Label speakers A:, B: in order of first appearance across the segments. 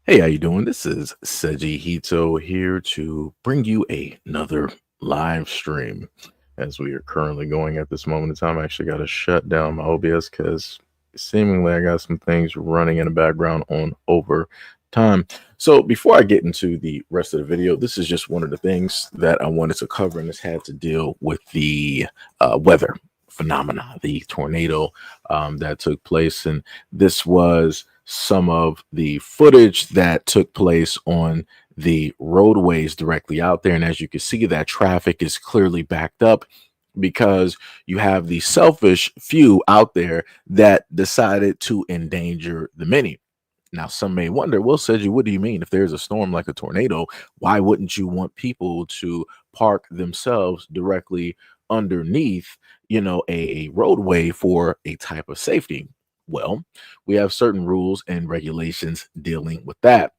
A: Hey, how you doing? This is SEIJIHITO here to bring you another live stream as we are currently going at this moment in time. I actually got to shut down my OBS because seemingly I got some things running in the background on over time. So before I get into the rest of the video, this is just one of the things that I wanted to cover, and this had to deal with the weather phenomena, the tornado that took place. And this was some of the footage that took place on the roadways directly out there. And as you can see, that traffic is clearly backed up because you have the selfish few out there that decided to endanger the many. Now, some may wonder, well, Seji, what do you mean? If there's a storm like a tornado, why wouldn't you want people to park themselves directly underneath, a roadway for a type of safety? Well, we have certain rules and regulations dealing with that.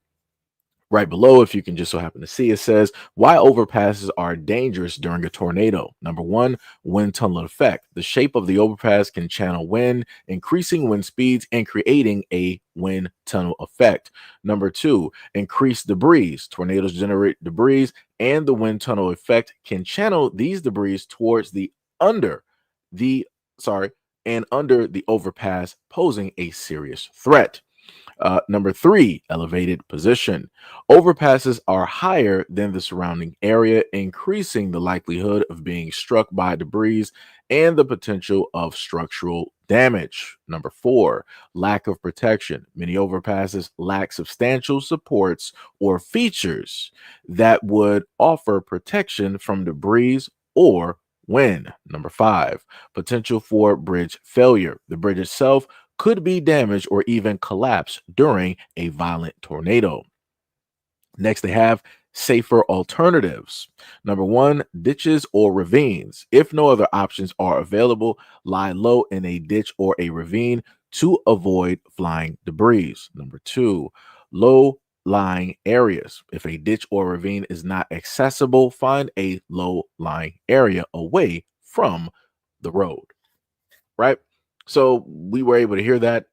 A: Right below, if you can just so happen to see, it says why overpasses are dangerous during a tornado. Number one, wind tunnel effect. The shape of the overpass can channel wind, increasing wind speeds and creating a wind tunnel effect. Number two, increased debris. Tornadoes generate debris, and the wind tunnel effect can channel these debris towards the under the sorry and under the overpass, posing a serious threat. Number three, elevated position. Overpasses are higher than the surrounding area, increasing the likelihood of being struck by debris and the potential of structural damage. Number four, lack of protection. Many overpasses lack substantial supports or features that would offer protection from debris or wind. Number five, potential for bridge failure. The bridge itself could be damaged or even collapse during a violent tornado. Next, they have safer alternatives. Number one, ditches or ravines. If no other options are available, lie low in a ditch or a ravine to avoid flying debris. Number two, low lying areas. If a ditch or ravine is not accessible, find a low lying area away from the road, right? So we were able to hear that,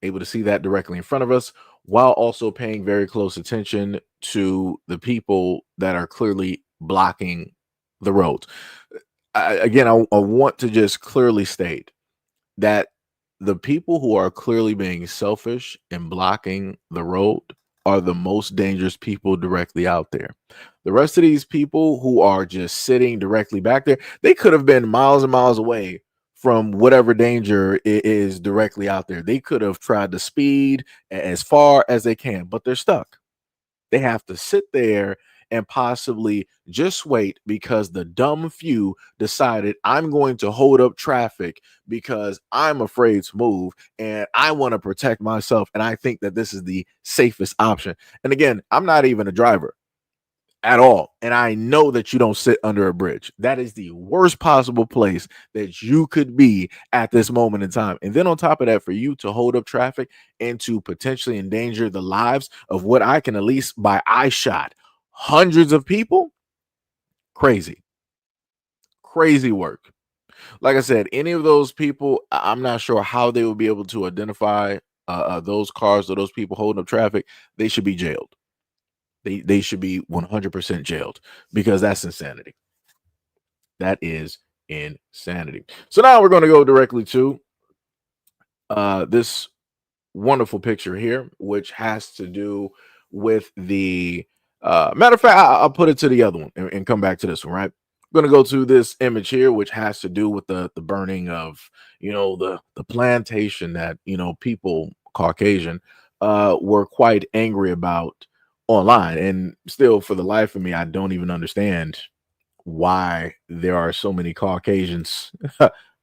A: able to see that directly in front of us, while also paying very close attention to the people that are clearly blocking the roads. I want to just clearly state that the people who are clearly being selfish and blocking the road are the most dangerous people directly out there. The rest of these people who are just sitting directly back there, they could have been miles and miles away from whatever danger is directly out there. They could have tried to speed as far as they can, but they're stuck. They have to sit there and possibly just wait because the dumb few decided I'm going to hold up traffic because I'm afraid to move and I want to protect myself. And I think that this is the safest option. And again, I'm not even a driver at all. And I know that you don't sit under a bridge. That is the worst possible place that you could be at this moment in time. And then on top of that, for you to hold up traffic and to potentially endanger the lives of what I can at least by eye shot hundreds of people, crazy, crazy work. Like I said, any of those people, I'm not sure how they will be able to identify those cars or those people holding up traffic. They should be jailed. They should be 100% jailed because that's insanity. That is insanity. So now we're going to go directly to this wonderful picture here, which has to do with the matter of fact, I'll put it to the other one and come back to this one, right? I'm going to go to this image here, which has to do with the burning of, the plantation that, people, Caucasian, were quite angry about online. And still, for the life of me, I don't even understand why there are so many Caucasians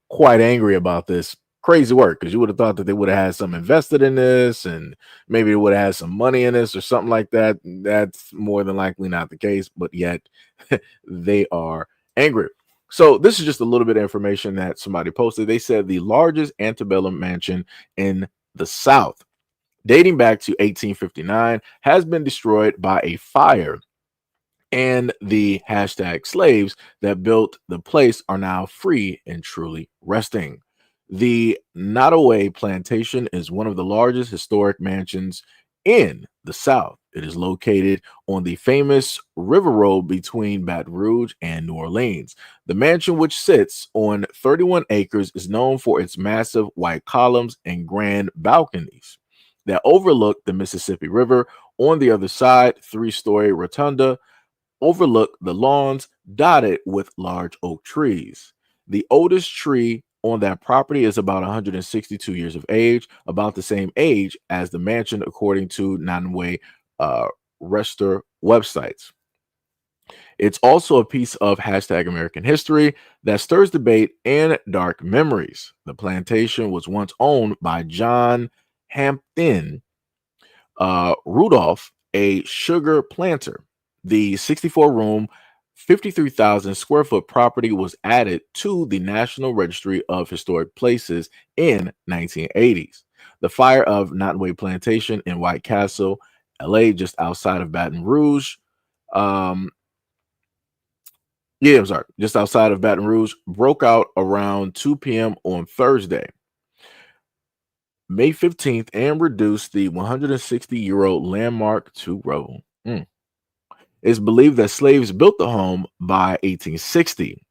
A: quite angry about this crazy work, because you would have thought that they would have had some invested in this and maybe they would have had some money in this or something like that. That's more than likely not the case, but yet they are angry. So this is just a little bit of information that somebody posted. They said the largest antebellum mansion in the South, dating back to 1859, has been destroyed by a fire, and the hashtag slaves that built the place are now free and truly resting. The Nottoway Plantation is one of the largest historic mansions In the South, it is located on the famous River Road between Baton Rouge and New Orleans. The mansion, which sits on 31 acres, is known for its massive white columns and grand balconies that overlook the Mississippi River. On the other side, three-story rotunda overlook the lawns dotted with large oak trees. The oldest tree on that property is about 162 years of age, about the same age as the mansion, according to Nanway uh, Rester websites. It's also a piece of hashtag American history that stirs debate and dark memories. The plantation was once owned by John Hampton Rudolph, a sugar planter. The 64-room, 53,000 square foot property was added to the National Registry of Historic Places in 1980s. The fire of Nottoway Plantation in White Castle, LA, just outside of Baton Rouge. Just outside of Baton Rouge, broke out around 2 p.m. on Thursday, May 15th, and reduced the 160-year-old landmark to rubble. It's believed that slaves built the home by 1860.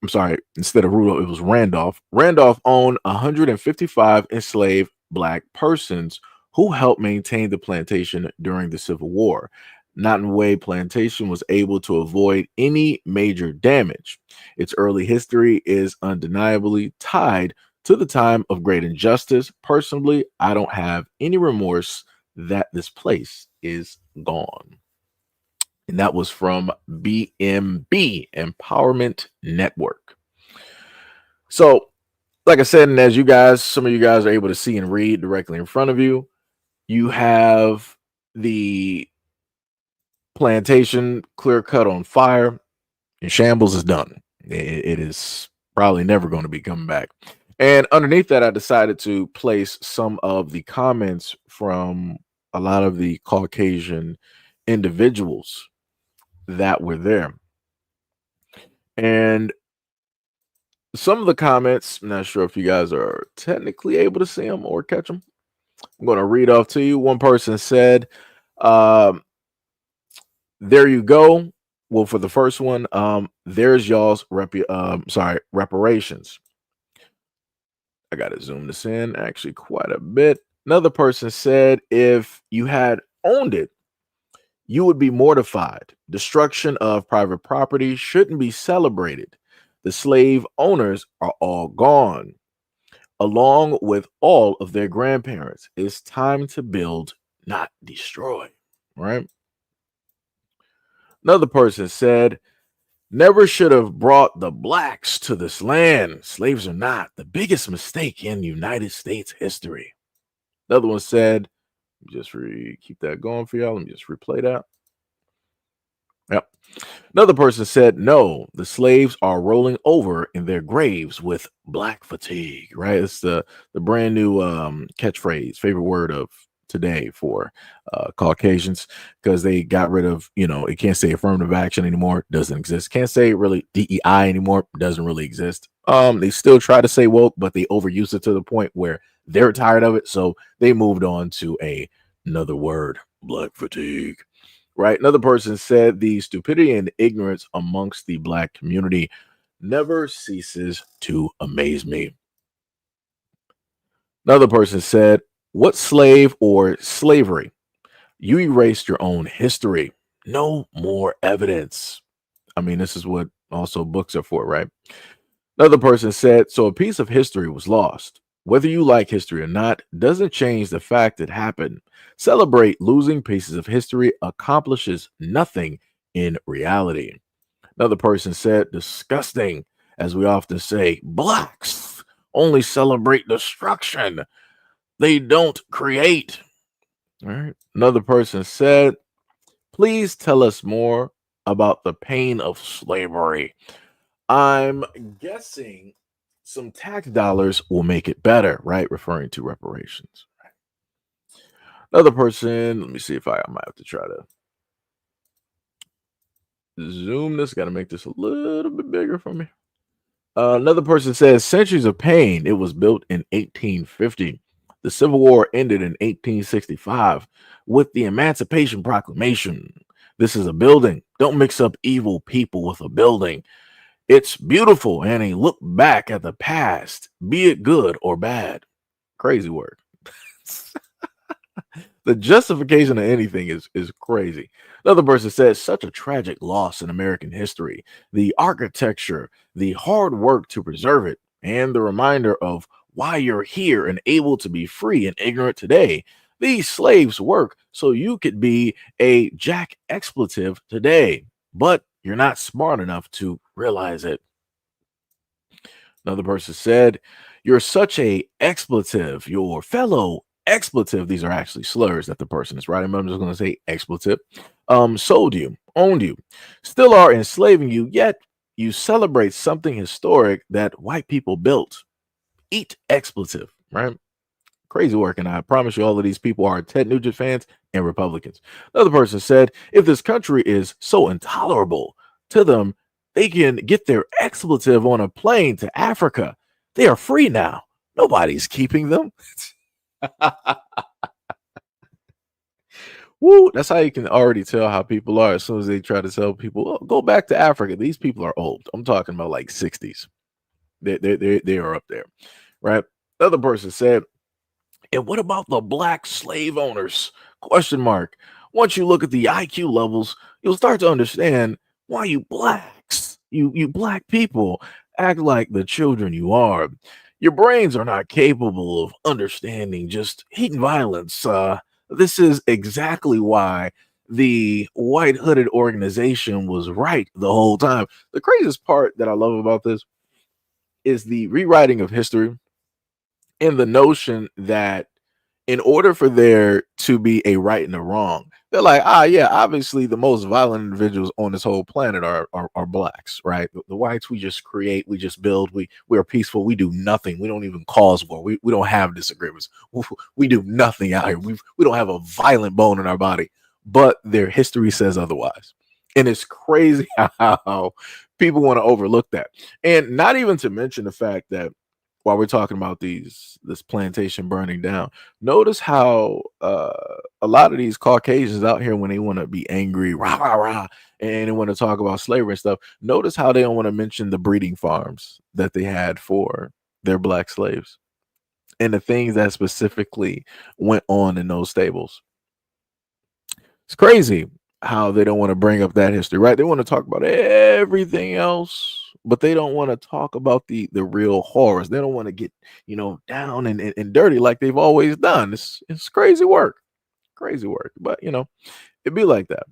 A: I'm sorry, instead of Rudolph, it was Randolph. Randolph owned 155 enslaved black persons who helped maintain the plantation during the Civil War. Nottoway Plantation was able to avoid any major damage. Its early history is undeniably tied to the time of great injustice. Personally, I don't have any remorse that this place is gone. And that was from BMB, Empowerment Network. So, like I said, and as some of you guys are able to see and read directly in front of you, you have the plantation clear cut on fire, and shambles is done. It is probably never going to be coming back. And underneath that, I decided to place some of the comments from a lot of the Caucasian individuals that were there. And some of the comments, I'm not sure if you guys are technically able to see them or catch them. I'm going to read off to you. One person said, there you go. Well, for the first one, there's y'all's reparations. I got to zoom this in actually quite a bit. Another person said, if you had owned it, you would be mortified. Destruction of private property shouldn't be celebrated. The slave owners are all gone, along with all of their grandparents. It's time to build, not destroy. Right? Another person said, never should have brought the blacks to this land. Slaves are not the biggest mistake in United States history. Another one said, just keep that going for y'all. Let me just replay that. Yep. Another person said, no, the slaves are rolling over in their graves with black fatigue, right? It's the brand new catchphrase, favorite word of today for Caucasians, because they got rid of, it can't say affirmative action anymore, doesn't exist. Can't say really DEI anymore, doesn't really exist. They still try to say woke, but they overuse it to the point where they're tired of it, so they moved on to another word, black fatigue. Right. Another person said the stupidity and ignorance amongst the black community never ceases to amaze me. Another person said, what slave or slavery? You erased your own history. No more evidence. I mean, this is what also books are for, right? Another person said, so a piece of history was lost. Whether you like history or not doesn't change the fact it happened. Celebrate losing pieces of history accomplishes nothing in reality. Another person said, disgusting. As we often say, blacks only celebrate destruction. They don't create. All right. Another person said, please tell us more about the pain of slavery. I'm guessing some tax dollars will make it better, right? Referring to reparations. Another person, let me see if I might have to try to zoom this. Got to make this a little bit bigger for me. Another person says, centuries of pain. It was built in 1850. The Civil War ended in 1865 with the Emancipation Proclamation. This is a building. Don't mix up evil people with a building. It's beautiful and a look back at the past, be it good or bad. Crazy work. The justification of anything is crazy. Another person says, such a tragic loss in American history. The architecture, the hard work to preserve it, and the reminder of why you're here and able to be free and ignorant today. These slaves work so you could be a jack expletive today, but you're not smart enough to realize it. Another person said, you're such a expletive, your fellow expletive, these are actually slurs that the person is writing, but I'm just going to say expletive, sold you, owned you, still are enslaving you, yet you celebrate something historic that white people built. Eat expletive, right? Crazy work. And I promise you, all of these people are Ted Nugent fans and Republicans. Another person said, if this country is so intolerable to them, they can get their expletive on a plane to Africa. They are free now. Nobody's keeping them. Woo, that's how you can already tell how people are as soon as they try to tell people, oh, go back to Africa. These people are old. I'm talking about like 60s. They are up there, right? Another person said, and what about the black slave owners? Question mark. Once you look at the IQ levels, you'll start to understand why you blacks, you black people, act like the children you are. Your brains are not capable of understanding just hate and violence. This is exactly why the white hooded organization was right the whole time. The craziest part that I love about this is the rewriting of history and the notion that in order for there to be a right and a wrong, they're like, yeah, obviously the most violent individuals on this whole planet are blacks, right? The whites, we just create, we just build, we're peaceful, we do nothing, we don't even cause war, we don't have disagreements, we do nothing out here, we don't have a violent bone in our body, but their history says otherwise. And it's crazy how people want to overlook that. And not even to mention the fact that while we're talking about this plantation burning down, notice how a lot of these Caucasians out here, when they want to be angry, rah rah rah, and they want to talk about slavery and stuff, notice how they don't want to mention the breeding farms that they had for their black slaves and the things that specifically went on in those stables. It's crazy how they don't want to bring up that history, right? They want to talk about everything else, but they don't want to talk about the real horrors. They don't want to get, down and dirty like they've always done. It's crazy work. Crazy work. But it'd be like that.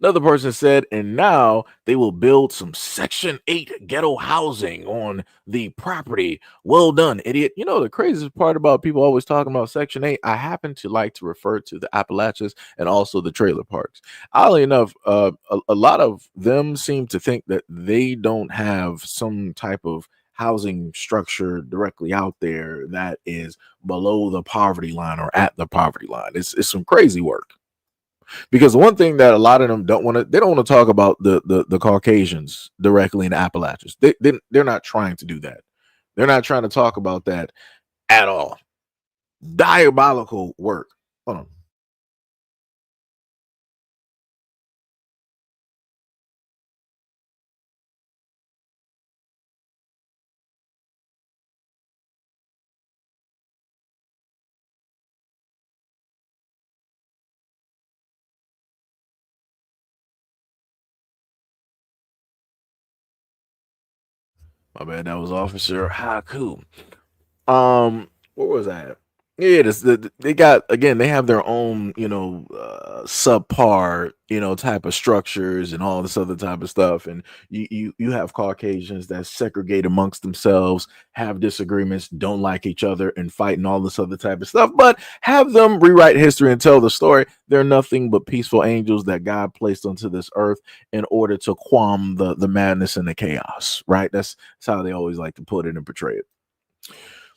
A: Another person said, and now they will build some Section 8 ghetto housing on the property. Well done, idiot. The craziest part about people always talking about Section 8, I happen to like to refer to the Appalachians and also the trailer parks. Oddly enough, a lot of them seem to think that they don't have some type of housing structure directly out there that is below the poverty line or at the poverty line. It's some crazy work. Because the one thing that a lot of them don't want to talk about the Caucasians directly in the Appalachians. They're not trying to do that. They're not trying to talk about that at all. Diabolical work. Hold on. My bad. That was Officer Haku. Where was that? Yeah, they got, again, they have their own, subpar, type of structures and all this other type of stuff. And you have Caucasians that segregate amongst themselves, have disagreements, don't like each other, and fight and all this other type of stuff. But have them rewrite history and tell the story. They're nothing but peaceful angels that God placed onto this earth in order to qualm the madness and the chaos, right? That's how they always like to put it and portray it.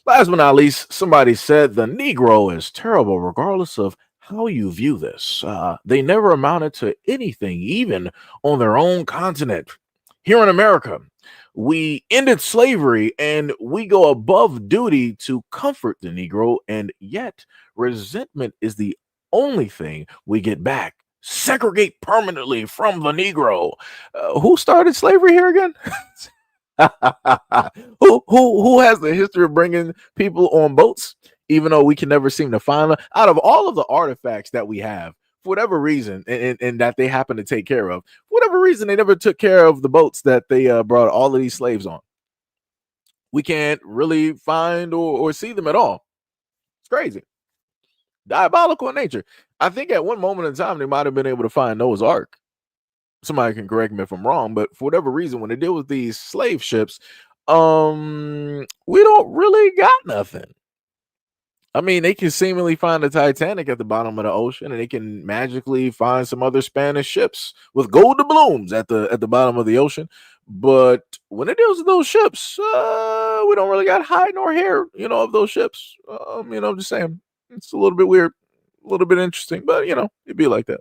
A: Last but not least, somebody said the Negro is terrible regardless of how you view this. They never amounted to anything, even on their own continent. Here in America, We ended slavery and we go above duty to comfort the Negro, and yet resentment is the only thing we get back. Segregate permanently from the Negro. Who started slavery here again? Who has the history of bringing people on boats, even though we can never seem to find them? Out of all of the artifacts that we have, for whatever reason, and that they happen to take care of, for whatever reason, they never took care of the boats that they brought all of these slaves on. We can't really find or see them at all. It's crazy, diabolical in nature. I think at one moment in time they might have been able to find Noah's Ark. Somebody can correct me if I'm wrong, but for whatever reason, when they deal with these slave ships, we don't really got nothing. I mean, they can seemingly find the Titanic at the bottom of the ocean, and they can magically find some other Spanish ships with gold doubloons at the bottom of the ocean. But when it deals with those ships, we don't really got hide nor hair, of those ships. I'm just saying, it's a little bit weird, a little bit interesting, but it'd be like that.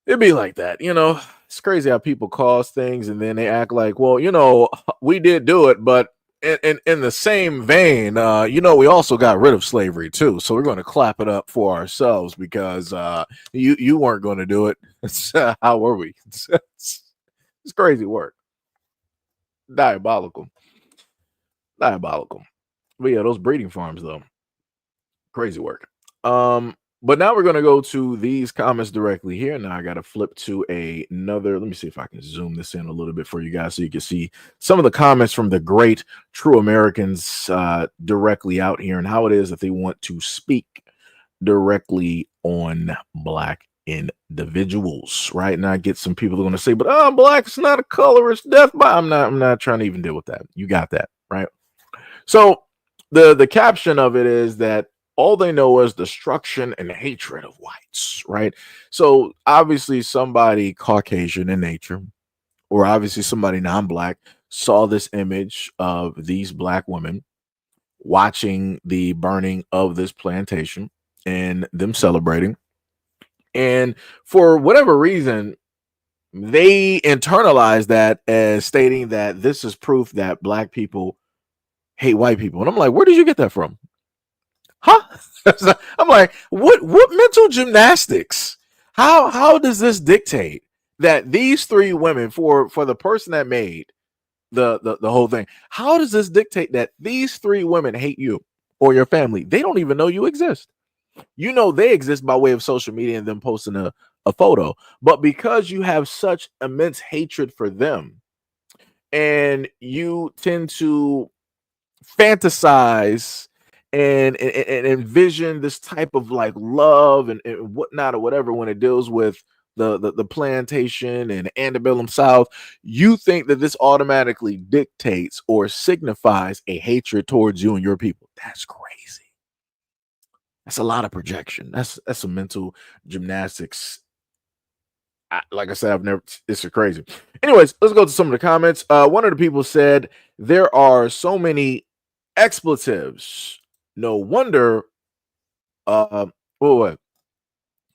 A: It'd be like that, It's crazy how people cause things and then they act like, well, we did do it, but in the same vein, we also got rid of slavery too. So we're going to clap it up for ourselves because you weren't going to do it. How were we? It's crazy work. Diabolical. But yeah, those breeding farms though, crazy work. But now we're going to go to these comments directly here. Now I got to flip to another. Let me see if I can zoom this in a little bit for you guys so you can see some of the comments from the great true Americans directly out here and how it is that they want to speak directly on Black individuals. Right now, I get some people are going to say, but Black is not a color, it's death by. I'm not trying to even deal with that. You got that, right? So the caption of it is that all they know is destruction and hatred of whites, right? So obviously somebody Caucasian in nature, or obviously somebody non-Black, saw this image of these Black women watching the burning of this plantation and them celebrating. And for whatever reason, they internalize that as stating that this is proof that Black people hate white people. And I'm like, where did you get that from? Huh? I'm like, what mental gymnastics? How does this dictate that these three women, for the person that made the whole thing, how does this dictate that these three women hate you or your family? They don't even know you exist. They exist by way of social media and them posting a photo. But because you have such immense hatred for them and you tend to fantasize and envision this type of like love and whatnot or whatever when it deals with the plantation and antebellum South, you think that this automatically dictates or signifies a hatred towards you and your people. That's crazy. That's a lot of projection. That's some mental gymnastics. Like I said, I've never. It's crazy. Anyways, let's go to some of the comments. One of the people said there are so many expletives. No wonder. What?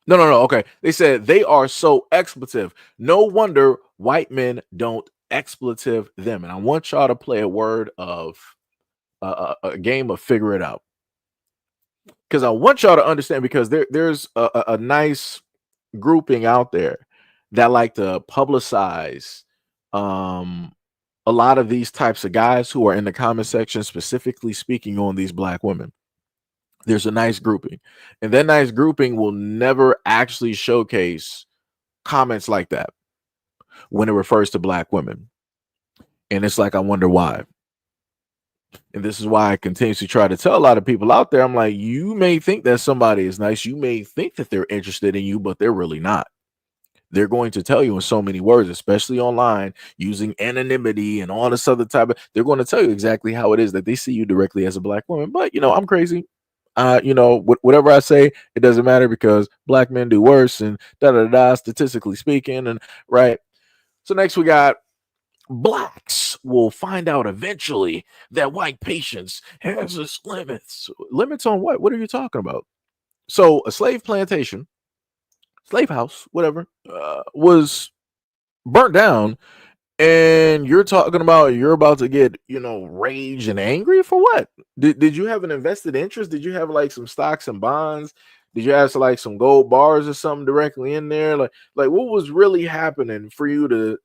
A: No. Okay, they said they are so expletive. No wonder white men don't expletive them. And I want y'all to play a word of a game of figure it out, because I want y'all to understand. Because there's a nice grouping out there that like to publicize a lot of these types of guys who are in the comment section, specifically speaking on these Black women. There's a nice grouping, and that nice grouping will never actually showcase comments like that when it refers to Black women. And it's like, I wonder why. And this is why I continuously try to tell a lot of people out there, I'm like, you may think that somebody is nice, you may think that they're interested in you, but they're really not. They're going to tell you in so many words, especially online, using anonymity and all this other type of, they're going to tell you exactly how it is that they see you directly as a Black woman. But, I'm crazy. Whatever I say, it doesn't matter because Black men do worse and statistically speaking. And right. So next we got Blacks will find out eventually that white patience has its limits. Limits on what? What are you talking about? So a slave plantation, slave house, whatever, was burnt down, And you're talking about you're about to get, rage and angry for what? Did you have an invested interest? Did you have like some stocks and bonds? Did you have like some gold bars or something directly in there? Like what was really happening for you to,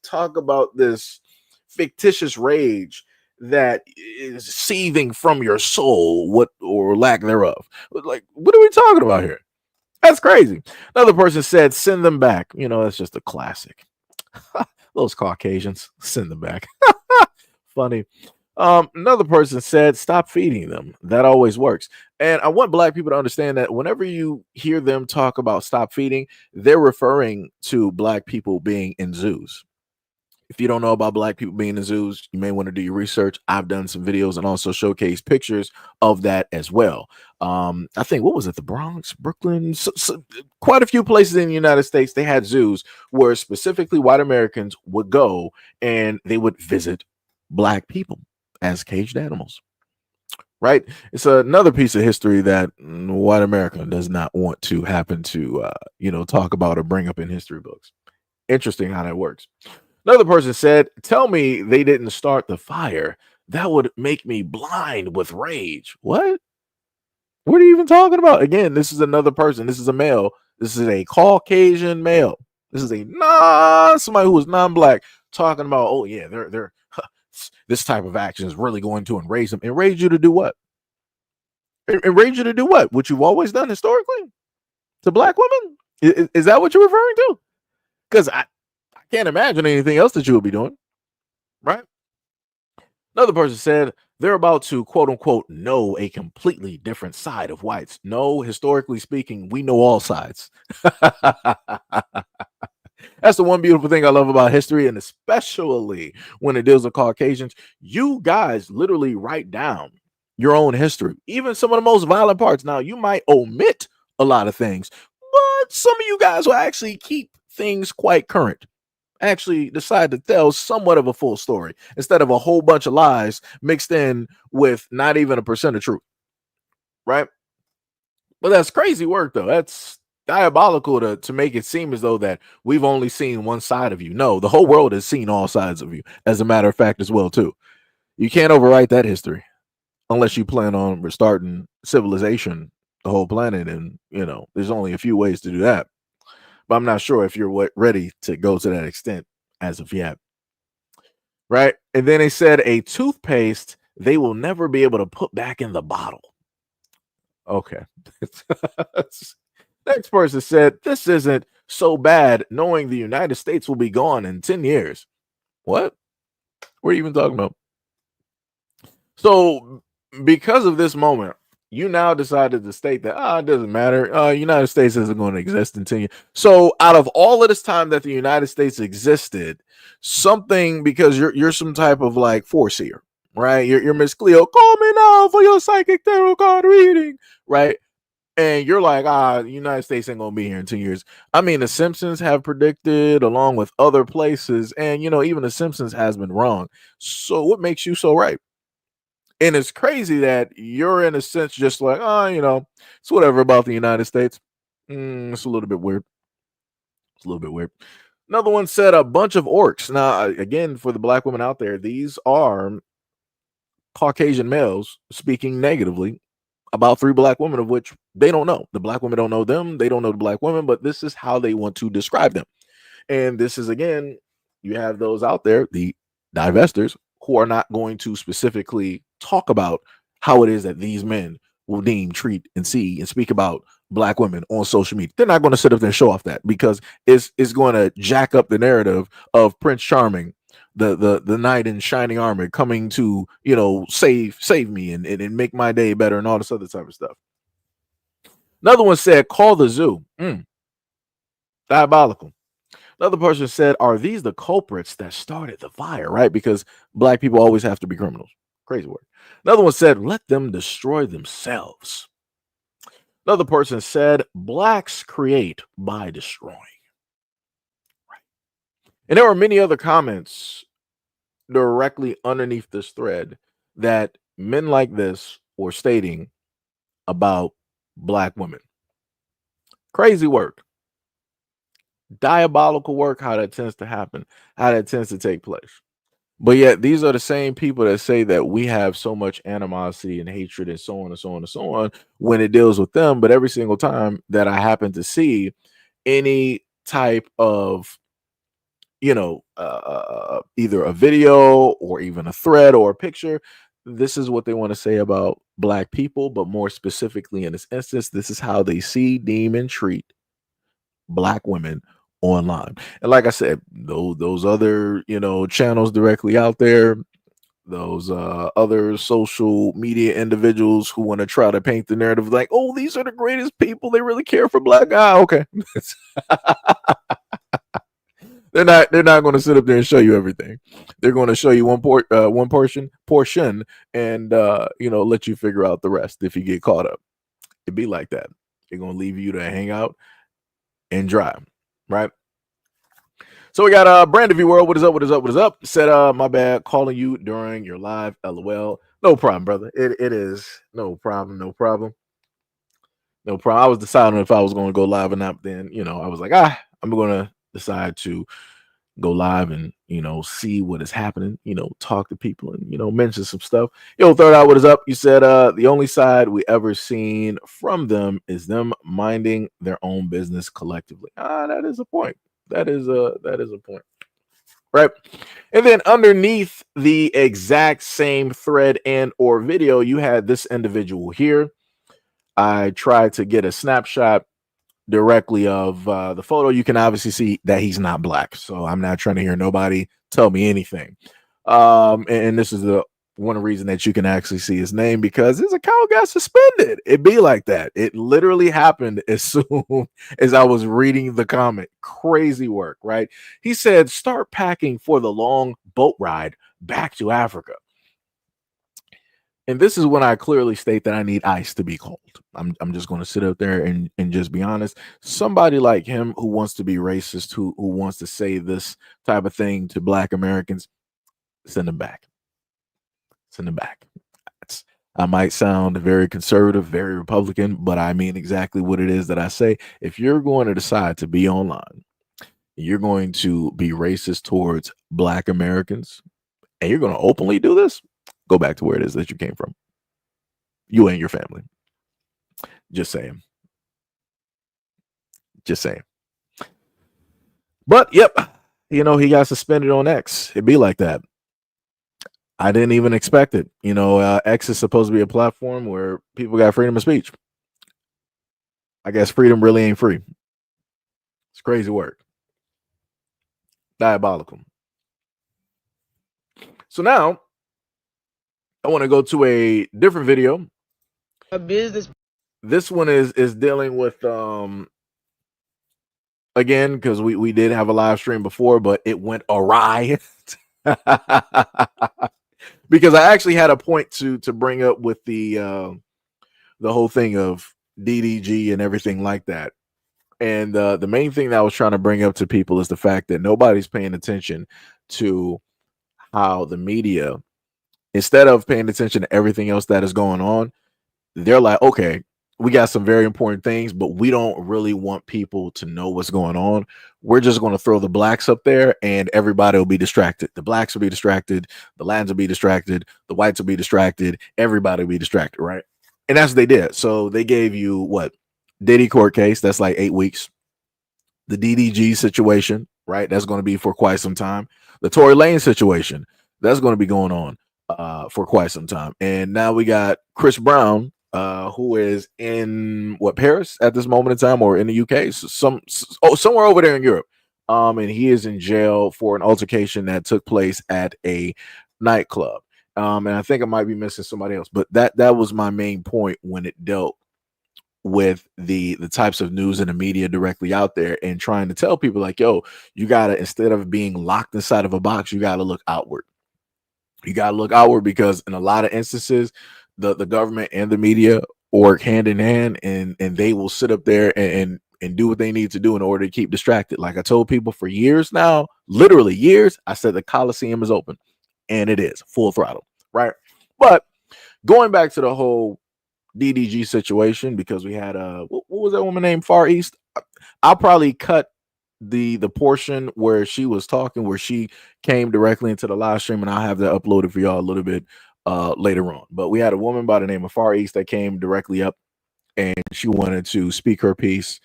A: talk about this fictitious rage that is seething from your soul, what or lack thereof? Like, what are we talking about here? That's crazy. Another person said, send them back. That's just a classic. Those Caucasians, send them back. Funny. Another person said, stop feeding them. That always works. And I want black people to understand that whenever you hear them talk about stop feeding, they're referring to black people being in zoos. If you don't know about black people being in zoos, you may want to do your research. I've done some videos and also showcase pictures of that as well. I think, what was it, the Bronx, Brooklyn, quite a few places in the United States, they had zoos where specifically white Americans would go and they would visit black people as caged animals. Right? It's another piece of history that white America does not want to happen to, talk about or bring up in history books. Interesting how that works. Another person said, tell me they didn't start the fire. That would make me blind with rage. What? What are you even talking about? Again, this is another person. This is a male. This is a Caucasian male. This is somebody who is non-black talking about, oh yeah, they're this type of action is really going to enrage them. Enrage you to do what? Enrage you to do what? What you've always done historically to black women? Is that what you're referring to? Because I can't imagine anything else that you would be doing, right? Another person said they're about to, quote unquote, know a completely different side of whites. No, historically speaking, we know all sides. That's the one beautiful thing I love about history, and especially when it deals with Caucasians. You guys literally write down your own history, even some of the most violent parts. Now, you might omit a lot of things, but some of you guys will actually keep things quite current. Actually decide to tell somewhat of a full story instead of a whole bunch of lies mixed in with not even a percent of truth, right? But that's crazy work, though. That's diabolical to make it seem as though that we've only seen one side of you. No, the whole world has seen all sides of you, as a matter of fact, as well, too. You can't overwrite that history unless you plan on restarting civilization, the whole planet, and there's only a few ways to do that. But I'm not sure if you're ready to go to that extent as of yet. Right. And then they said a toothpaste they will never be able to put back in the bottle. Okay. Next person said, this isn't so bad knowing the United States will be gone in 10 years. What? What are you even talking about? So, because of this moment, you now decided to state that it doesn't matter. United States isn't going to exist in 10 years. So out of all of this time that the United States existed, something, because you're some type of like foreseer, right? You're Miss Cleo, call me now for your psychic tarot card reading, right? And you're like, the United States ain't gonna be here in 10 years. I mean, the Simpsons have predicted along with other places, and even the Simpsons has been wrong. So what makes you so right? And it's crazy that you're in a sense just like, it's whatever about the United States. It's a little bit weird. It's a little bit weird. Another one said a bunch of orcs. Now, again, for the black women out there, these are Caucasian males speaking negatively about 3 black women, of which they don't know. The black women don't know them. They don't know the black women, but this is how they want to describe them. And this is, again, you have those out there, the divestors, who are not going to specifically talk about how it is that these men will deem, treat, and see and speak about black women on social media. They're not going to sit up there and show off that, because it's going to jack up the narrative of Prince Charming, the knight in shining armor, coming to save me and make my day better and all this other type of stuff. Another one said, call the zoo. Diabolical. Another person said, are these the culprits that started the fire? Right? Because black people always have to be criminals. Crazy word. Another one said, let them destroy themselves. Another person said, blacks create by destroying. Right. And there were many other comments directly underneath this thread that men like this were stating about black women. Crazy work. Diabolical work, how that tends to happen, how that tends to take place. But yet, these are the same people that say that we have so much animosity and hatred and so on and so on and so on when it deals with them. But every single time that I happen to see any type of, either a video or even a thread or a picture, this is what they want to say about black people. But more specifically, in this instance, this is how they see, deem, and treat black women online. And like I said, those other, channels directly out there, those other social media individuals who want to try to paint the narrative like, oh, these are the greatest people, they really care for black guy. Okay. They're not going to sit up there and show you everything. They're going to show you one portion and let you figure out the rest if you get caught up. It'd be like that. They're going to leave you to hang out and drive, right? So we got Brandon V World. What is up? What is up? What is up? Said my bad calling you during your live. LOL. No problem, brother. It is no problem. No problem. No problem. I was deciding if I was going to go live or not. Then I was like, I'm going to decide to go live and see what is happening. Talk to people and mention some stuff. Yo, third eye, what is up? You said the only side we ever seen from them is them minding their own business collectively. That is a point. That is a point. Right. And then underneath the exact same thread and or video, you had this individual here. I tried to get a snapshot directly of the photo. You can obviously see that he's not black. So I'm not trying to hear nobody tell me anything. And this is the one reason that you can actually see his name, because his account got suspended. It be like that. It literally happened as soon as I was reading the comment. Crazy work, right? He said, start packing for the long boat ride back to Africa. And this is when I clearly state that I need ICE to be called. I'm just going to sit up there and just be honest. Somebody like him who wants to be racist, who wants to say this type of thing to black Americans, send him back. Send him back. I might sound very conservative, very Republican, but I mean exactly what it is that I say. If you're going to decide to be online, you're going to be racist towards black Americans, and you're going to openly do this, go back to where it is that you came from. You and your family. Just saying. Just saying. But yep, he got suspended on X. It'd be like that. I didn't even expect it. X is supposed to be a platform where people got freedom of speech. I guess freedom really ain't free. It's crazy work. Diabolical. So now I want to go to a different video. A business. This one is dealing with again, because we did have a live stream before, but it went awry. Because I actually had a point to bring up with the whole thing of DDG and everything like that. And the main thing that I was trying to bring up to people is the fact that nobody's paying attention to how the media, instead of paying attention to everything else that is going on, they're like, okay, we got some very important things, but we don't really want people to know what's going on. We're just going to throw the blacks up there and everybody will be distracted. The blacks will be distracted. The Latins will be distracted. The whites will be distracted. Everybody will be distracted, right? And that's what they did. So they gave you what? Diddy court case. That's like 8 weeks. The DDG situation, right? That's going to be for quite some time. The Tory Lane situation, that's going to be going on for quite some time. And now we got Chris Brown, who is in Paris at this moment in time, or in the UK, so somewhere over there in Europe. And he is in jail for an altercation that took place at a nightclub. And I think I might be missing somebody else, but that was my main point when it dealt with the types of news and the media directly out there, and trying to tell people like, yo, you gotta, instead of being locked inside of a box, you gotta look outward. You gotta look outward, because in a lot of instances, the government and the media work hand in hand, and they will sit up there and do what they need to do in order to keep distracted. Like I told people for years now, literally years, I said the Coliseum is open, and it is full throttle, right? But going back to the whole DDG situation, because we had what was that woman named Far East? I'll probably cut the portion where she was talking, where she came directly into the live stream, and I'll have that uploaded for y'all a little bit later on. But we had a woman by the name of Far East that came directly up, and she wanted to speak her piece,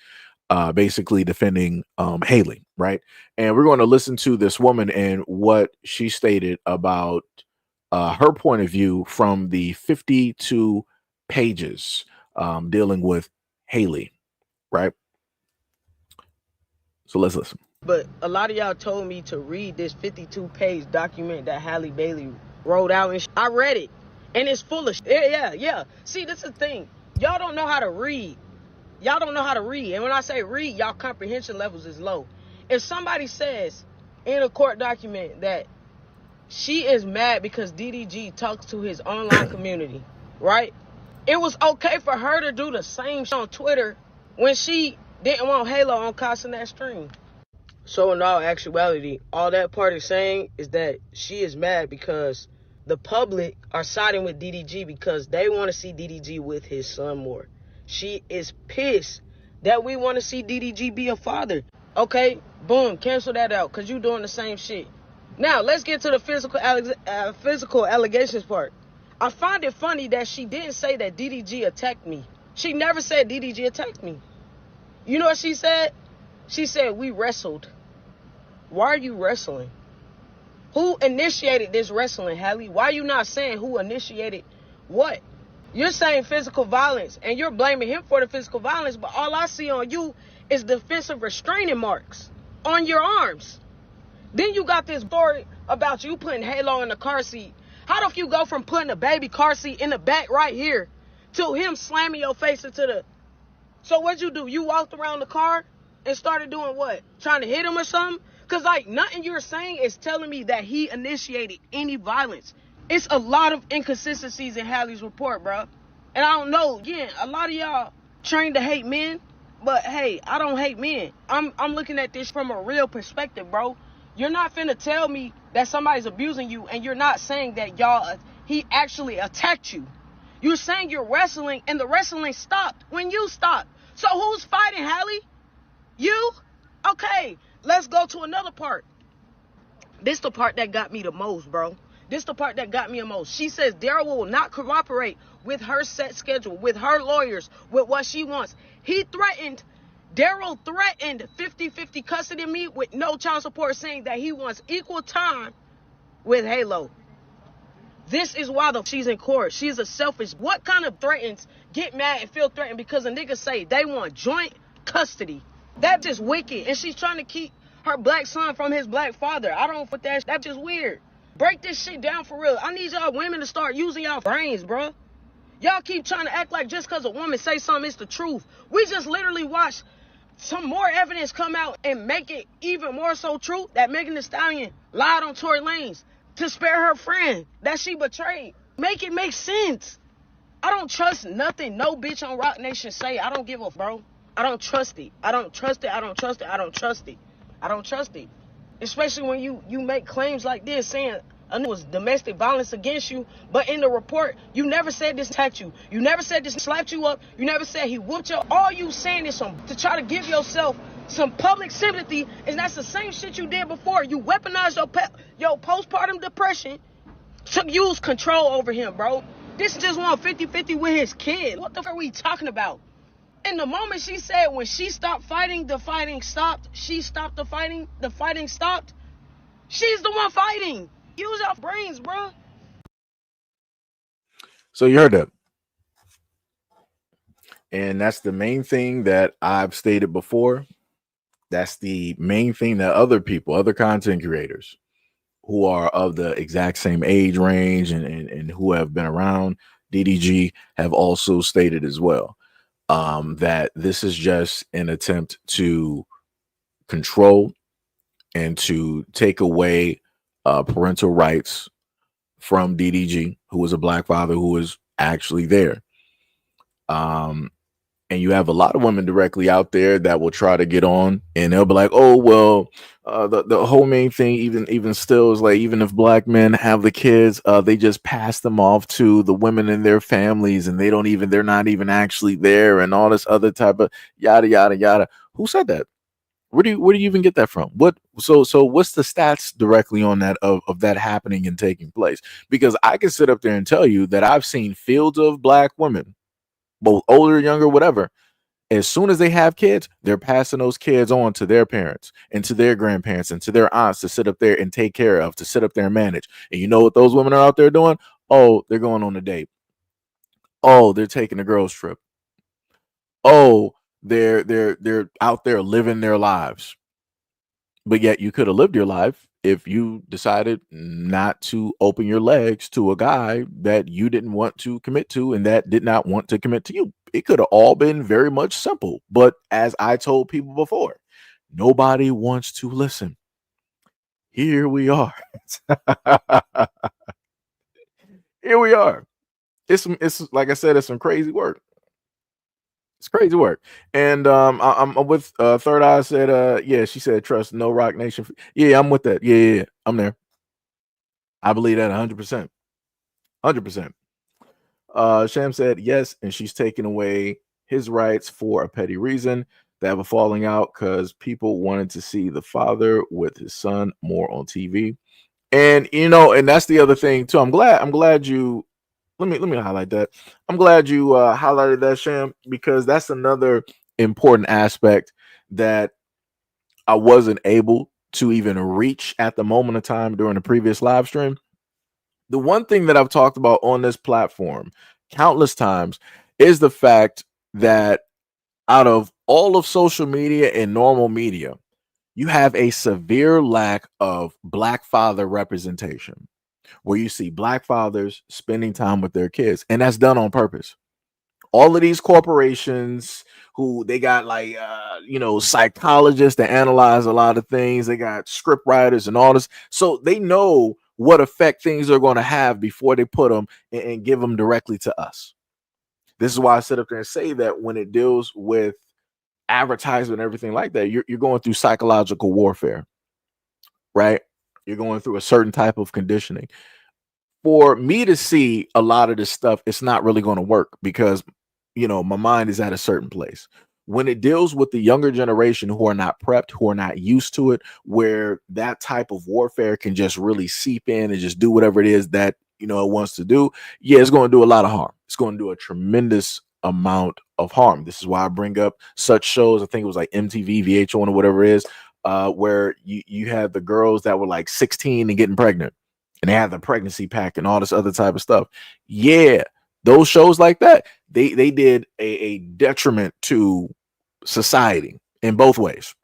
A: basically defending Haley, right? And we're going to listen to this woman and what she stated about her point of view from the 52 pages dealing with Haley, right? So let's listen.
B: But a lot of y'all told me to read this 52-page document that Halle Bailey wrote out, and I read it, and it's full of yeah. See, this is the thing. Y'all don't know how to read. Y'all don't know how to read. And when I say read, y'all comprehension levels is low. If somebody says in a court document that she is mad because DDG talks to his online community, right? It was okay for her to do the same on Twitter when she didn't want Halo on Cashapp stream. So in all actuality, all that part is saying is that she is mad because the public are siding with DDG because they want to see DDG with his son more. She is pissed that we want to see DDG be a father. Okay, boom, cancel that out because you doing the same shit. Now, let's get to the physical allegations part. I find it funny that she didn't say that DDG attacked me. She never said DDG attacked me. You know what she said? She said, we wrestled. Why are you wrestling? Who initiated this wrestling, Halle? Why are you not saying who initiated what? You're saying physical violence, and you're blaming him for the physical violence, but all I see on you is defensive restraining marks on your arms. Then you got this story about you putting Halo in the car seat. How the you go from putting a baby car seat in the back right here to him slamming your face into the... So what'd you do? You walked around the car and started doing what? Trying to hit him or something? Because, like, nothing you're saying is telling me that he initiated any violence. It's a lot of inconsistencies in Halle's report, bro. And I don't know. Again, a lot of y'all trained to hate men. But, hey, I don't hate men. I'm looking at this from a real perspective, bro. You're not finna tell me that somebody's abusing you and you're not saying that he actually attacked you. You're saying you're wrestling and the wrestling stopped when you stopped. So who's fighting, Halle? You? Okay, let's go to another part. This the part that got me the most, bro. This the part that got me the most. She says Daryl will not cooperate with her set schedule, with her lawyers, with what she wants. Daryl threatened 50-50 custody of me with no child support, saying that he wants equal time with Halo. This is why she's in court. She's a selfish... What kind of threatens get mad and feel threatened because a nigga say they want joint custody? That's just wicked. And she's trying to keep her black son from his black father. I don't put that... That's just weird. Break this shit down for real. I need y'all women to start using y'all brains, bro. Y'all keep trying to act like just because a woman say something, it's the truth. We just literally watched some more evidence come out and make it even more so true that Megan Thee Stallion lied on Tory Lanez to spare her friend that she betrayed. Make it make sense. I don't trust nothing no bitch on Rock Nation say. I don't give a bro. I don't trust it. I don't trust it. I don't trust it. I don't trust it. I don't trust it. Especially when you make claims like this saying it was domestic violence against you, but in the report, you never said this attacked you. You never said this slapped you up. You never said he whooped you. All you saying is to try to give yourself some public sympathy, and that's the same shit you did before. You weaponized your postpartum depression to use control over him, bro. This just want 50-50 with his kid. What the fuck are we talking about? In the moment she said when she stopped fighting, the fighting stopped. She stopped the fighting stopped. She's the one fighting. Use your brains, bro.
A: So you heard that. And that's the main thing that I've stated before. That's the main thing that other people, other content creators who are of the exact same age range and who have been around DDG have also stated as well. That this is just an attempt to control and to take away parental rights from DDG, who was a black father who was actually there. And you have a lot of women directly out there that will try to get on and they'll be like, oh, well, the whole main thing even still is like, even if black men have the kids, they just pass them off to the women in their families and they're not even actually there and all this other type of yada, yada, yada. Who said that? Where do you even get that from? So what's the stats directly on that of that happening and taking place? Because I can sit up there and tell you that I've seen fields of black women, both older, younger, whatever. As soon as they have kids, they're passing those kids on to their parents and to their grandparents and to their aunts to sit up there and take care of, to sit up there and manage. And you know what those women are out there doing? Oh, they're going on a date. Oh, they're taking a girls trip. Oh, they're out there living their lives. But yet you could have lived your life if you decided not to open your legs to a guy that you didn't want to commit to and that did not want to commit to you. It could have all been very much simple. But as I told people before, nobody wants to listen. Here we are. Here we are. It's like I said, it's some crazy work. It's crazy work. And I'm with Third Eye said, yeah, she said trust no Rock Nation. Yeah, I'm with that. Yeah, I'm there. I believe that 100%. 100%. Sham said yes, and she's taking away his rights for a petty reason. They have a falling out because people wanted to see the father with his son more on TV. And and that's the other thing too. I'm glad you let me highlight that. I'm glad you highlighted that, Sham, because that's another important aspect that I wasn't able to even reach at the moment of time during the previous live stream. The one thing that I've talked about on this platform countless times is the fact that out of all of social media and normal media, you have a severe lack of black father representation where you see black fathers spending time with their kids, and that's done on purpose. All of these corporations who they got like psychologists that analyze a lot of things, they got script writers and all this, so they know what effect things are going to have before they put them and give them directly to us. This is why I sit up there and say that when it deals with advertisement and everything like that, you're going through psychological warfare, right? You're going through a certain type of conditioning. For me to see a lot of this stuff, it's not really going to work because my mind is at a certain place. When it deals with the younger generation who are not prepped, who are not used to it, where that type of warfare can just really seep in and just do whatever it is that it wants to do, yeah, it's going to do a lot of harm. It's going to do a tremendous amount of harm. This is why I bring up such shows. I think it was like MTV, VH1, or whatever it is, where you had the girls that were like 16 and getting pregnant, and they had the pregnancy pack and all this other type of stuff. Yeah, those shows like that, they did a detriment to society in both ways.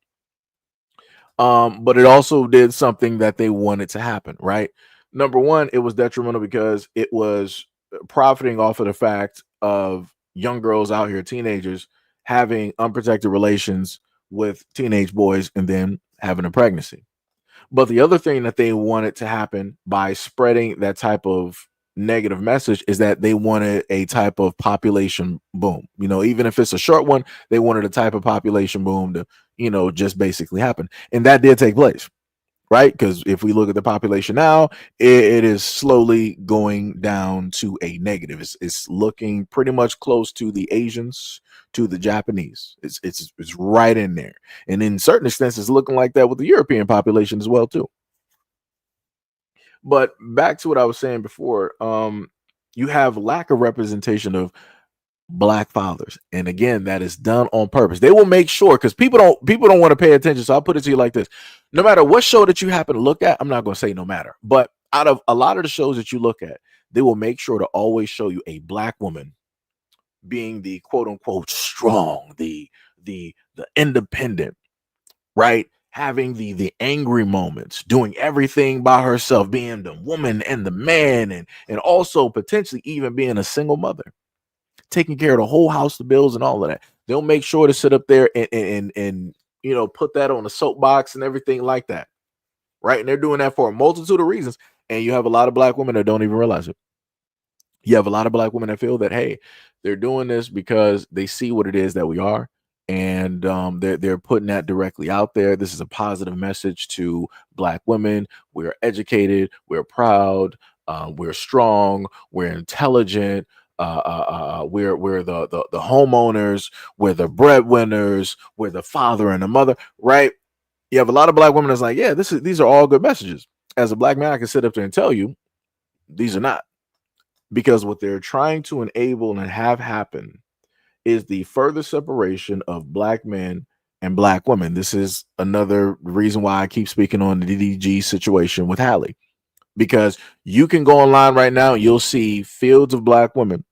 A: But it also did something that they wanted to happen, right? Number one, it was detrimental because it was profiting off of the fact of young girls out here, teenagers, having unprotected relations with teenage boys and then having a pregnancy. But the other thing that they wanted to happen by spreading that type of negative message is that they wanted a type of population boom. Even if it's a short one, they wanted a type of population boom to, just basically happen. And that did take place, right? Because if we look at the population now, it is slowly going down to a negative. It's looking pretty much close to the Asians, to the Japanese. It's right in there, and in certain extents, it's looking like that with the European population as well too. But back to what I was saying before, you have lack of representation of black fathers, and again, that is done on purpose. They will make sure because people don't want to pay attention. So I'll put it to you like this: no matter what show that you happen to look at, I'm not going to say no matter, but out of a lot of the shows that you look at, they will make sure to always show you a black woman being the quote unquote strong, the independent, right? Having the angry moments, doing everything by herself, being the woman and the man, and also potentially even being a single mother, taking care of the whole house, the bills, and all of that. They'll make sure to sit up there and put that on a soapbox and everything like that, right? And they're doing that for a multitude of reasons. And you have a lot of black women that don't even realize it. You have a lot of black women that feel that, hey, they're doing this because they see what it is that we are, and they're putting that directly out there. This is a positive message to black women. We're educated, we're proud, we're strong, we're intelligent. we're the homeowners, we're the breadwinners, we're the father and the mother, right? You have a lot of black women that's like, yeah, these are all good messages. As a black man, I can sit up there and tell you these are not, because what they're trying to enable and have happen is the further separation of black men and black women. This is another reason why I keep speaking on the DDG situation with Hallie, because you can go online right now and you'll see fields of black women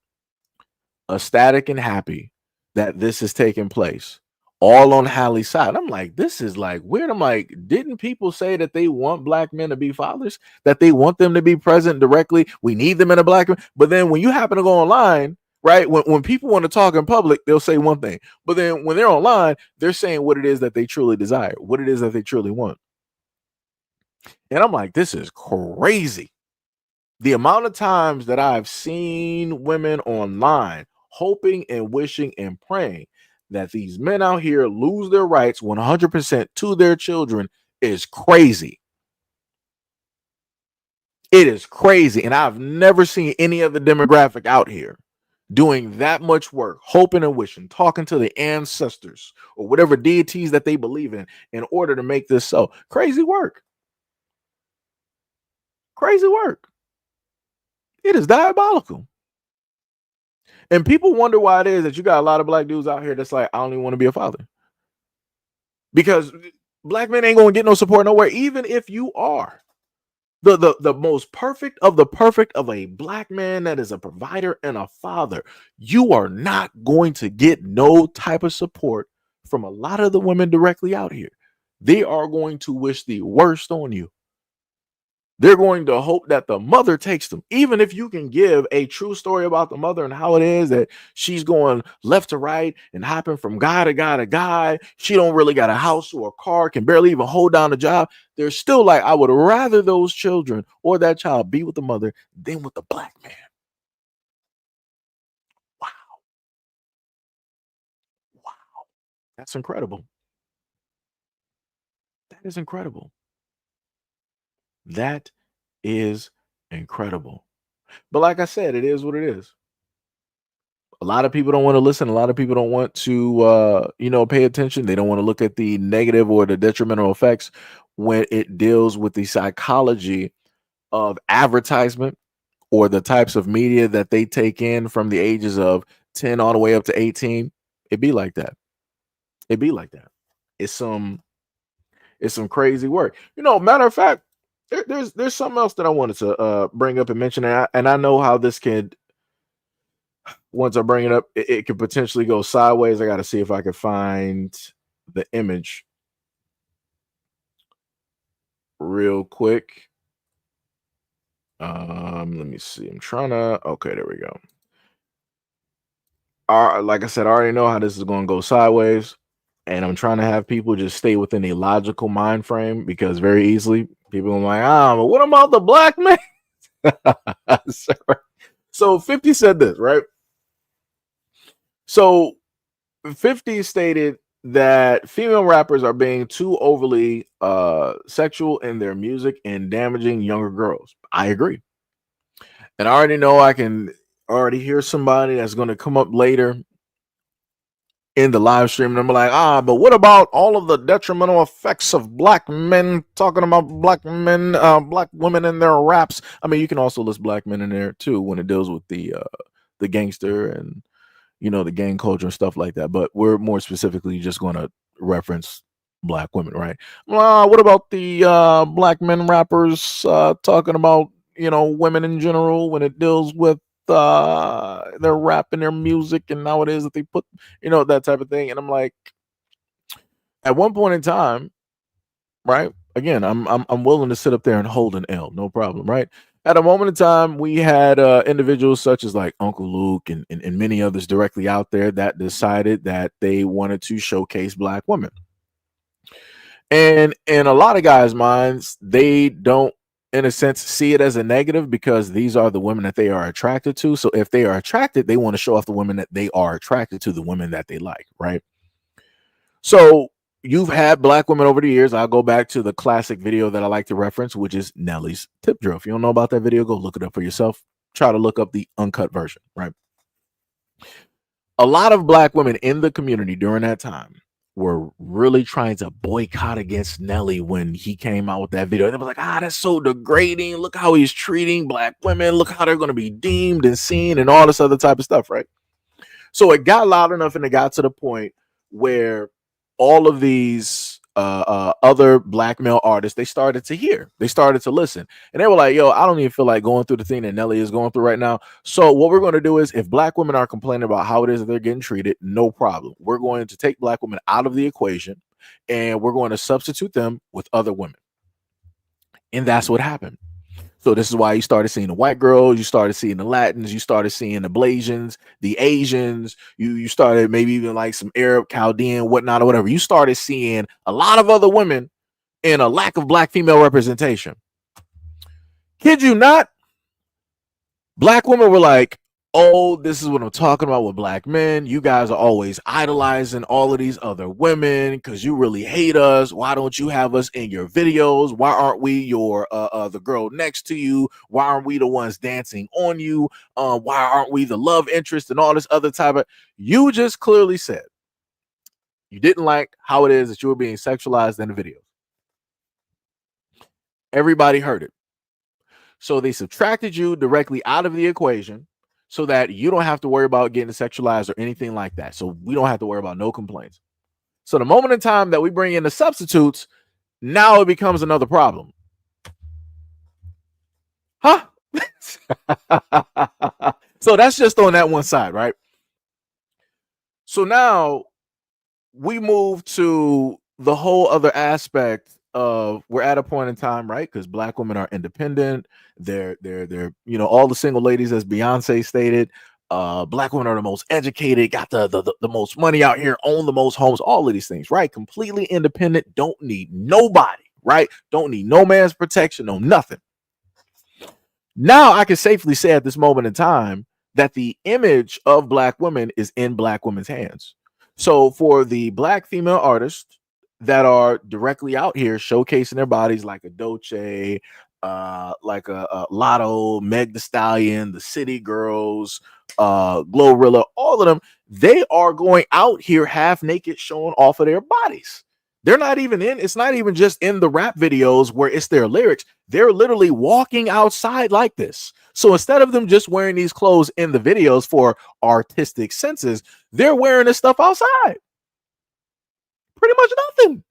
A: ecstatic and happy that this is taking place, all on Hallie's side. I'm like, this is like weird. I'm like, didn't people say that they want black men to be fathers, that they want them to be present directly? We need them in a black man. But then when you happen to go online, right, when people want to talk in public, they'll say one thing, but then when they're online, they're saying what it is that they truly desire, what it is that they truly want. And I'm like, this is crazy. The amount of times that I've seen women online hoping and wishing and praying that these men out here lose their rights 100% to their children is crazy. It is crazy. And I've never seen any other demographic out here doing that much work, hoping and wishing, talking to the ancestors or whatever deities that they believe in order to make this so. Crazy work. Crazy work. It is diabolical. And people wonder why it is that you got a lot of black dudes out here that's like, I don't even want to be a father. Because black men ain't going to get no support nowhere, even if you are the most perfect of the perfect of a black man that is a provider and a father. You are not going to get no type of support from a lot of the women directly out here. They are going to wish the worst on you. They're going to hope that the mother takes them. Even if you can give a true story about the mother and how it is that she's going left to right and hopping from guy to guy to guy. She don't really got a house or a car, can barely even hold down a job. They're still like, I would rather those children or that child be with the mother than with the black man. Wow. Wow. That's incredible. That is incredible. That is incredible. But like I said, it is what it is. A lot of people don't want to listen. A lot of people don't want to, pay attention. They don't want to look at the negative or the detrimental effects when it deals with the psychology of advertisement or the types of media that they take in from the ages of 10 all the way up to 18. It be like that. It be like that. It's some crazy work. Matter of fact, there's something else that I wanted to bring up and mention, and I know how this could. Once I bring it up, it could potentially go sideways. I got to see if I can find the image real quick. Let me see. I'm trying to. Okay, there we go. Like I said, I already know how this is going to go sideways, and I'm trying to have people just stay within a logical mind frame, because very easily people are like, but what about the black man? So 50 said this, right? So 50 stated that female rappers are being too overly sexual in their music and damaging younger girls. I agree. And I already know I can already hear somebody that's going to come up later in the live stream and I'm like, but what about all of the detrimental effects of black men, talking about black men, black women in their raps? I mean, you can also list black men in there too when it deals with the gangster and the gang culture and stuff like that. But we're more specifically just going to reference black women, right? What about the black men rappers talking about women in general when it deals with their rap and their music and how it is that they put that type of thing? And I'm like, at one point in time, right? Again, I'm willing to sit up there and hold an L, no problem, right? At a moment in time, we had individuals such as like Uncle Luke and many others directly out there that decided that they wanted to showcase black women. And in a lot of guys' minds, they don't, in a sense, see it as a negative, because these are the women that they are attracted to. So if they are attracted, they want to show off the women that they are attracted to, the women that they like, right? So you've had black women over the years. I'll go back to the classic video that I like to reference, which is Nelly's tip drill. If you don't know about that video, go look it up for yourself. Try to look up the uncut version, right? A lot of black women in the community during that time were really trying to boycott against Nelly when he came out with that video. They were like, that's so degrading. Look how he's treating black women. Look how they're going to be deemed and seen and all this other type of stuff, right? So it got loud enough and it got to the point where all of these other black male artists, they started to listen, and they were like, yo, I don't even feel like going through the thing that Nelly is going through right now. So what we're going to do is, if black women are complaining about how it is that they're getting treated, no problem. We're going to take black women out of the equation and we're going to substitute them with other women. And that's what happened. So this is why you started seeing the white girls, you started seeing the Latins, you started seeing the Blasians, the Asians, you started maybe even like some Arab, Chaldean, whatnot, or whatever. You started seeing a lot of other women and a lack of black female representation. Kid you not, black women were like, oh, this is what I'm talking about with black men. You guys are always idolizing all of these other women because you really hate us. Why don't you have us in your videos? Why aren't we your the girl next to you? Why aren't we the ones dancing on you? Why aren't we the love interest and all this other type of? You just clearly said you didn't like how it is that you were being sexualized in the video. Everybody heard it. So they subtracted you directly out of the equation so that you don't have to worry about getting sexualized or anything like that. So we don't have to worry about no complaints. So the moment in time that we bring in the substitutes, now it becomes another problem. Huh? So that's just on that one side, right? So now we move to the whole other aspect of, we're at a point in time, right? Because black women are independent. They're all the single ladies, as Beyonce stated, black women are the most educated, got the most money out here, own the most homes, all of these things, right? Completely independent, don't need nobody, right? Don't need no man's protection, no nothing. Now I can safely say at this moment in time that the image of black women is in black women's hands. So for the black female artists that are directly out here showcasing their bodies, like a Dolce, like a Lotto, Meg Thee Stallion, the City Girls, Glorilla, all of them, they are going out here half naked, showing off of their bodies. They're not even in, it's not even just in the rap videos where it's their lyrics. They're literally walking outside like this. So instead of them just wearing these clothes in the videos for artistic senses, they're wearing this stuff outside. Pretty much nothing.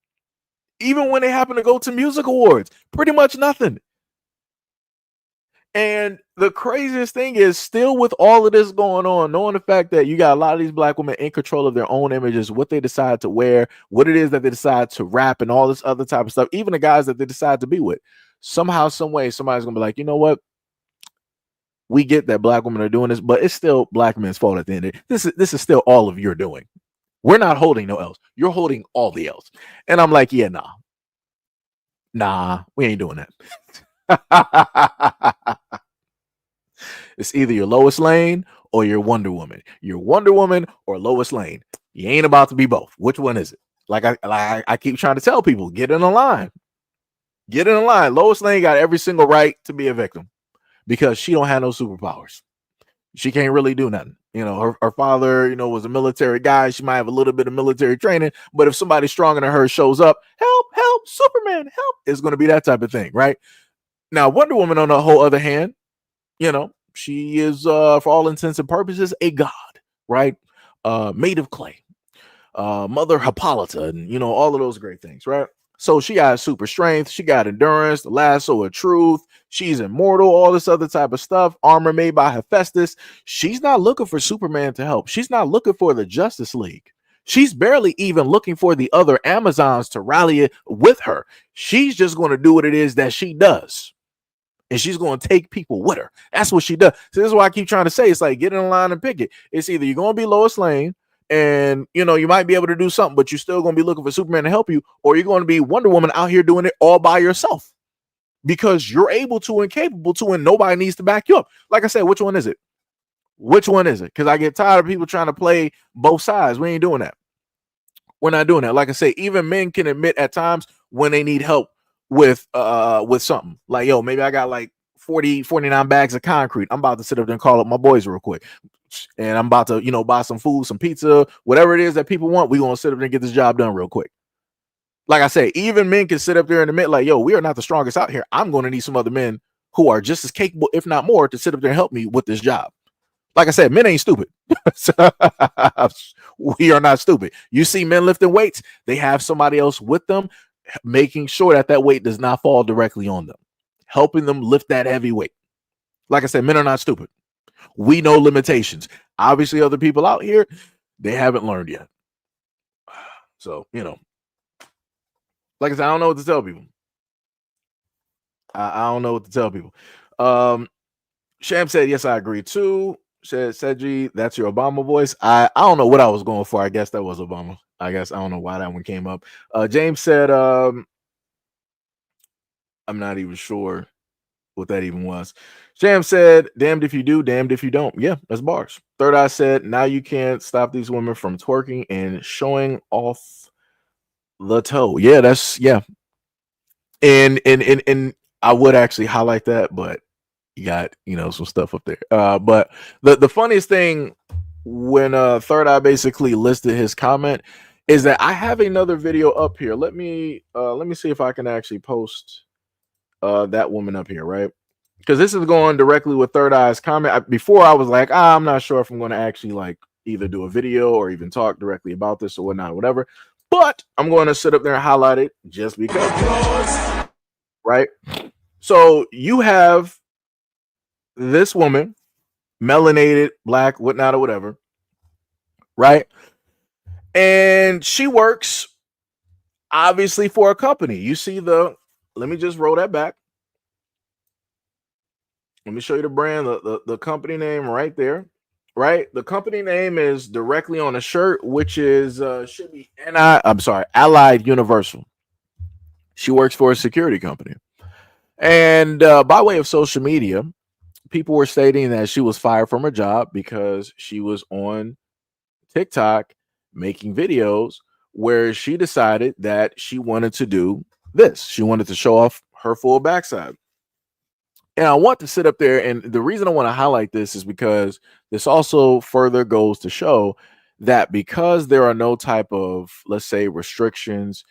A: Even when they happen to go to music awards, pretty much nothing. And the craziest thing is, still with all of this going on, knowing the fact that you got a lot of these black women in control of their own images, what they decide to wear, what it is that they decide to rap, and all this other type of stuff, even the guys that they decide to be with, somehow, some way, somebody's gonna be like, you know what? We get that black women are doing this, but it's still black men's fault at the end of it. This is still all of your doing. We're not holding no L's. You're holding all the L's. And I'm like, yeah, nah, we ain't doing that. It's either your Lois Lane or your Wonder Woman. You're Wonder Woman or Lois Lane. You ain't about to be both. Which one is it? Like I keep trying to tell people, get in a line. Get in a line. Lois Lane got every single right to be a victim because she don't have no superpowers. She can't really do nothing. You know, her father, was a military guy. She might have a little bit of military training, but if somebody stronger than her shows up, help, Superman, help, it's going to be that type of thing, right? Now, Wonder Woman, on the whole other hand, she is, for all intents and purposes, a god, right? Made of clay, Mother Hippolyta, and all of those great things, right? So she got super strength, she got endurance, the lasso of truth, she's immortal, all this other type of stuff, armor made by Hephaestus. She's not looking for Superman to help. She's not looking for the Justice League. She's barely even looking for the other Amazons to rally it with her. She's just going to do what it is that she does. And she's going to take people with her. That's what she does. So this is why I keep trying to say, it's like, get in line and pick it. It's either you're going to be Lois Lane, and you might be able to do something, but you're still going to be looking for Superman to help you, or you're going to be Wonder Woman out here doing it all by yourself because you're able to and capable to, and nobody needs to back you up. Like I said, which one is it? Which one is it? Because I get tired of people trying to play both sides. We ain't doing that. We're not doing that. Like I say, even men can admit at times when they need help with something. Like, yo, maybe I got like 49 bags of concrete. I'm about to sit up there and call up my boys real quick. and I'm about to, buy some food, some pizza, whatever it is that people want. We're gonna sit up there and get this job done real quick. Like I say, even men can sit up there and admit, like, yo, we are not the strongest out here. I'm going to need some other men who are just as capable, if not more, to sit up there and help me with this job. Like I said, men ain't stupid. We are not stupid. You see men lifting weights, they have somebody else with them, making sure that that weight does not fall directly on them, helping them lift that heavy weight. Like I said, men are not stupid. We know limitations. Obviously, other people out here, they haven't learned yet. So, like I said, I don't know what to tell people. I don't know what to tell people. Sham said, yes, I agree too. Said Seji, that's your Obama voice. I don't know what I was going for. I guess that was Obama. I don't know why that one came up. James said, I'm not even sure what that even was. Sham said, damned if you do, damned if you don't. Yeah, that's bars. Third Eye said, now you can't stop these women from twerking and showing off the toe. Yeah, and I would actually highlight that, but you got some stuff up there. But the funniest thing when Third Eye basically listed his comment is that I have another video up here. Let me see if I can actually post that woman up here, right? Because this is going directly with Third Eye's comment. Before I was like, I'm not sure if I'm going to actually like either do a video or even talk directly about this or whatnot, or whatever. But I'm going to sit up there and highlight it just because, right? So you have this woman, melanated, black, whatnot, or whatever, right? And she works obviously for a company. You see let me just roll that back. Let me show you the brand, the company name right there, right? The company name is directly on the shirt, which is should be Allied Universal. She works for a security company. And by way of social media, people were stating that she was fired from her job because she was on TikTok making videos where she decided that she wanted to do this. She wanted to show off her full backside. And I want to sit up there, and the reason I want to highlight this is because this also further goes to show that because there are no type of, let's say, restrictions,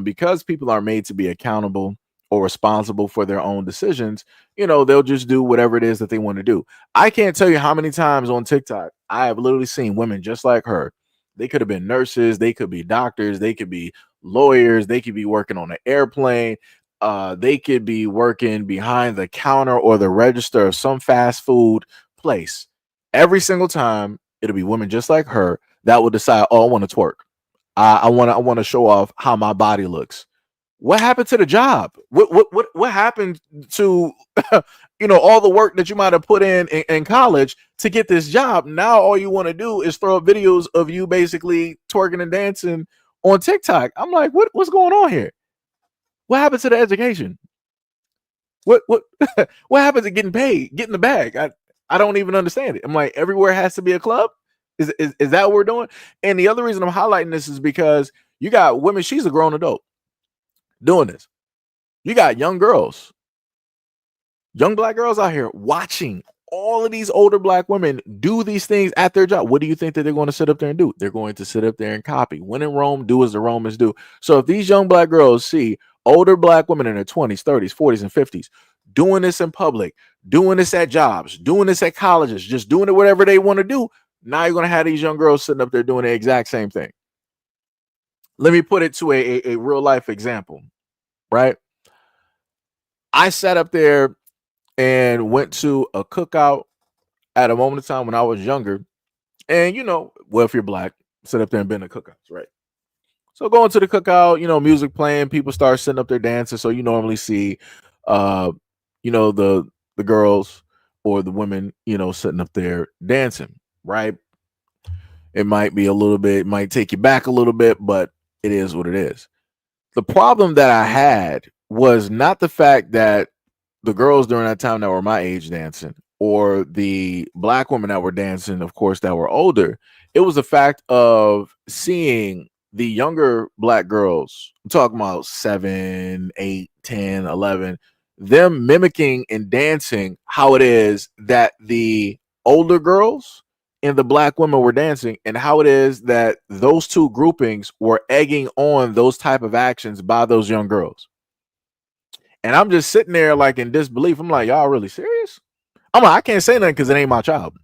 A: because people are made to be accountable or responsible for their own decisions, they'll just do whatever it is that they want to do. I can't tell you how many times on TikTok I have literally seen women just like her. They could have been nurses, they could be doctors, they could be lawyers, they could be working on an airplane, they could be working behind the counter or the register of some fast food place. Every single time, it'll be women just like her that will decide, oh, I want to twerk. I want to show off how my body looks. What happened to the job? What happened to all the work that you might have put in college to get this job? Now all you want to do is throw up videos of you basically twerking and dancing on TikTok. I'm like, what's going on here? What happened to the education? What what happened to getting paid, getting the bag? I don't even understand it. I'm like, everywhere has to be a club. Is that what we're doing? And the other reason I'm highlighting this is because you got women. She's a grown adult doing this. You got young girls, young black girls out here watching all of these older black women do these things at their job. What do you think that they're going to sit up there and do? They're going to sit up there and copy. When in Rome, do as the Romans do. So if these young black girls see older black women in their 20s, 30s, 40s, and 50s doing this in public, doing this at jobs, doing this at colleges, just doing it whatever they want to do, now you're going to have these young girls sitting up there doing the exact same thing. Let me put it to a real life example, right? I sat up there and went to a cookout at a moment of time when I was younger. And, if you're black, sit up there and been to cookouts, right? So going to the cookout, music playing, people start sitting up there dancing. So you normally see, the girls or the women, sitting up there dancing, right? It might be it might take you back a little bit, but it is what it is. The problem that I had was not the fact that the girls during that time that were my age dancing or the black women that were dancing, of course, that were older. It was the fact of seeing the younger black girls, I'm talking about 7, 8, 10, 11, them mimicking and dancing how it is that the older girls and the black women were dancing, and how it is that those two groupings were egging on those type of actions by those young girls. And I'm just sitting there like in disbelief. I'm like, y'all really serious? I'm like, I can't say nothing because it ain't my child.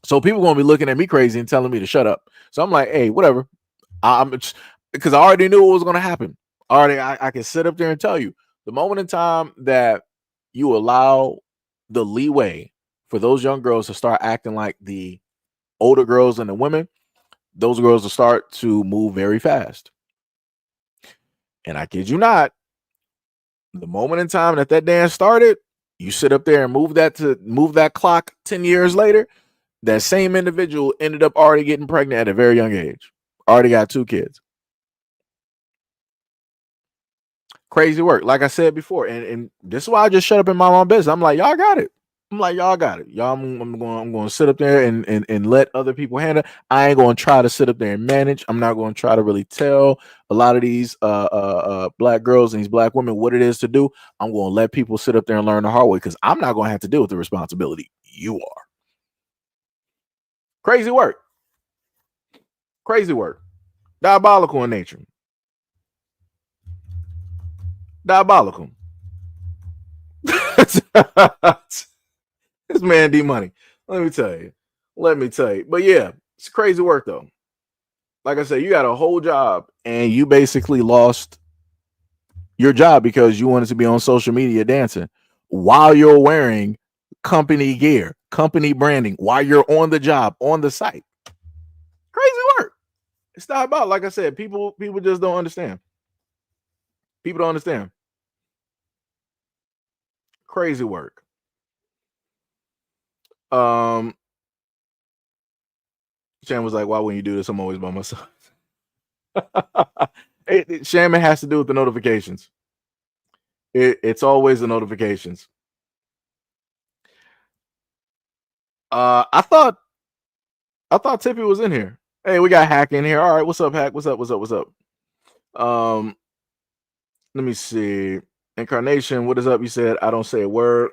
A: So people gonna be looking at me crazy and telling me to shut up. So I'm like, hey, whatever. I'm because I already knew what was gonna happen. Already, I can sit up there and tell you the moment in time that you allow the leeway for those young girls to start acting like the older girls and the women, those girls will start to move very fast. And I kid you not, the moment in time that that dance started, you sit up there and move that clock 10 years later, that same individual ended up already getting pregnant at a very young age. Already got 2 kids. Crazy work. Like I said before, and this is why I just shut up in my own business. I'm like, y'all got it. I'm like, y'all got it. Y'all, I'm going to sit up there and let other people handle it. I ain't going to try to sit up there and manage. I'm not going to try to really tell a lot of these black girls and these black women what it is to do. I'm going to let people sit up there and learn the hard way because I'm not going to have to deal with the responsibility. You are. Crazy work. Crazy work. Diabolical in nature. Diabolical. This man D Money. Let me tell you. But yeah, it's crazy work though. Like I said, you got a whole job and you basically lost your job because you wanted to be on social media dancing while you're wearing company gear, company branding, while you're on the job, on the site. Crazy work. It's not about, like I said, people just don't understand. People don't understand. Crazy work. Shan was like, why wouldn't you do this? I'm always by myself. Shaman has to do with the notifications. It's always the notifications. I thought Tippy was in here. Hey, we got Hack in here. All right, what's up, Hack? What's up? Let me see. Incarnation, what is up? You said I don't say a word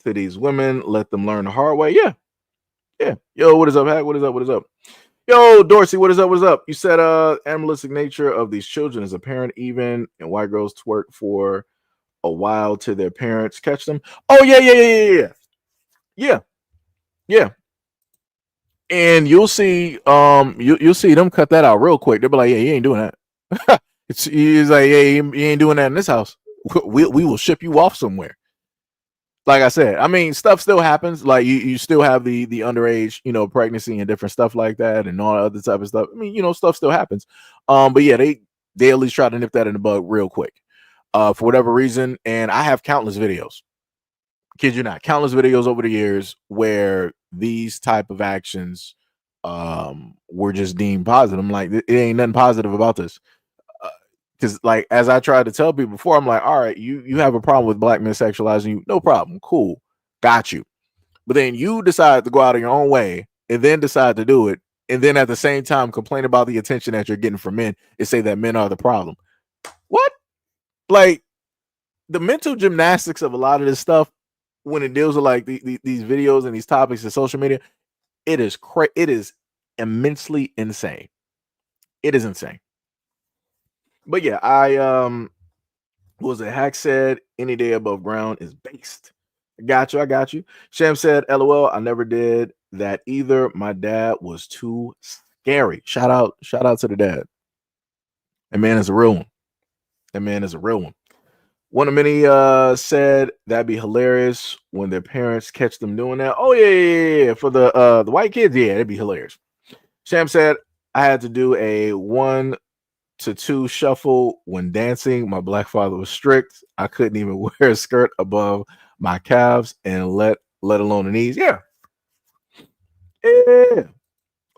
A: to these women. Let them learn the hard way. Yeah. Yo, what is up, Hack? What is up? Yo, Dorsey, what is up? You said animalistic nature of these children is apparent even and white girls twerk for a while till their parents catch them. Oh, yeah. And you'll see you'll see them cut that out real quick. They'll be like, yeah, you ain't doing that. He's like, yeah, you ain't doing that in this house. We will ship you off somewhere. Like I said, I mean, stuff still happens. Like you still have the underage, pregnancy and different stuff like that, and all other type of stuff. I mean, stuff still happens. But yeah, they at least try to nip that in the bud real quick, for whatever reason. And I have countless videos. Kid you not, countless videos over the years where these type of actions, were just deemed positive. I'm like, it ain't nothing positive about this. Because like as I tried to tell people before, I'm like, all right, you have a problem with black men sexualizing you, no problem, cool, got you. But then you decide to go out of your own way and then decide to do it, and then at the same time complain about the attention that you're getting from men and say that men are the problem. What? Like the mental gymnastics of a lot of this stuff when it deals with like these videos and these topics in social media, it is immensely insane. It is insane. But yeah, I what was it? Hack said any day above ground is based. I got you. Sham said, LOL, I never did that either. My dad was too scary. Shout out to the dad. That man is a real one. One of many said that'd be hilarious when their parents catch them doing that. Oh yeah. For the white kids, yeah, it'd be hilarious. Sham said I had to do a 1 to 2 shuffle when dancing. My black father was strict. I couldn't even wear a skirt above my calves and let alone the knees. Yeah.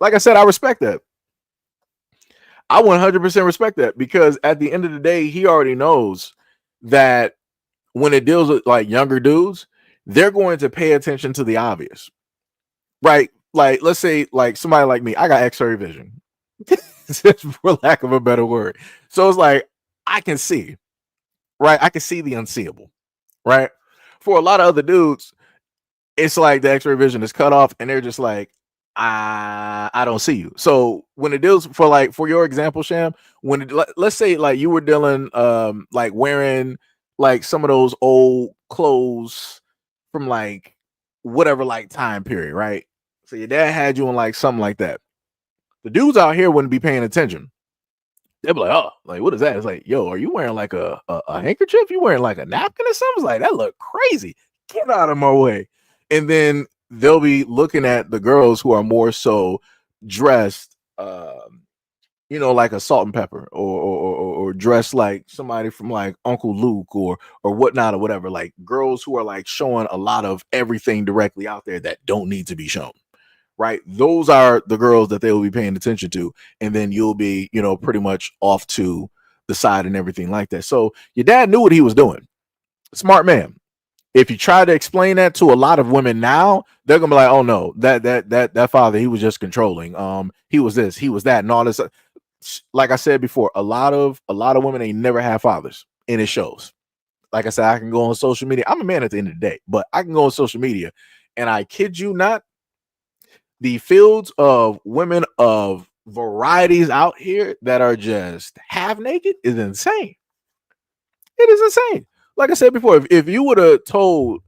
A: Like I said, I respect that. I 100% respect that because at the end of the day, he already knows that when it deals with like younger dudes, they're going to pay attention to the obvious, right? Like, let's say like somebody like me, I got X-ray vision, for lack of a better word. So it's like I can see, right? I can see the unseeable, right? For a lot of other dudes, it's like the X-ray vision is cut off, and they're just like, I don't see you. So when it deals for like for your example, Sham, when let's say like you were dealing like wearing like some of those old clothes from like whatever like time period, right? So your dad had you in like something like that. The dudes out here wouldn't be paying attention. They'd be like, oh, like what is that? It's like, yo, are you wearing like a handkerchief? You wearing like a napkin or something? It's like that look crazy. Get out of my way. And then they'll be looking at the girls who are more so dressed, like a salt and pepper, or dressed like somebody from like Uncle Luke or whatnot or whatever. Like girls who are like showing a lot of everything directly out there that don't need to be shown. Right, those are the girls that they will be paying attention to, and then you'll be, pretty much off to the side and everything like that. So your dad knew what he was doing. Smart man. If you try to explain that to a lot of women now, they're gonna be like, "Oh no, that father, he was just controlling. He was this, he was that, and all this." Like I said before, a lot of women ain't never had fathers, and it shows. Like I said, I can go on social media. I'm a man at the end of the day, but I can go on social media, and I kid you not, the fields of women of varieties out here that are just half naked is insane. It is insane. Like I said before, if you would have told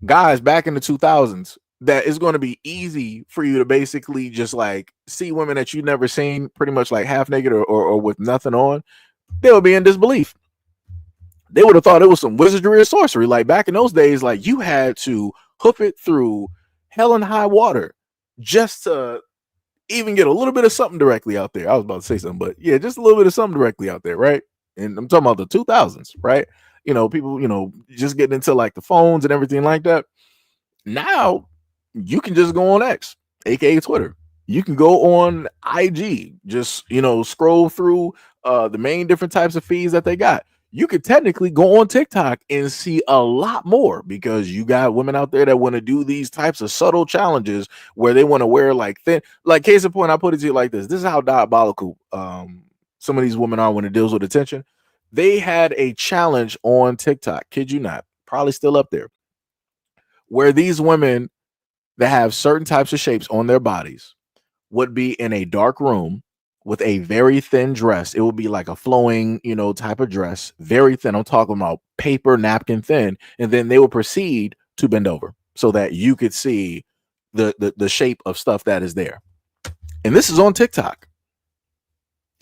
A: guys back in the 2000s that it's going to be easy for you to basically just like see women that you've never seen pretty much like half naked or with nothing on, they would be in disbelief. They would have thought it was some wizardry or sorcery. Like back in those days, like you had to hoof it through hell and high water just to even get a little bit of something directly out there. I was about to say something, but yeah, just a little bit of something directly out there, right? And I'm talking about the 2000s, right? People, just getting into like the phones and everything like that. Now you can just go on X, aka Twitter. You can go on IG, just scroll through the main different types of feeds that they got. You could technically go on TikTok and see a lot more because you got women out there that want to do these types of subtle challenges where they want to wear like thin, like case in point, I put it to you like this. This is how diabolical some of these women are when it deals with attention. They had a challenge on TikTok, kid you not, probably still up there, where these women that have certain types of shapes on their bodies would be in a dark room with a very thin dress. It would be like a flowing, type of dress, very thin. I'm talking about paper napkin thin, and then they would proceed to bend over so that you could see the shape of stuff that is there. And this is on TikTok.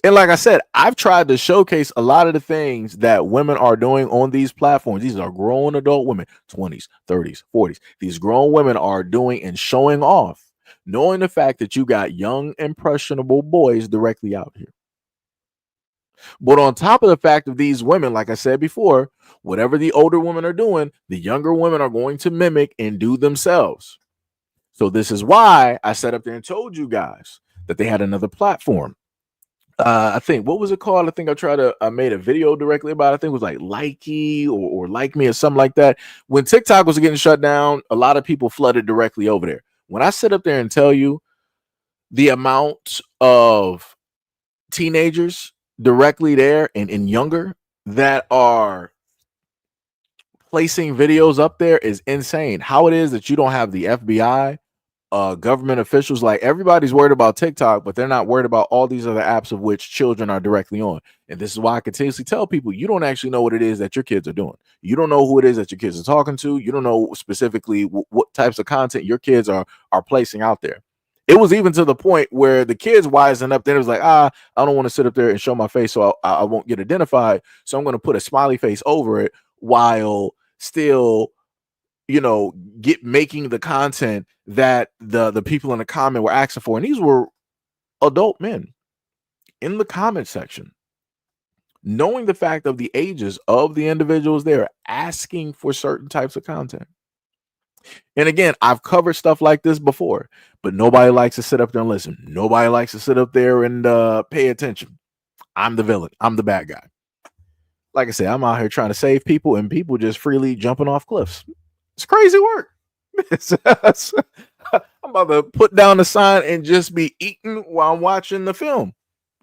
A: And like I said, I've tried to showcase a lot of the things that women are doing on these platforms. These are grown adult women, 20s, 30s, 40s. These grown women are doing and showing off, knowing the fact that you got young, impressionable boys directly out here. But on top of the fact of these women, like I said before, whatever the older women are doing, the younger women are going to mimic and do themselves. So this is why I sat up there and told you guys that they had another platform. I think what was it called? I think I made a video directly about it. I think it was like Likey or Like Me or something like that. When TikTok was getting shut down, a lot of people flooded directly over there. When I sit up there and tell you the amount of teenagers directly there and younger that are placing videos up there is insane. How it is that you don't have the FBI, government officials, like everybody's worried about TikTok, but they're not worried about all these other apps of which children are directly on. And this is why I continuously tell people you don't actually know what it is that your kids are doing. You don't know who it is that your kids are talking to. You don't know specifically what types of content your kids are placing out there. It was even to the point where the kids wising up. Then it was like, I don't want to sit up there and show my face, so I won't get identified. So I'm going to put a smiley face over it while still get making the content that the people in the comment were asking for. And these were adult men in the comment section, knowing the fact of the ages of the individuals there asking for certain types of content. And again, I've covered stuff like this before, but nobody likes to sit up there and listen. Nobody likes to sit up there and pay attention. I'm the villain. I'm the bad guy. Like I said, I'm out here trying to save people, and people just freely jumping off cliffs. It's crazy work. I'm about to put down the sign and just be eating while I'm watching the film.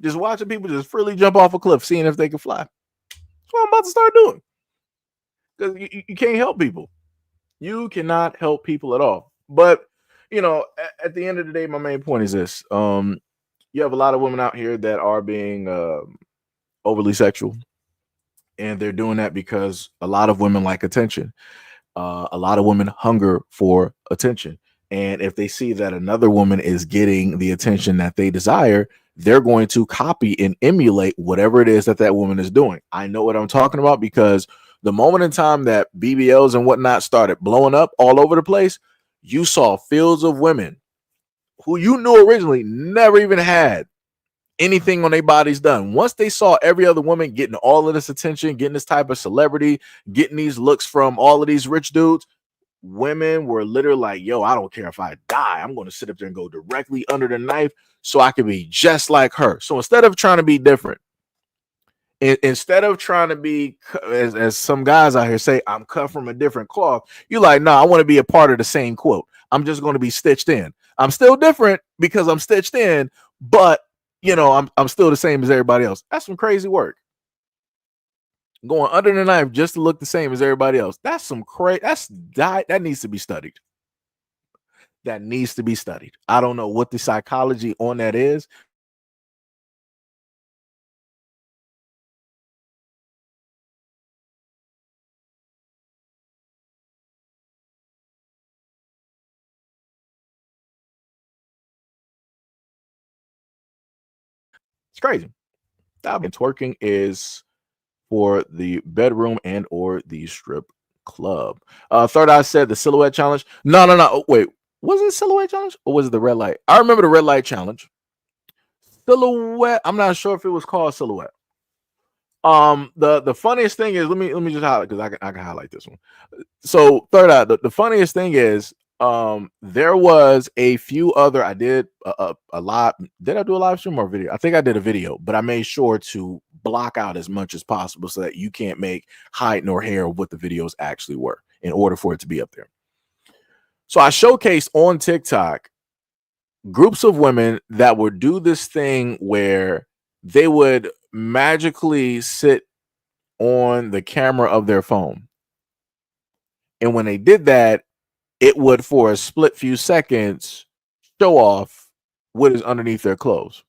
A: Just watching people just freely jump off a cliff, seeing if they can fly. That's what I'm about to start doing. Because you can't help people. You cannot help people at all. But at the end of the day, my main point is this: you have a lot of women out here that are being overly sexual, and they're doing that because a lot of women like attention. A lot of women hunger for attention. And if they see that another woman is getting the attention that they desire, they're going to copy and emulate whatever it is that that woman is doing. I know what I'm talking about because the moment in time that BBLs and whatnot started blowing up all over the place, you saw fields of women who you knew originally never even had anything on their bodies done. Once they saw every other woman getting all of this attention, getting this type of celebrity, getting these looks from all of these rich dudes, women were literally like, yo, I don't care if I die. I'm going to sit up there and go directly under the knife so I can be just like her. So instead of trying to be different, instead of trying to be, as some guys out here say, I'm cut from a different cloth, you're like, no, I want to be a part of the same quilt. I'm just going to be stitched in. I'm still different because I'm stitched in, but I'm still the same as everybody else. That's some crazy work. Going under the knife just to look the same as everybody else. That's some crazy. That needs to be studied. That needs to be studied. I don't know what the psychology on that is. It's crazy. Twerking is for the bedroom and or the strip club. Third Eye said the silhouette challenge. No. Oh, wait, was it silhouette challenge or was it the red light? I remember the red light challenge. Silhouette. I'm not sure if it was called silhouette. The funniest thing is, let me just highlight because I can highlight this one. So Third Eye, the funniest thing is, there was a few other. I did a lot. Did I do a live stream or video? I think I did a video, but I made sure to block out as much as possible so that you can't make hide nor hair of what the videos actually were in order for it to be up there. So I showcased on TikTok groups of women that would do this thing where they would magically sit on the camera of their phone. And when they did that, it would, for a split few seconds, show off what is underneath their clothes.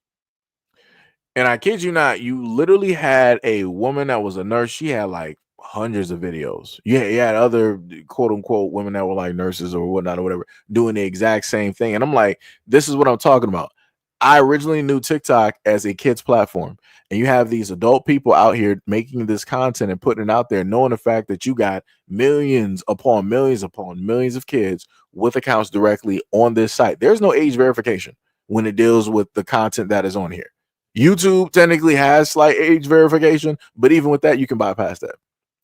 A: And I kid you not, you literally had a woman that was a nurse. She had like hundreds of videos. Yeah, you had other quote unquote women that were like nurses or whatnot or whatever doing the exact same thing. And I'm like, this is what I'm talking about. I originally knew TikTok as a kids platform, and you have these adult people out here making this content and putting it out there, knowing the fact that you got millions upon millions upon millions of kids with accounts directly on this site. There's no age verification when it deals with the content that is on here. YouTube technically has slight age verification, but even with that, you can bypass that.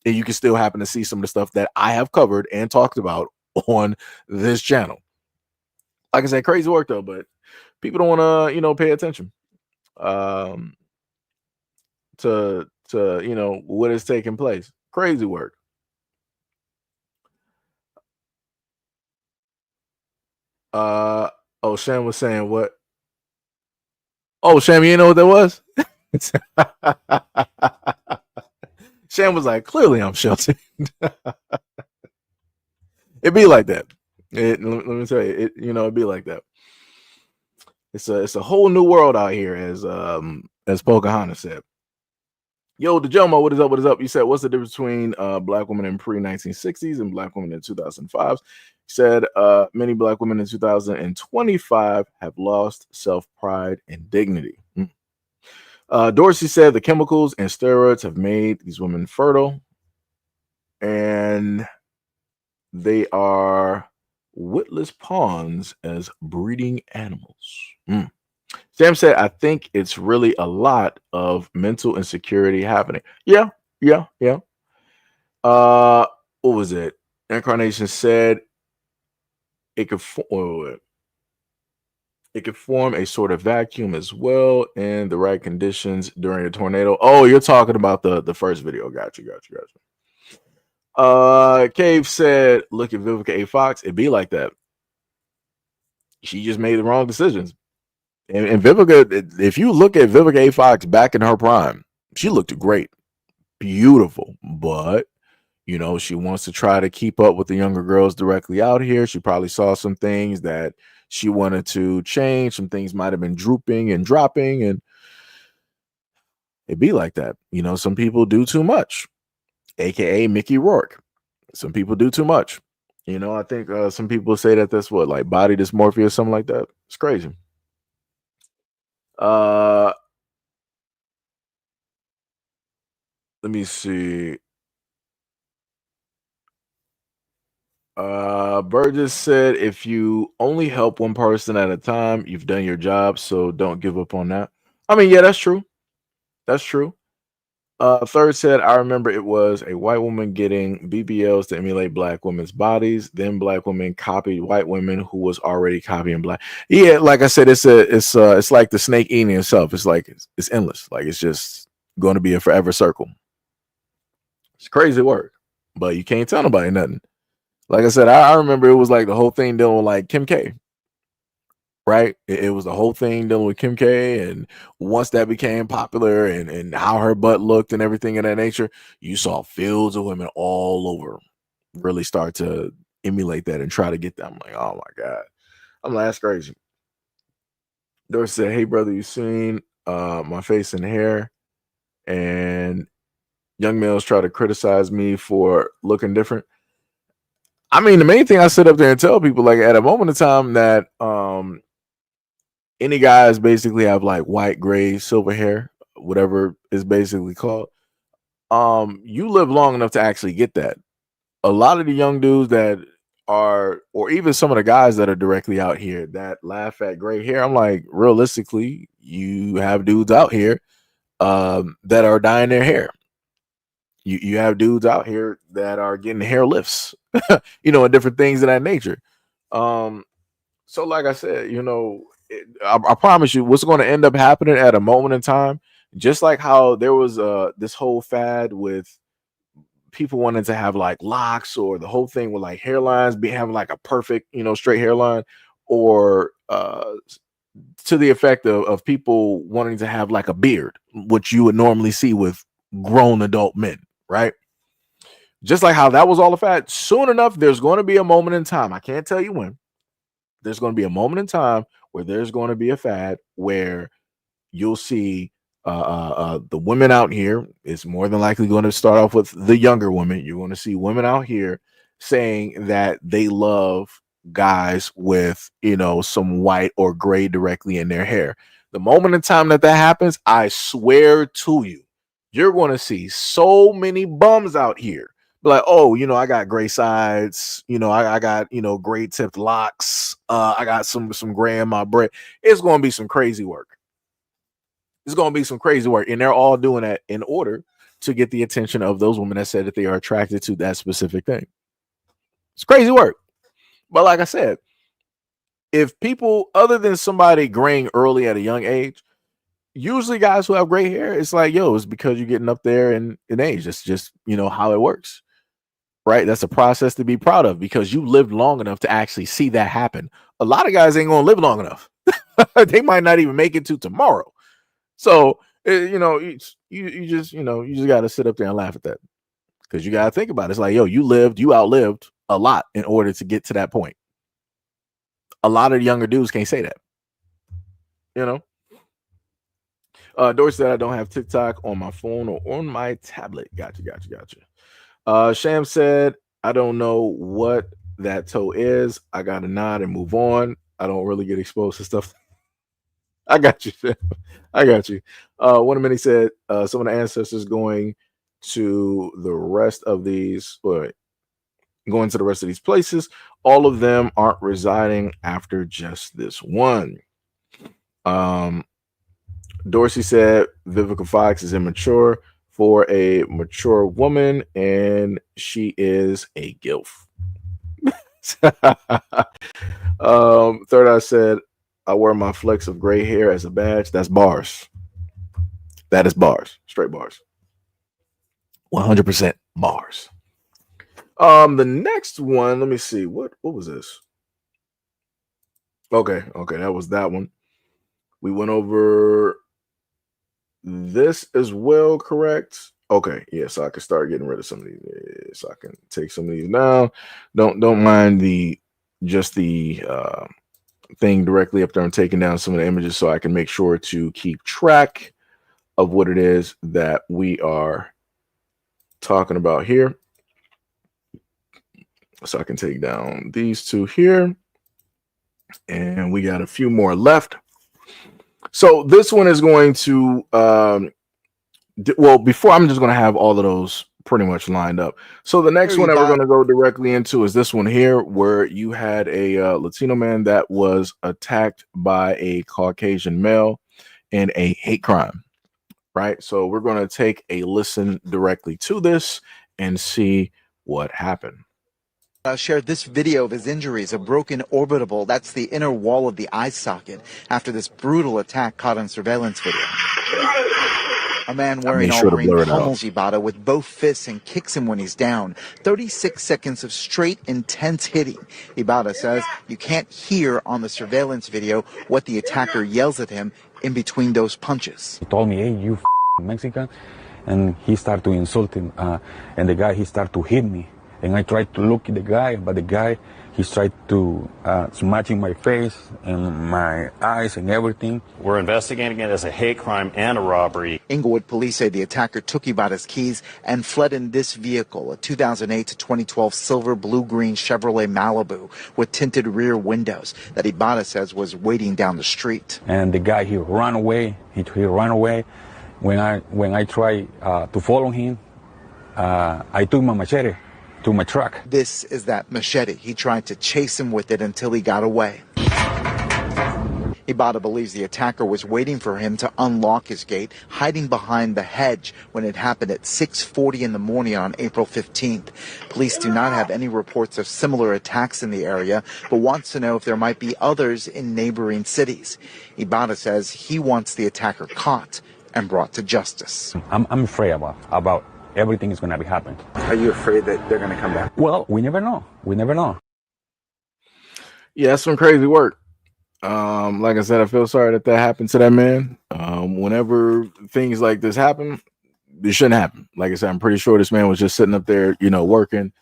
A: And you can still happen to see some of the stuff that I have covered and talked about on this channel. Like I said, crazy work though, but people don't want to, pay attention to what is taking place. Crazy work. Oh, Sham was saying what? Oh, Sham, you know what that was? Sham was like, clearly I'm sheltered. It'd be like that. Let me tell you, it'd be like that. It's a whole new world out here, as Pocahontas said. Yo, the Jomo, what is up? What is up? You said, what's the difference between black women in pre-1960s and black women in 2005? He said, many black women in 2025 have lost self-pride and dignity. Dorsey said the chemicals and steroids have made these women fertile, and they are witless pawns as breeding animals. Sam said, I think it's really a lot of mental insecurity happening. Yeah. What was it? Incarnation said it could form a sort of vacuum as well in the right conditions during a tornado. Oh, you're talking about the first video. Got you. Cave said, look at Vivica A. Fox. It'd be like that. She just made the wrong decisions. And Vivica, if you look at Vivica A. Fox back in her prime, she looked great, beautiful. But You know, she wants to try to keep up with the younger girls directly out here. She probably saw some things that she wanted to change. Some things might have been drooping and dropping, and it be like that. You know, some people do too much, aka Mickey Rourke. Some people do too much. You know, I think some people say that that's what, like, body dysmorphia or something like that. It's crazy. Uh, let me see. Burgess said, if you only help one person at a time, you've done your job. So don't give up on that. I mean, yeah, that's true. That's true. Third said, I remember it was a white woman getting BBLs to emulate black women's bodies. Then black women copied white women who was already copying black. Yeah, like I said, it's like the snake eating itself. It's like it's endless. Like it's just going to be a forever circle. It's crazy work, but you can't tell nobody nothing. Like I said, I remember it was like the whole thing dealing with like Kim K, right? It was the whole thing dealing with Kim K, and once that became popular and how her butt looked and everything of that nature, you saw fields of women all over really start to emulate that and try to get that. I'm like, oh my god, I'm like, that's crazy. Doris said, "Hey brother, you seen my face and hair?" And young males try to criticize me for looking different. I mean, the main thing I sit up there and tell people, like, at a moment in time that any guys basically have like white, gray, silver hair, whatever is basically called. You live long enough to actually get that. A lot of the young dudes that are, or even some of the guys that are directly out here that laugh at gray hair, I'm like, realistically, you have dudes out here that are dyeing their hair. You have dudes out here that are getting hair lifts, you know, and different things of that nature. Um, so, like I said, you know, I promise you, what's going to end up happening at a moment in time, just like how there was this whole fad with people wanting to have like locks, or the whole thing with like hairlines be having like a perfect, you know, straight hairline, or to the effect of people wanting to have like a beard, which you would normally see with grown adult men, right? Just like how that was all a fad. Soon enough, there's going to be a moment in time. I can't tell you when. There's going to be a moment in time where there's going to be a fad where you'll see the women out here. It's more than likely going to start off with the younger women. You're going to see women out here saying that they love guys with, you know, some white or gray directly in their hair. The moment in time that that happens, I swear to you, you're going to see so many bums out here. Like, oh, you know, I got gray sides, you know, I got, you know, gray tipped locks, I got some gray in my braid. It's going to be some crazy work. It's going to be some crazy work, and they're all doing that in order to get the attention of those women that said that they are attracted to that specific thing. It's crazy work. But like I said, if people other than somebody graying early at a young age, usually guys who have gray hair, it's like, yo, it's because you're getting up there in age. It's just, you know, how it works. Right? That's a process to be proud of because you lived long enough to actually see that happen. A lot of guys ain't gonna live long enough. They might not even make it to tomorrow. So you know, you just, you know, you just got to sit up there and laugh at that because you got to think about it. It's like, yo, you outlived a lot in order to get to that point. A lot of the younger dudes can't say that, you know. Doris said, I don't have TikTok on my phone or on my tablet. Gotcha. Sham said, I don't know what that toe is. I got to nod and move on. I don't really get exposed to stuff. I got you, Sham. I got you. One of many said, some of the ancestors going to the rest of these, or going to the rest of these places, all of them aren't residing after just this one. Um, Dorsey said Vivica Fox is immature for a mature woman, and she is a gilf. Third Eye said, I wear my flecks of gray hair as a badge. That's bars. That is bars. Straight bars. 100% bars. The next one, let me see. What was this? Okay, that was that one. We went over this as well, correct? Okay, yeah, so I can start getting rid of some of these. Yeah, so I can take some of these down. Don't mind the just the thing directly up there. I'm taking down some of the images so I can make sure to keep track of what it is that we are talking about here. So I can take down these two here. And we got a few more left. So this one is going to well, before I'm just going to have all of those pretty much lined up. So the next one that we're going to go directly into is this one here, where you had a Latino man that was attacked by a Caucasian male in a hate crime, right? So we're going to take a listen directly to this and see what happened.
C: Shared this video of his injuries, a broken orbital, that's the inner wall of the eye socket, after this brutal attack caught on surveillance video. A man wearing all green pummels Ibarra with both fists and kicks him when he's down. 36 seconds of straight, intense hitting. Ibarra says you can't hear on the surveillance video what the attacker yells at him in between those punches.
D: He told me, hey, you Mexican, and he started to insult him, and the guy, he started to hit me. And I tried to look at the guy, but the guy, he tried to smashing my face and my eyes and everything.
E: We're investigating it as a hate crime and a robbery.
C: Inglewood police say the attacker took Ibarra's keys and fled in this vehicle, a 2008 to 2012 silver blue-green Chevrolet Malibu with tinted rear windows that Ibarra says was waiting down the street.
D: And the guy, he ran away. He ran away. When I tried to follow him, I took my machete to my truck.
C: This is that machete. He tried to chase him with it until he got away. Ibarra believes the attacker was waiting for him to unlock his gate, hiding behind the hedge when it happened at 6:40 in the morning on April 15th. Police do not have any reports of similar attacks in the area, but wants to know if there might be others in neighboring cities. Ibarra says he wants the attacker caught and brought to justice.
D: I'm afraid about everything is going to be happening.
C: Are you afraid that they're going to come back?
D: Well, we never know. We never know.
A: Yeah, that's some crazy work. Like I said, I feel sorry that happened to that man. Whenever things like this happen, it shouldn't happen. Like I said, I'm pretty sure this man was just sitting up there, working,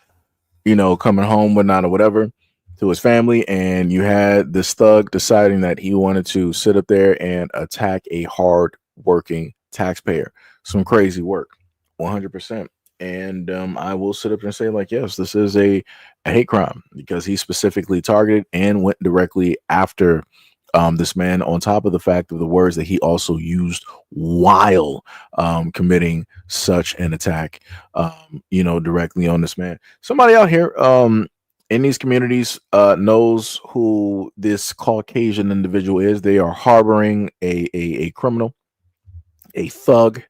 A: coming home, whatnot, or whatever, to his family, and you had this thug deciding that he wanted to sit up there and attack a hard-working taxpayer. Some crazy work. 100%. And I will sit up and say, like, yes, this is a hate crime, because he specifically targeted and went directly after this man, on top of the fact of the words that he also used while committing such an attack, directly on this man. Somebody out here in these communities knows who this Caucasian individual is. They are harboring a criminal, a thug,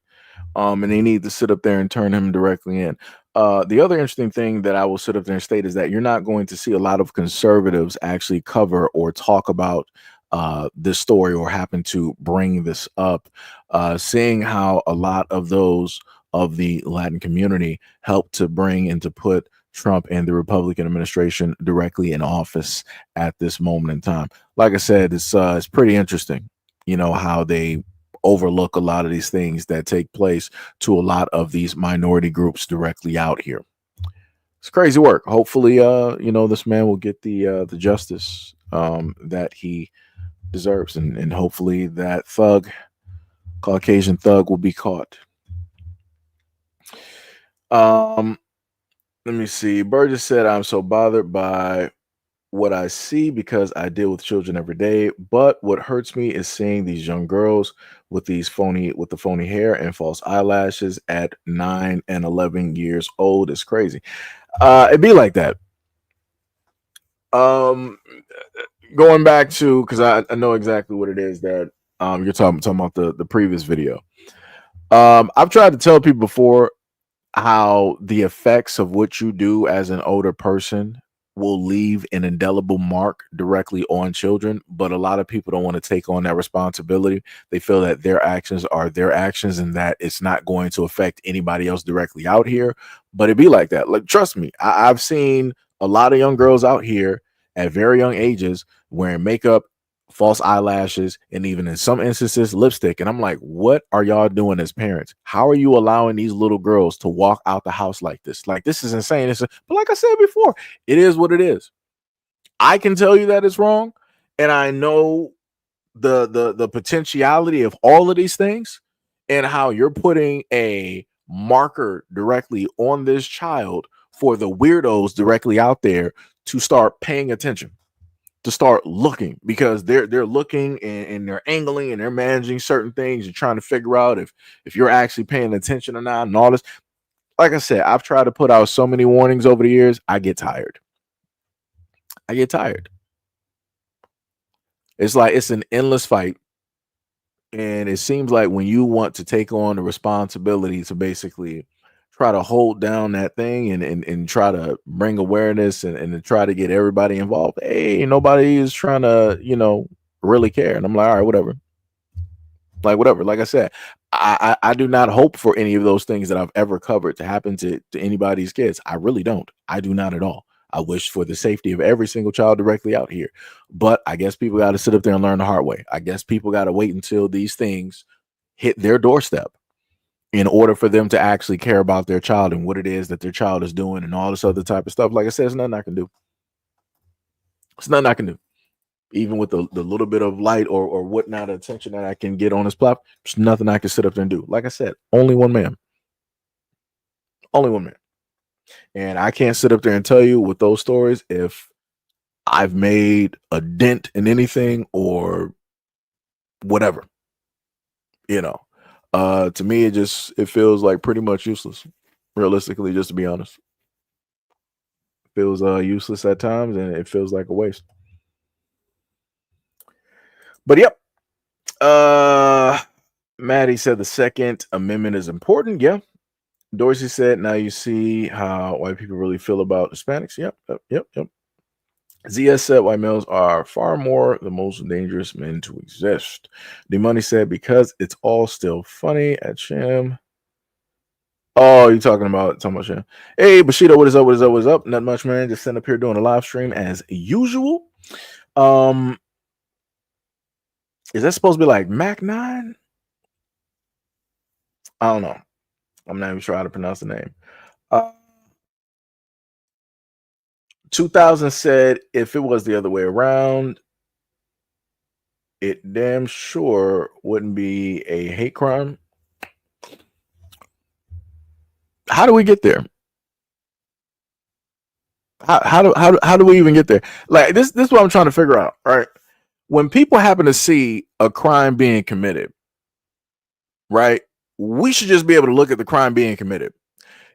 A: and they need to sit up there and turn him directly in. The other interesting thing that I will sit up there and state is that you're not going to see a lot of conservatives actually cover or talk about this story, or happen to bring this up, seeing how a lot of those of the Latin community helped to bring and to put Trump and the Republican administration directly in office at this moment in time. Like I said, it's pretty interesting, how they overlook a lot of these things that take place to a lot of these minority groups directly out here. It's crazy work. Hopefully, this man will get the justice that he deserves, and hopefully that Caucasian thug will be caught. Let me see. Burgess said, I'm so bothered by what I see because I deal with children every day, but what hurts me is seeing these young girls with the phony hair and false eyelashes at 9 and 11 years old. It's crazy. It'd be like that. Going back to, because I know exactly what it is that you're talking about, the previous video. I've tried to tell people before how the effects of what you do as an older person will leave an indelible mark directly on children, but a lot of people don't want to take on that responsibility. They feel that their actions are their actions and that it's not going to affect anybody else directly out here. But it'd be like that. Like, trust me, I've seen a lot of young girls out here at very young ages wearing makeup, false eyelashes, and even in some instances, lipstick. And I'm like, what are y'all doing as parents? How are you allowing these little girls to walk out the house like this? Like, this is insane. But like I said before, it is what it is. I can tell you that it's wrong, and I know the potentiality of all of these things, and how you're putting a marker directly on this child for the weirdos directly out there to start paying attention, to start looking, because they're looking and they're angling and they're managing certain things and trying to figure out if you're actually paying attention or not, and all this. Like I said, I've tried to put out so many warnings over the years. I get tired. It's like it's an endless fight. And it seems like when you want to take on the responsibility to basically try to hold down that thing and try to bring awareness and to try to get everybody involved, hey, nobody is trying to, really care. And I'm like, all right, whatever. Like, whatever. Like I said, I do not hope for any of those things that I've ever covered to happen to anybody's kids. I really don't. I do not at all. I wish for the safety of every single child directly out here. But I guess people got to sit up there and learn the hard way. I guess people got to wait until these things hit their doorstep in order for them to actually care about their child and what it is that their child is doing and all this other type of stuff. Like I said, there's nothing I can do. It's nothing I can do. Even with the little bit of light or whatnot attention that I can get on this platform, there's nothing I can sit up there and do. Like I said, only one man. Only one man. And I can't sit up there and tell you with those stories if I've made a dent in anything or whatever. To me, it feels like pretty much useless, realistically, just to be honest. It feels useless at times, and it feels like a waste. But yep. Maddie said the Second Amendment is important. Yeah. Dorsey said, now you see how white people really feel about Hispanics. Yep. ZS said white males are far more the most dangerous men to exist. The Money said, because it's all still funny at Sham. Oh, you talking about Sham. Hey, Bushido, what is up? What is up? Not much, man. Just sitting up here doing a live stream as usual. Is that supposed to be like Mac 9? I don't know. I'm not even sure how to pronounce the name. 2000 said if it was the other way around, it damn sure wouldn't be a hate crime. How do we get there? How do we even get there? Like this is what I'm trying to figure out, right? When people happen to see a crime being committed, right? We should just be able to look at the crime being committed.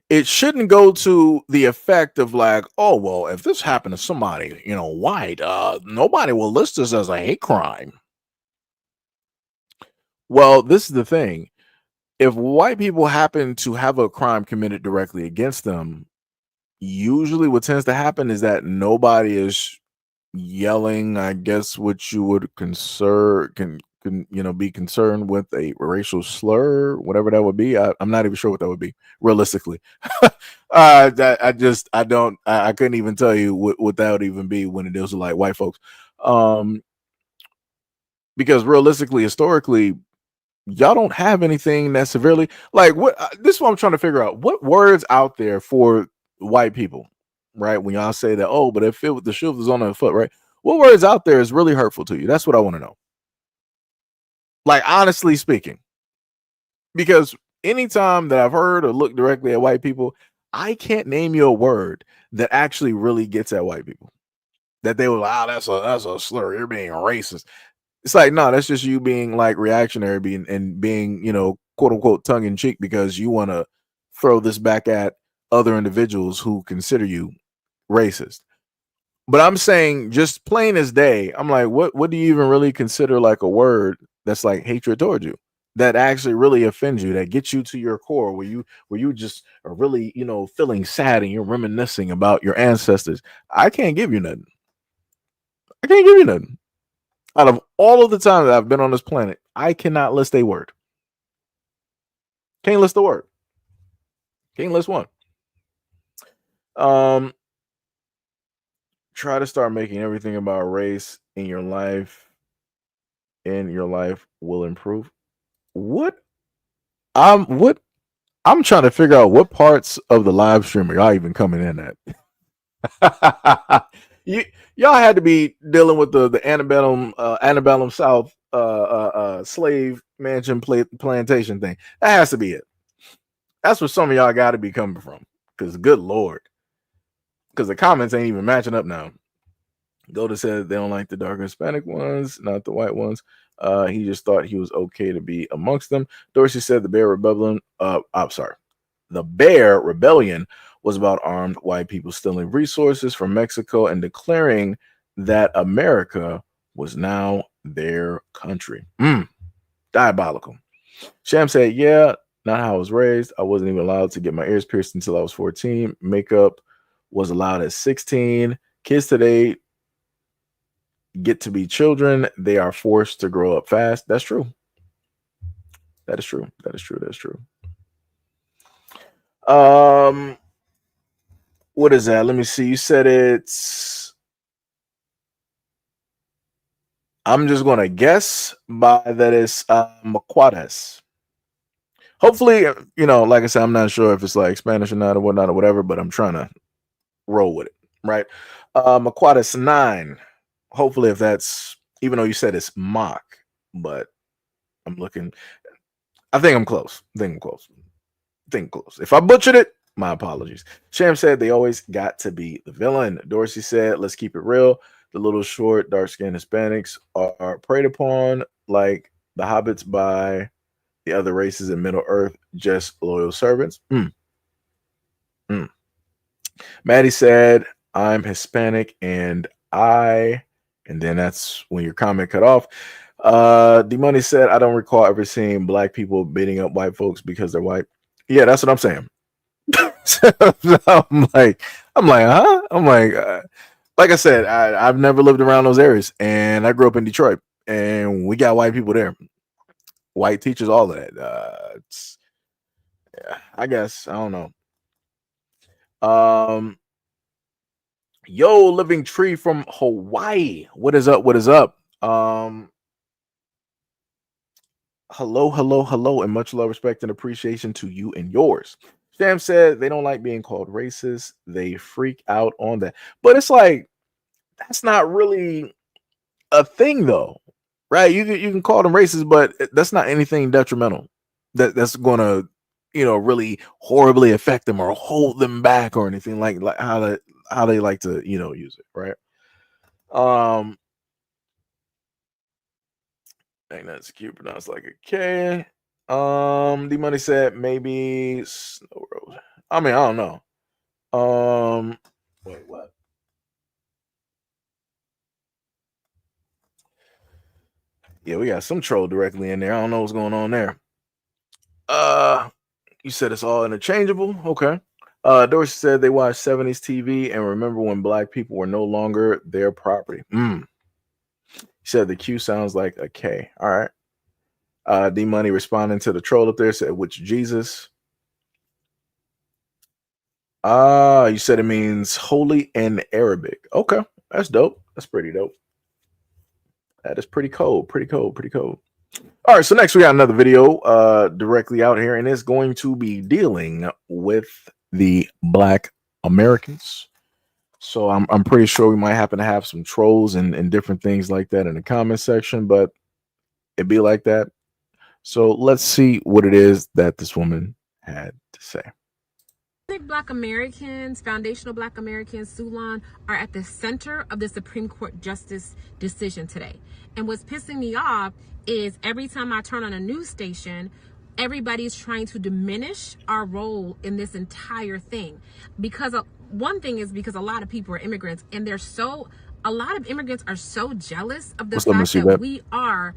A: It shouldn't go to the effect of like, oh, well, if this happened to somebody, white, nobody will list this as a hate crime. Well, this is the thing. If white people happen to have a crime committed directly against them, usually what tends to happen is that nobody is yelling, I guess, what you would be concerned with a racial slur, whatever that would be. I'm not even sure what that would be realistically. I couldn't even tell you what that would even be when it deals with like white folks. Because realistically, historically, y'all don't have anything that severely like what this is what I'm trying to figure out. What words out there for white people, right? When y'all say that, oh, but if the shoe was on their foot, right? What words out there is really hurtful to you? That's what I want to know. Like, honestly speaking, because anytime that I've heard or looked directly at white people, I can't name you a word that actually really gets at white people. That they were like, that's a slur. You're being racist. It's like, no, that's just you being like reactionary, being, quote unquote, tongue in cheek because you want to throw this back at other individuals who consider you racist. But I'm saying just plain as day, I'm like, what do you even really consider like a word that's like hatred towards you, that actually really offends you, that gets you to your core, where you just are really, feeling sad and you're reminiscing about your ancestors? I can't give you nothing. Out of all of the time that I've been on this planet, I cannot list a word. Can't list a word. Can't list one. Try to start making everything about race in your life in your life will improve. What? What? I'm trying to figure out what parts of the live stream are y'all even coming in at. you y'all had to be dealing with the antebellum South slave mansion plantation thing. That has to be it. That's where some of y'all got to be coming from. Because good lord, because the comments ain't even matching up now. Golda said they don't like the darker Hispanic ones, not the white ones. He just thought he was okay to be amongst them. Dorsey said the Bear Rebellion. The Bear Rebellion was about armed white people stealing resources from Mexico and declaring that America was now their country. Diabolical. Sham said, yeah, not how I was raised. I wasn't even allowed to get my ears pierced until I was 14. Makeup was allowed at 16. Kids today get to be children. They are forced to grow up fast. That's true. That is true. That is true. That's true. What is that? Let me see. You said it's. I'm just gonna guess by that it's Maquades. Hopefully, like I said, I'm not sure if it's like Spanish or not or whatnot or whatever, but I'm trying to roll with it, right? Maquades 9. Hopefully, if that's, even though you said it's mock, but I'm looking. I think I'm close. Close. If I butchered it, my apologies. Sham said they always got to be the villain. Dorsey said, let's keep it real. The little short, dark-skinned Hispanics are preyed upon like the hobbits by the other races in Middle Earth, just loyal servants. Maddie said, I'm Hispanic and then that's when your comment cut off. D-Money said, I don't recall ever seeing black people beating up white folks because they're white. Yeah, that's what I'm saying. I'm like, huh? I'm like I said, I've never lived around those areas, and I grew up in Detroit, and we got white people there, white teachers, all of that. Yeah, I guess I don't know. Yo, Living Tree from Hawaii. What is up? What is up? Hello, and much love, respect, and appreciation to you and yours. Sam said they don't like being called racist. They freak out on that. But it's like, that's not really a thing, though, right? You can call them racist, but that's not anything detrimental that's going to, really horribly affect them or hold them back or anything like how they like to, use it, right? Ain't that's cute, pronounced like a K. The money said maybe Snow Rose. I mean, I don't know. Wait, what? Yeah, we got some troll directly in there. I don't know what's going on there. You said it's all interchangeable. Okay. Dorsey said they watched 70s TV and remember when black people were no longer their property. He said the Q sounds like a K. All right. D Money responding to the troll up there said, which Jesus? You said it means holy in Arabic. Okay. That's dope. That's pretty dope. That is pretty cold. Pretty cold. All right. So next we got another video directly out here, and it's going to be dealing with the Black Americans. So I'm pretty sure we might happen to have some trolls and different things like that in the comment section, but it'd be like that. So let's see what it is that this woman had to say.
F: Black Americans, foundational Black Americans, Sulan, are at the center of the Supreme Court justice decision today. And what's pissing me off is every time I turn on a news station, everybody's trying to diminish our role in this entire thing. Because one thing is because a lot of people are immigrants, and a lot of immigrants are so jealous of the fact that we are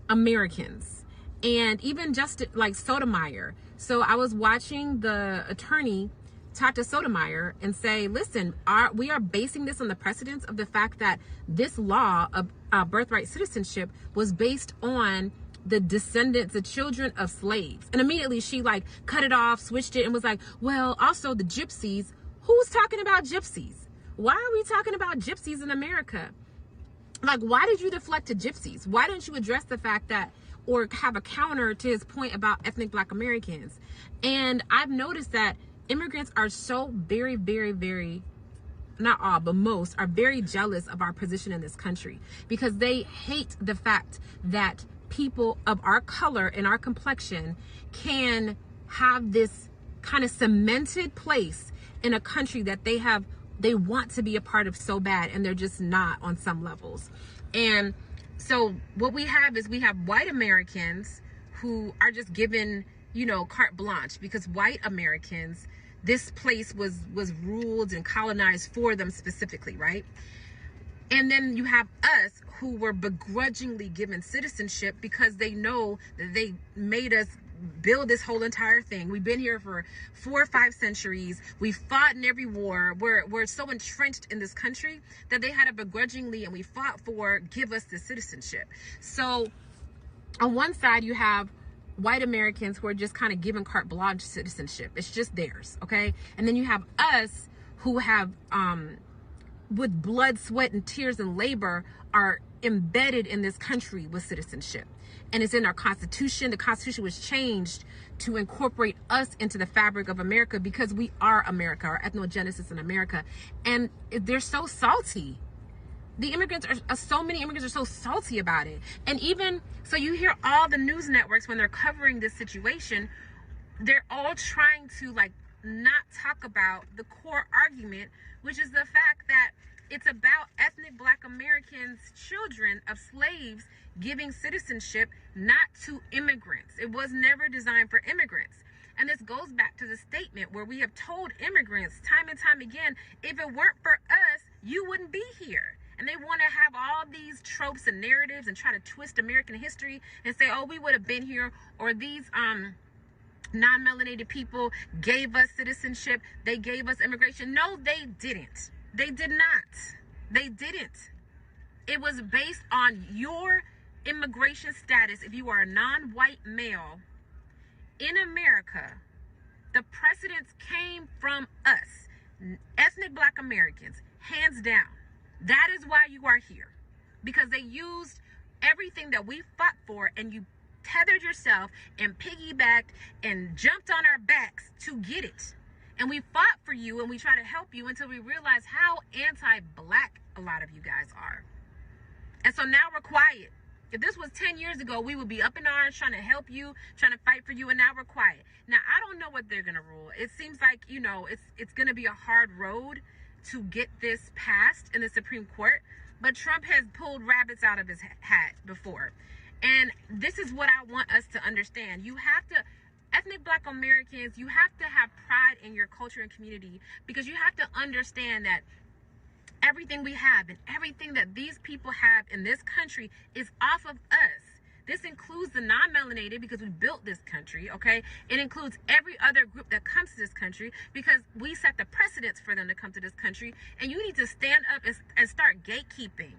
F: Americans. And even just like Sotomayor. So I was watching the attorney talk to Sotomayor and say, listen, we are basing this on the precedence of the fact that this law of birthright citizenship was based on the descendants, the children of slaves. And immediately she like cut it off, switched it, and was like, well, also the gypsies. Who's talking about gypsies? Why are we talking about gypsies in America? Like, why did you deflect to gypsies? Why didn't you address the fact that, or have a counter to his point about ethnic Black Americans? And I've noticed that immigrants are so very, very, very, not all, but most are very jealous of our position in this country, because they hate the fact that people of our color and our complexion can have this kind of cemented place in a country that they want to be a part of so bad, and they're just not on some levels. And so what we have is we have white Americans who are just given, you know, carte blanche, because white Americans, this place was ruled and colonized for them specifically, right? And then you have us who were begrudgingly given citizenship because they know that they made us build this whole entire thing. We've been here for 4 or 5 centuries. We fought in every war. We're so entrenched in this country that they had to begrudgingly, and we fought for, give us this citizenship. So on one side you have white Americans who are just kind of given carte blanche citizenship. It's just theirs, okay? And then you have us who have with blood, sweat, and tears and labor are embedded in this country with citizenship. And it's in our Constitution. The Constitution was changed to incorporate us into the fabric of America because we are America, our ethnogenesis in America. And they're so salty. The immigrants are, so many immigrants are so salty about it. And even, so you hear all the news networks when they're covering this situation, they're all trying to like not talk about the core argument, which is the fact that it's about ethnic Black Americans, children of slaves, giving citizenship not to immigrants. It was never designed for immigrants. And this goes back to the statement where we have told immigrants time and time again, if it weren't for us, you wouldn't be here. And they want to have all these tropes and narratives and try to twist American history and say, oh, we would have been here, or these non-melanated people gave us citizenship, they gave us immigration. No, they didn't. They did not. They didn't. It was based on your immigration status. If you are a non-white male in America, the precedents came from us, ethnic Black Americans, hands down. That is why you are here, because they used everything that we fought for, and you tethered yourself and piggybacked and jumped on our backs to get it. And we fought for you, and we try to help you until we realize how anti-Black a lot of you guys are. And so now we're quiet. If this was 10 years ago, we would be up in arms trying to help you, trying to fight for you, and now we're quiet. Now, I don't know what they're going to rule. It seems like, you know, it's going to be a hard road to get this passed in the Supreme Court, but Trump has pulled rabbits out of his hat before. And this is what I want us to understand. You have to, ethnic Black Americans, you have to have pride in your culture and community, because you have to understand that everything we have and everything that these people have in this country is off of us. This includes the non-melanated, because we built this country, okay? It includes every other group that comes to this country because we set the precedents for them to come to this country. And you need to stand up and start gatekeeping.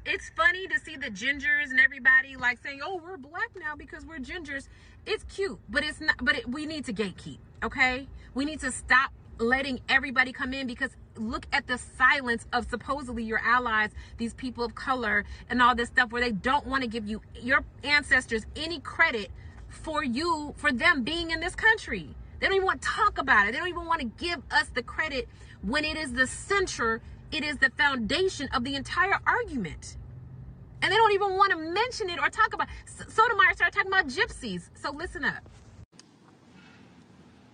F: It's funny to see the gingers and everybody like saying, oh, we're Black now because we're gingers. It's cute, but it's not, we need to gatekeep, okay? We need to stop letting everybody come in, because look at the silence of supposedly your allies, these people of color and all this stuff, where they don't want to give you, your ancestors, any credit for them being in this country. They don't even want to talk about it. They don't even want to give us the credit when it is the center, it is the foundation of the entire argument. And they don't even want to mention it or talk about it. Sotomayor started talking about gypsies. So listen up.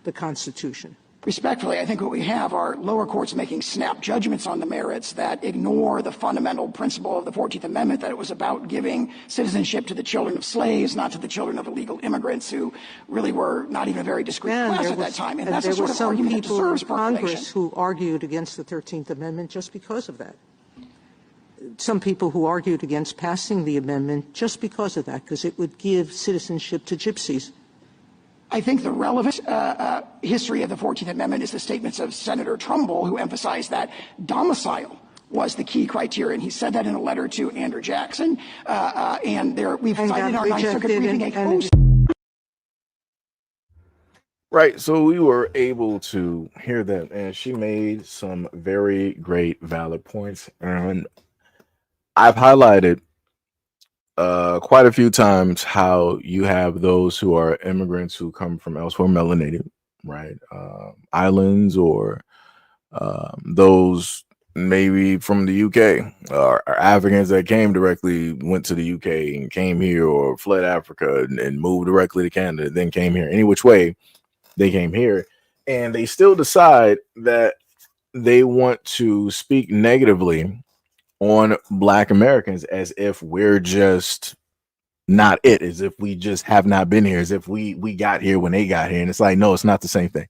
G: The Constitution.
H: Respectfully, I think what we have are lower courts making snap judgments on the merits that ignore the fundamental principle of the 14th Amendment, that it was about giving citizenship to the children of slaves, not to the children of illegal immigrants who really were not even a very discreet class at that time. And that's the sort of argument that deserves
G: people in Congress who argued against the 13th Amendment just because of that. Some people who argued against passing the amendment just because of that, because it would give citizenship to gypsies.
H: I think the relevant history of the 14th Amendment is the statements of Senator Trumbull, who emphasized that domicile was the key criterion. He said that in a letter to Andrew Jackson. And we've cited in our Ninth Circuit briefing a host.
A: Right, so we were able to hear that, and she made some very great, valid points. And I've highlighted quite a few times how you have those who are immigrants who come from elsewhere, melanated, right? Islands or those maybe from the UK or Africans that came directly, went to the UK and came here, or fled Africa and moved directly to Canada, then came here. Any which way, they came here, and they still decide that they want to speak negatively on Black Americans as if we're just not it, as if we just have not been here, as if we got here when they got here. And it's like, no, it's not the same thing.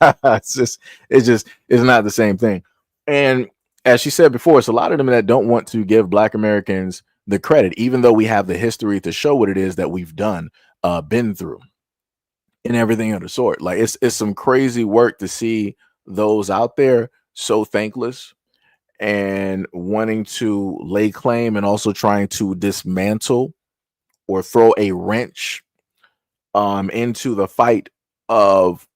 A: It's not the same thing. And as she said before, it's a lot of them that don't want to give Black Americans the credit, even though we have the history to show what it is that we've done, been through, and everything of the sort. Like it's some crazy work to see those out there so thankless and wanting to lay claim and also trying to dismantle or throw a wrench into the fight of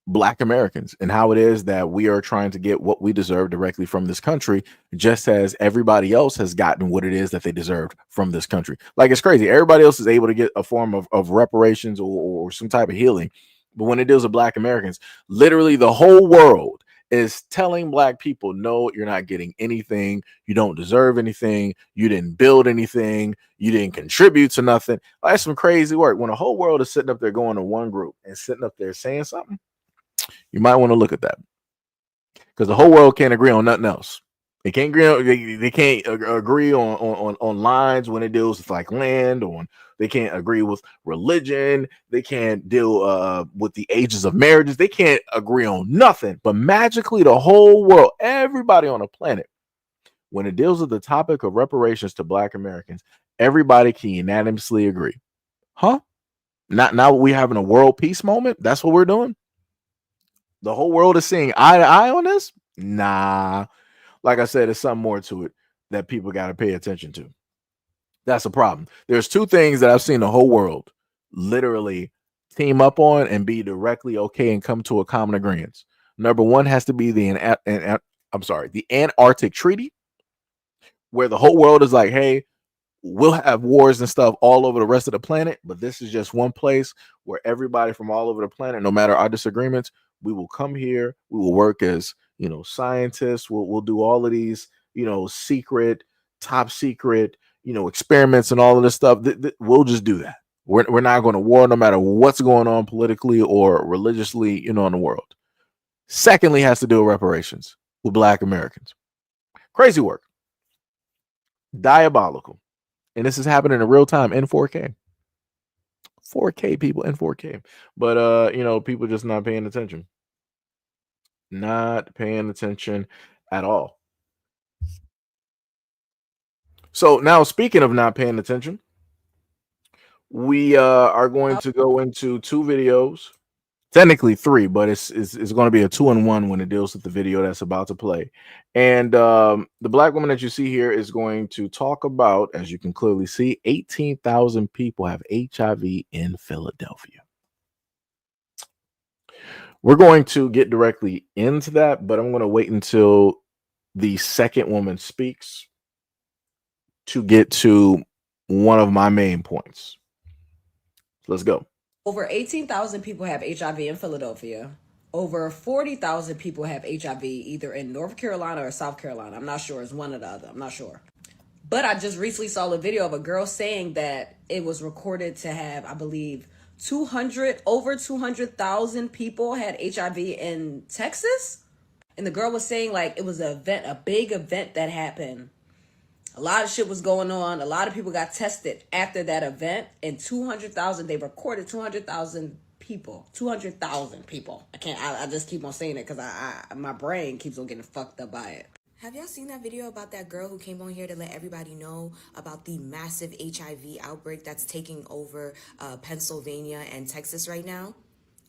A: Black Americans and how it is that we are trying to get what we deserve directly from this country, just as everybody else has gotten what it is that they deserved from this country. Like, it's crazy. Everybody else is able to get a form of reparations or some type of healing. But when it deals with Black Americans, literally the whole world is telling Black people, no, you're not getting anything. You don't deserve anything. You didn't build anything. You didn't contribute to nothing. That's some crazy work. When the whole world is sitting up there going to one group and sitting up there saying something, you might want to look at that, because the whole world can't agree on nothing else. They can't agree on, they can't agree on lines when it deals with like land. On They can't agree with religion. They can't deal with the ages of marriages. They can't agree on nothing. But magically, the whole world, everybody on the planet, when it deals with the topic of reparations to Black Americans, everybody can unanimously agree. Huh? Not now we having a world peace moment. That's what we're doing. The whole world is seeing eye to eye on this? Nah. Like I said, there's something more to it that people got to pay attention to. That's a problem. There's two things that I've seen the whole world literally team up on and be directly okay and come to a common agreement. Number one has to be the Antarctic Treaty, where the whole world is like, hey, we'll have wars and stuff all over the rest of the planet, but this is just one place where everybody from all over the planet, no matter our disagreements, we will come here. We will work as, scientists. We'll do all of these, secret, top secret, experiments and all of this stuff. We'll just do that. We're not going to war no matter what's going on politically or religiously, in the world. Secondly, has to do with reparations with Black Americans. Crazy work. Diabolical. And this is happening in real time in 4K. 4K, people, in 4K. But people just not paying attention. Not paying attention at all. So now, speaking of not paying attention, we are going to go into two videos. Technically three, but it's going to be a 2-in-1 when it deals with the video that's about to play. And the Black woman that you see here is going to talk about, as you can clearly see, 18,000 people have HIV in Philadelphia. We're going to get directly into that, but I'm going to wait until the second woman speaks to get to one of my main points. Let's go.
I: Over 18,000 people have HIV in Philadelphia. Over 40,000 people have HIV either in North Carolina or South Carolina. I'm not sure. It's one or the other. I'm not sure. But I just recently saw a video of a girl saying that it was recorded to have, I believe, over 200,000 people had HIV in Texas. And the girl was saying like it was a big event that happened. A lot of shit was going on. A lot of people got tested after that event. And 200,000, they recorded 200,000 people. 200,000 people. I just keep on saying it because my brain keeps on getting fucked up by it.
J: Have y'all seen that video about that girl who came on here to let everybody know about the massive HIV outbreak that's taking over Pennsylvania and Texas right now?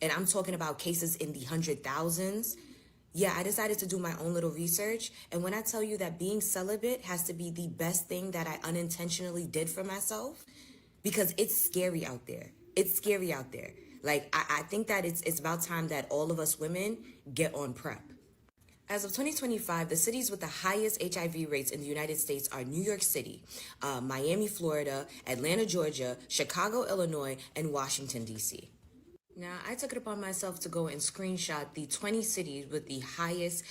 J: And I'm talking about cases in the 100,000s. Yeah, I decided to do my own little research. And when I tell you that being celibate has to be the best thing that I unintentionally did for myself, because it's scary out there. It's scary out there. Like, I think that it's about time that all of us women get on PrEP. As of 2025, the cities with the highest HIV rates in the United States are New York City, Miami, Florida, Atlanta, Georgia, Chicago, Illinois, and Washington, D.C. Now, I took it upon myself to go and screenshot the 20 cities with the highest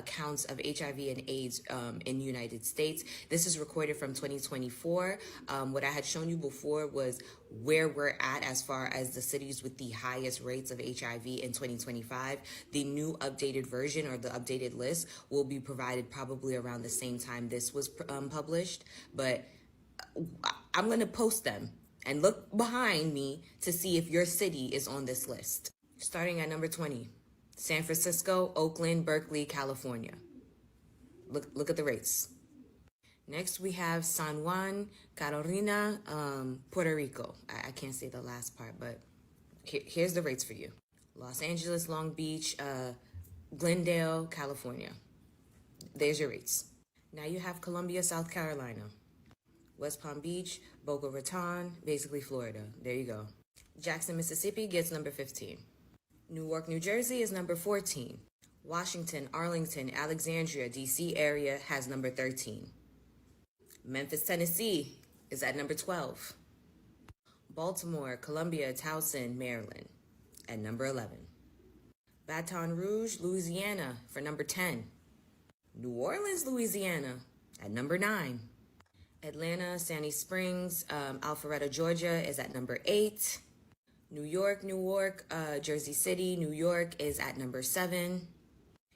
J: counts of HIV and AIDS in the United States. This is recorded from 2024. What I had shown you before was where we're at as far as the cities with the highest rates of HIV in 2025. The new updated version or the updated list will be provided probably around the same time this was published, but I'm going to post them. And look behind me to see if your city is on this list. Starting at number 20, San Francisco, Oakland, Berkeley, California. Look at the rates. Next, we have San Juan, Carolina, Puerto Rico. I can't say the last part, but here's the rates for you. Los Angeles, Long Beach, Glendale, California. There's your rates. Now you have Columbia, South Carolina. West Palm Beach, Boca Raton, basically Florida. There you go. Jackson, Mississippi gets number 15. Newark, New Jersey is number 14. Washington, Arlington, Alexandria, D.C. area has number 13. Memphis, Tennessee is at number 12. Baltimore, Columbia, Towson, Maryland at number 11. Baton Rouge, Louisiana for number 10. New Orleans, Louisiana at number 9. Atlanta, Sandy Springs, Alpharetta, Georgia is at number 8. New York, Jersey City, New York is at number 7.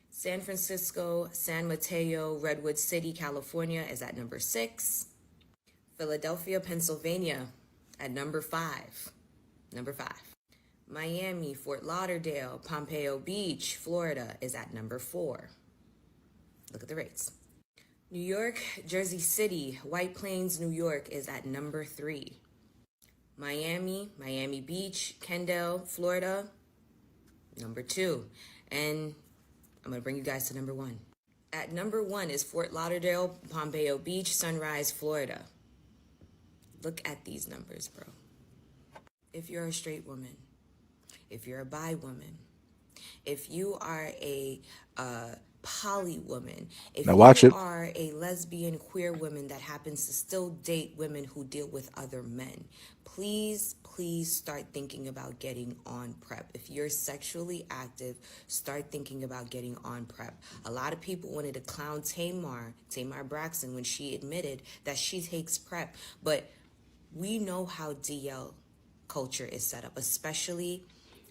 J: San Francisco, San Mateo, Redwood City, California is at number 6. Philadelphia, Pennsylvania at number 5. Miami, Fort Lauderdale, Pompeo Beach, Florida is at number 4. Look at the rates. New York, Jersey City, White Plains, New York is at number 3. Miami Beach, Kendall, Florida, number 2. And I'm going to bring you guys to number 1. At number 1 is Fort Lauderdale, Pompeo Beach, Sunrise, Florida. Look at these numbers, bro. If you're a straight woman, if you're a bi woman, if you are a poly woman, if you are a lesbian queer woman that happens to still date women who deal with other men, please start thinking about getting on PrEP. If you're sexually active, start thinking about getting on PrEP. A lot of people wanted to clown Tamar Braxton when she admitted that she takes PrEP, but we know how DL culture is set up, especially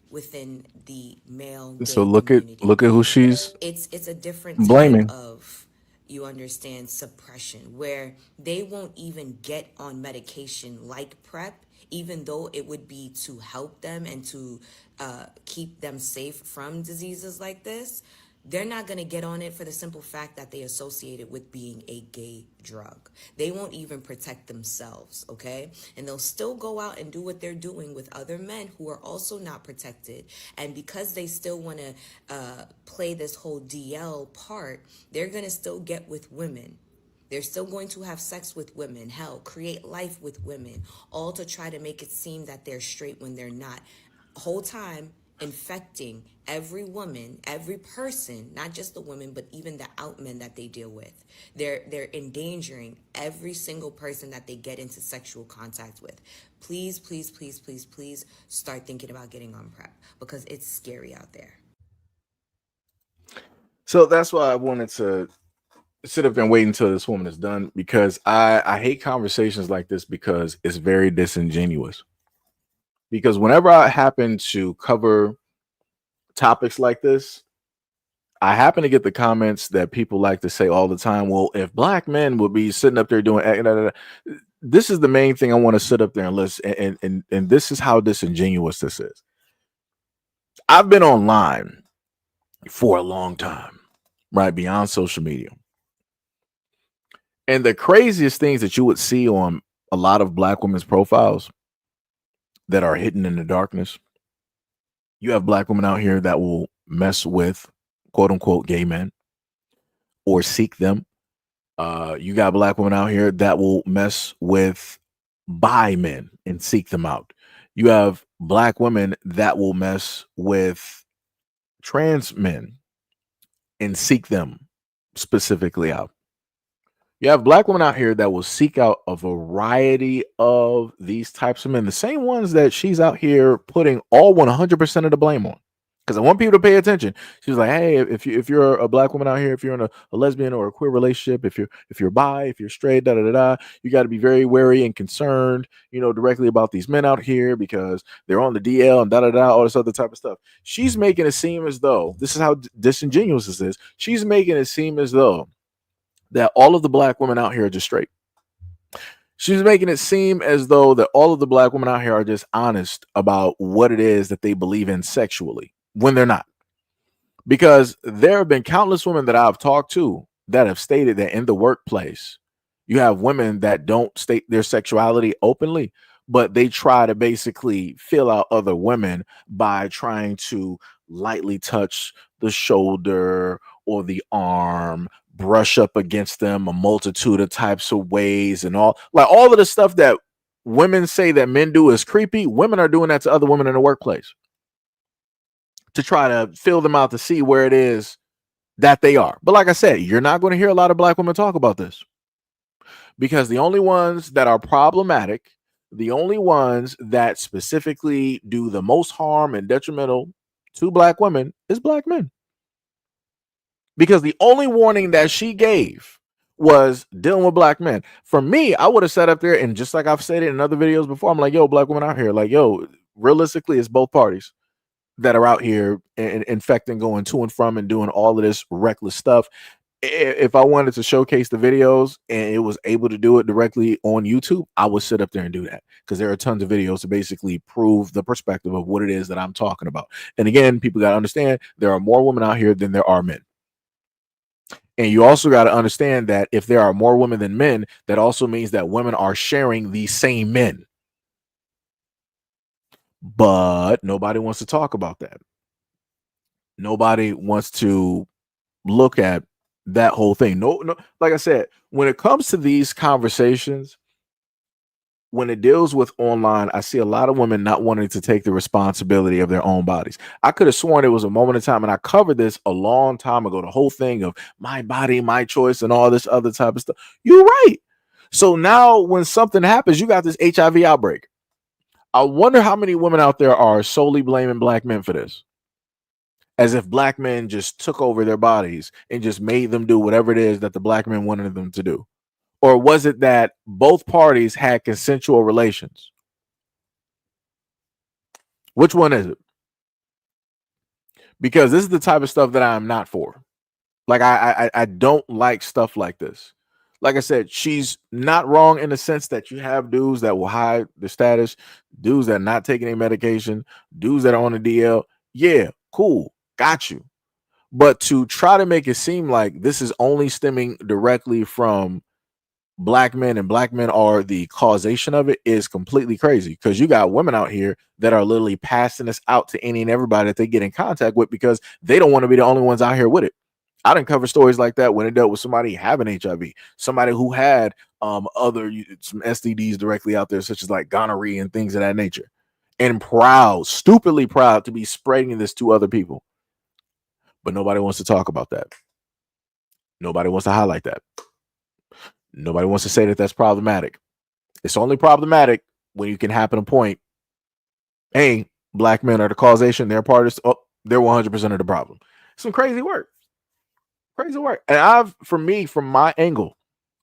J: within the male gay
A: So
J: community.
A: look at who she's
J: It's a different
A: blaming.
J: type of, you understand, suppression, where they won't even get on medication like PrEP, even though it would be to help them and to keep them safe from diseases like this. They're not going to get on it for the simple fact that they associate it with being a gay drug. They won't even protect themselves, okay? And they'll still go out and do what they're doing with other men who are also not protected. And because they still want to play this whole DL part, they're going to still get with women. They're still going to have sex with women, hell, create life with women, all to try to make it seem that they're straight when they're not. Whole time infecting every woman, every person, not just the women, but even the out men that they deal with. They're endangering every single person that they get into sexual contact with. Please start thinking about getting on PrEP, because it's scary out there.
A: So that's why I wanted to sit up and wait until this woman is done, because I hate conversations like this because it's very disingenuous. Because whenever I happen to cover topics like this, I happen to get the comments that people like to say all the time, well, if black men would be sitting up there doing, this is the main thing I want to sit up there and listen, and this is how disingenuous this is. I've been online for a long time, right, beyond social media. And the craziest things that you would see on a lot of black women's profiles that are hidden in the darkness, you have black women out here that will mess with quote unquote gay men or seek them. You got black women out here that will mess with bi men and seek them out. You have black women that will mess with trans men and seek them specifically out. You have black women out here that will seek out a variety of these types of men, the same ones that she's out here putting all 100% of the blame on. Because I want people to pay attention. She's like, hey, if you're a black woman out here, if you're in a lesbian or a queer relationship, if you're bi, if you're straight, you got to be very wary and concerned, directly about these men out here because they're on the DL and all this other type of stuff. She's making it seem as though this is how disingenuous this is. She's making it seem as though that all of the black women out here are just straight. She's making it seem as though that all of the black women out here are just honest about what it is that they believe in sexually, when they're not. Because there have been countless women that I've talked to that have stated that in the workplace, you have women that don't state their sexuality openly, but they try to basically fill out other women by trying to lightly touch the shoulder or the arm, brush up against them a multitude of types of ways, and all of the stuff that women say that men do is creepy. Women are doing that to other women in the workplace to try to fill them out to see where it is that they are. But like I said, you're not going to hear a lot of black women talk about this, because the only ones that are problematic, the only ones that specifically do the most harm and detrimental to black women is black men. Because the only warning that she gave was dealing with black men. For me, I would have sat up there and, just like I've said it in other videos before, I'm like, yo, black women out here, like, yo, realistically, it's both parties that are out here infecting, going to and from, and doing all of this reckless stuff. If I wanted to showcase the videos and it was able to do it directly on YouTube, I would sit up there and do that, because there are tons of videos to basically prove the perspective of what it is that I'm talking about. And again, people got to understand there are more women out here than there are men. And you also got to understand that if there are more women than men, that also means that women are sharing the same men. But nobody wants to talk about that. Nobody wants to look at that whole thing. No, like I said, when it comes to these conversations, when it deals with online, I see a lot of women not wanting to take the responsibility of their own bodies. I could have sworn it was a moment in time, and I covered this a long time ago, the whole thing of my body, my choice, and all this other type of stuff. You're right. So now when something happens, you got this HIV outbreak. I wonder how many women out there are solely blaming black men for this, as if black men just took over their bodies and just made them do whatever it is that the black men wanted them to do. Or was it that both parties had consensual relations? Which one is it? Because this is the type of stuff that I'm not for. Like, I don't like stuff like this. Like I said, she's not wrong in the sense that you have dudes that will hide their status, dudes that are not taking any medication, dudes that are on the DL. Yeah, cool. Got you. But to try to make it seem like this is only stemming directly from black men and black men are the causation of it is completely crazy, because you got women out here that are literally passing this out to any and everybody that they get in contact with, because they don't want to be the only ones out here with it. I didn't cover stories like that when it dealt with somebody having HIV, somebody who had some STDs directly out there, such as like gonorrhea and things of that nature, and stupidly proud to be spreading this to other people. But nobody wants to talk about that. Nobody wants to highlight that. Nobody wants to say that that's problematic. It's only problematic when you can happen to point, hey, black men are the causation. They're part of, they're 100% of the problem. Some crazy work. Crazy work. And from my angle,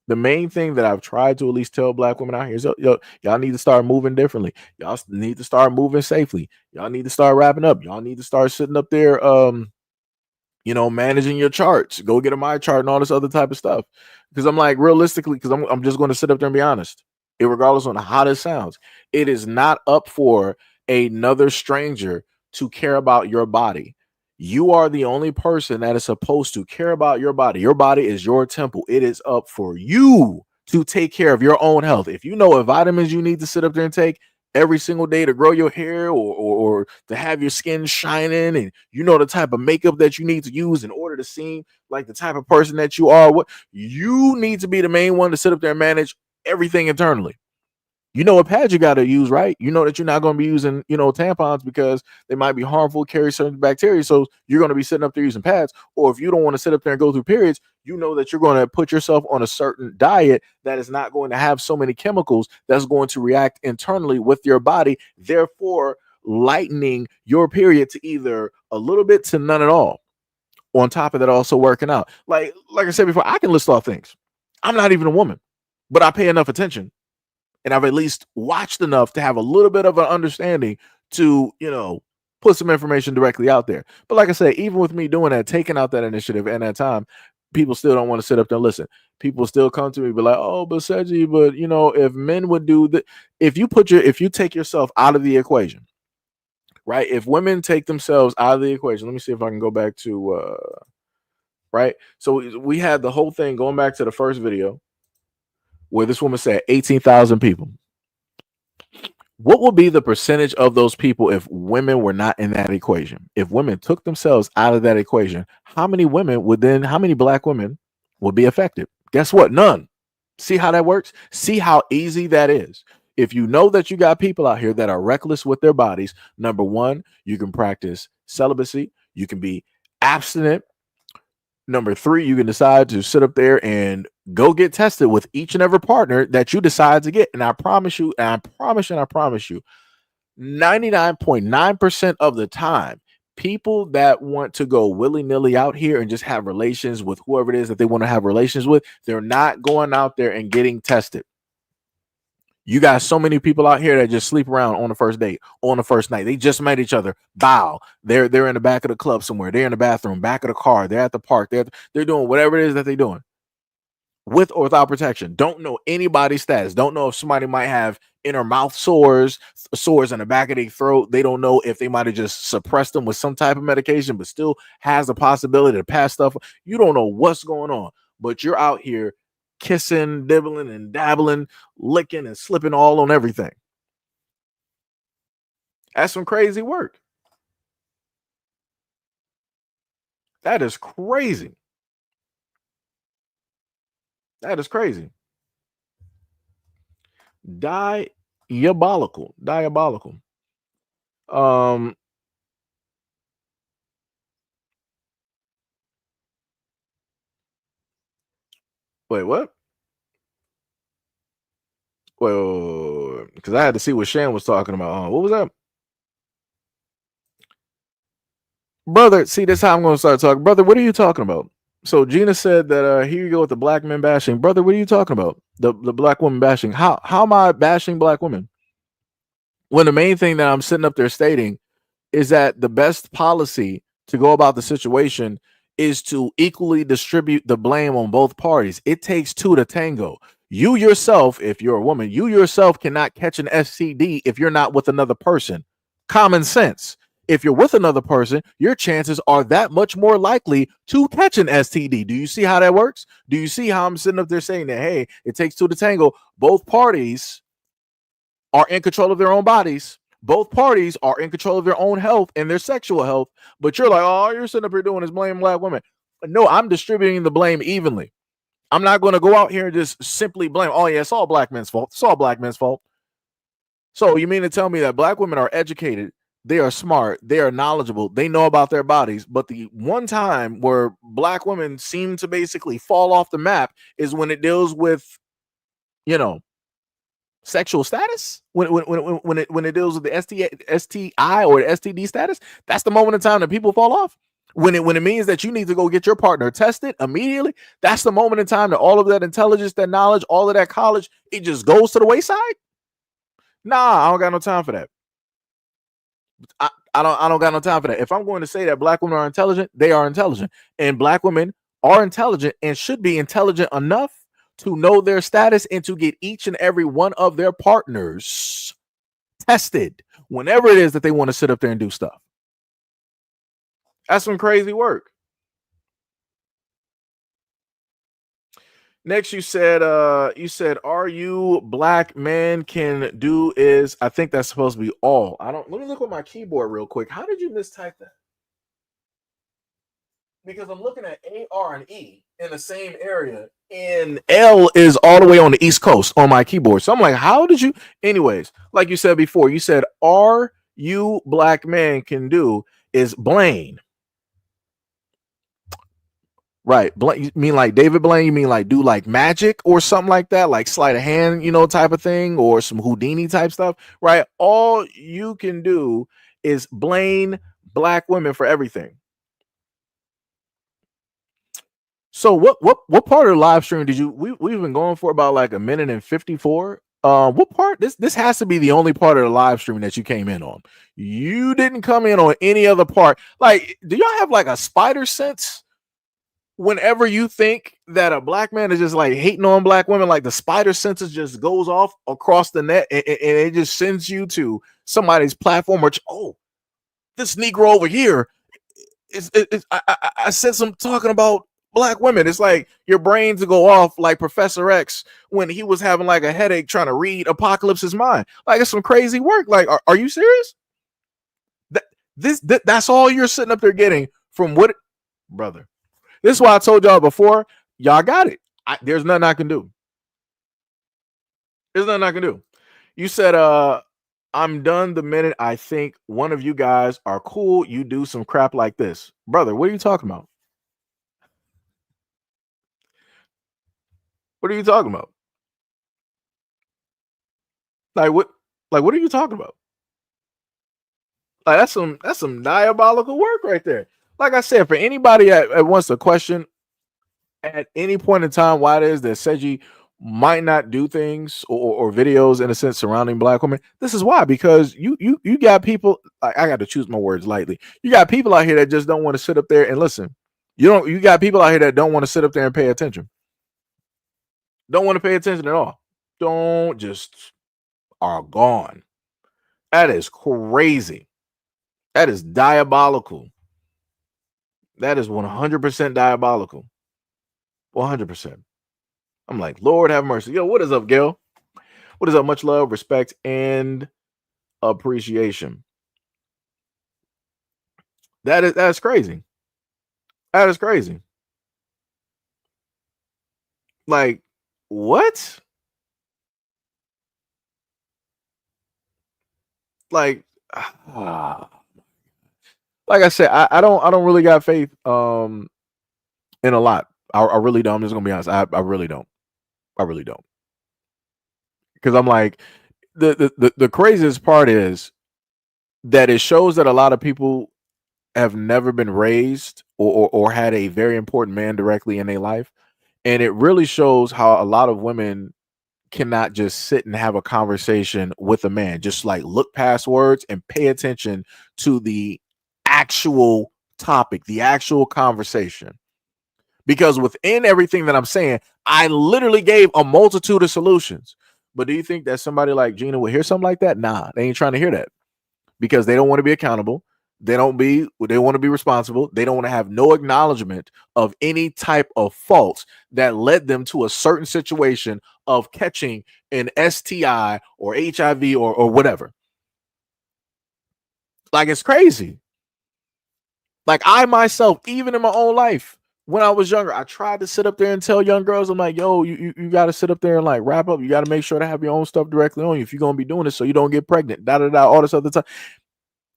A: the main thing that I've tried to at least tell black women out here is, y'all need to start moving differently. Y'all need to start moving safely. Y'all need to start wrapping up. Y'all need to start sitting up there, managing your charts. Go get a my chart and all this other type of stuff. Because I'm like, realistically, because I'm just going to sit up there and be honest, regardless on how this sounds, it is not up for another stranger to care about your body. You are the only person that is supposed to care about your body. Your body is your temple. It is up for you to take care of your own health. If you know what vitamins you need to sit up there and take every single day to grow your hair or to have your skin shining, and you know the type of makeup that you need to use in order to seem like the type of person that you are, what you need to be the main one to sit up there and manage everything internally. You know what pads you got to use, right? You know that you're not going to be using, tampons because they might be harmful, carry certain bacteria. So you're going to be sitting up there using pads. Or if you don't want to sit up there and go through periods, you know that you're going to put yourself on a certain diet that is not going to have so many chemicals that's going to react internally with your body, therefore lightening your period to either a little bit to none at all. On top of that, also working out. Like I said before, I can list off things. I'm not even a woman, but I pay enough attention. And I've at least watched enough to have a little bit of an understanding to, put some information directly out there. But like I said, even with me doing that, taking out that initiative and that time, people still don't want to sit up there and listen. People still come to me, be like, "Oh, but Seji, but if men would do that, if you take yourself out of the equation, right? If women take themselves out of the equation, let me see if I can go back to right. So we had the whole thing going back to the first video where this woman said 18,000 people. What would be the percentage of those people if women were not in that equation? If women took themselves out of that equation, how many black women would be affected? Guess what? None. See how that works? See how easy that is. If you know that you got people out here that are reckless with their bodies, number one, you can practice celibacy. You can be abstinent. Number three, you can decide to sit up there and go get tested with each and every partner that you decide to get. And I promise you, 99.9% of the time, people that want to go willy-nilly out here and just have relations with whoever it is that they want to have relations with, they're not going out there and getting tested. You got so many people out here that just sleep around on the first date, on the first night. They just met each other. Bow. They're in the back of the club somewhere. They're in the bathroom, back of the car. They're at the park. They're doing whatever it is that they're doing, with or without protection. Don't know anybody's status. Don't know if somebody might have inner mouth sores in the back of their throat. They don't know if they might have just suppressed them with some type of medication, but still has the possibility to pass stuff. You don't know what's going on, but you're out here kissing, dibbling, and dabbling, licking and slipping all on everything. That's some crazy work. That is crazy. That is crazy. Diabolical. Wait, what? Well, because I had to see what Shan was talking about. What was that? Brother, see, that's how I'm going to start talking. Brother, what are you talking about? So Gina said that here you go with the black men bashing. Brother, what are you talking about? The black woman bashing. How am I bashing black women? When the main thing that I'm sitting up there stating is that the best policy to go about the situation is to equally distribute the blame on both parties. It takes two to tango. You yourself, if you're a woman, you yourself cannot catch an STD if you're not with another person. Common sense. If you're with another person, your chances are that much more likely to catch an STD. Do you see how that works? Do you see how I'm sitting up there saying that, hey, it takes two to tango? Both parties are in control of their own bodies. Both parties are in control of their own health and their sexual health. But you're like, oh, you're sitting up here doing is blame black women. No, I'm distributing the blame evenly. I'm not going to go out here and just simply blame, oh, yeah, it's all black men's fault. It's all black men's fault. So you mean to tell me that black women are educated, they are smart, they are knowledgeable, they know about their bodies, but the one time where black women seem to basically fall off the map is when it deals with, sexual status, when it deals with the STI or the STD status. That's the moment in time that people fall off. When it means that you need to go get your partner tested immediately, that's the moment in time that all of that intelligence, that knowledge, all of that college, it just goes to the wayside. Nah, I don't got no time for that. I don't got no time for that. If I'm going to say that black women are intelligent, they are intelligent, and black women are intelligent and should be intelligent enough to know their status and to get each and every one of their partners tested whenever it is that they want to sit up there and do stuff. That's some crazy work. Next, you said, are you black men can do is, I think that's supposed to be all. Let me look at my keyboard real quick. How did you mistype that? because I'm looking at A, R, and E in the same area, and L is all the way on the East Coast on my keyboard. So I'm like, how did you? Anyways, like you said before, you said R you black man can do is Blaine. Right. You mean like David Blaine? You mean like do like magic or something like that? Like sleight of hand, type of thing, or some Houdini type stuff, right? All you can do is blame black women for everything. So what part of the live stream did you we've been going for about like a minute and 54? What part this has to be the only part of the live stream that you came in on. You didn't come in on any other part. Like, do y'all have like a spider sense? Whenever you think that a black man is just like hating on black women, like the spider senses just goes off across the net and it just sends you to somebody's platform, which, oh, this Negro over here I said some talking about black women. It's like your brains go off like Professor X when he was having like a headache trying to read Apocalypse's mind. Like, it's some crazy work. Like, are you serious? That's all you're sitting up there getting from what, brother? This is why I told y'all before. Y'all got it. There's nothing I can do. There's nothing I can do. You said, I'm done the minute I think one of you guys are cool. You do some crap like this. Brother, what are you talking about? What are you talking about? Like what are you talking about? Like that's some diabolical work right there. Like I said, for anybody that wants to question at any point in time why it is that Seiji might not do things or videos in a sense surrounding black women, this is why. Because you got people, I got to choose my words lightly. You got people out here that just don't want to sit up there and listen. You got people out here that don't want to sit up there and pay attention. Don't want to pay attention at all. Don't, just are gone. That is crazy. That is diabolical. That is 100% diabolical. 100%. I'm like, Lord have mercy. Yo, what is up, Gail? What is up? Much love, respect, and appreciation. That's crazy. That is crazy. Like, what? Like, like I said, I don't really got faith in a lot. I really don't. I'm just gonna be honest. I really don't. I really don't. Because I'm like, the craziest part is that it shows that a lot of people have never been raised or had a very important man directly in their life. And it really shows how a lot of women cannot just sit and have a conversation with a man. Just like look past words and pay attention to the actual topic, the actual conversation. Because within everything that I'm saying, I literally gave a multitude of solutions. But do you think that somebody like Gina would hear something like that? Nah, they ain't trying to hear that. Because they don't want to be accountable. They want to be responsible. They don't want to have no acknowledgement of any type of fault that led them to a certain situation of catching an STI or HIV or whatever. Like, it's crazy. Like, I myself, even in my own life, when I was younger, I tried to sit up there and tell young girls, I'm like, yo, you got to sit up there and like wrap up. You got to make sure to have your own stuff directly on you if you're going to be doing this so you don't get pregnant, all this other time.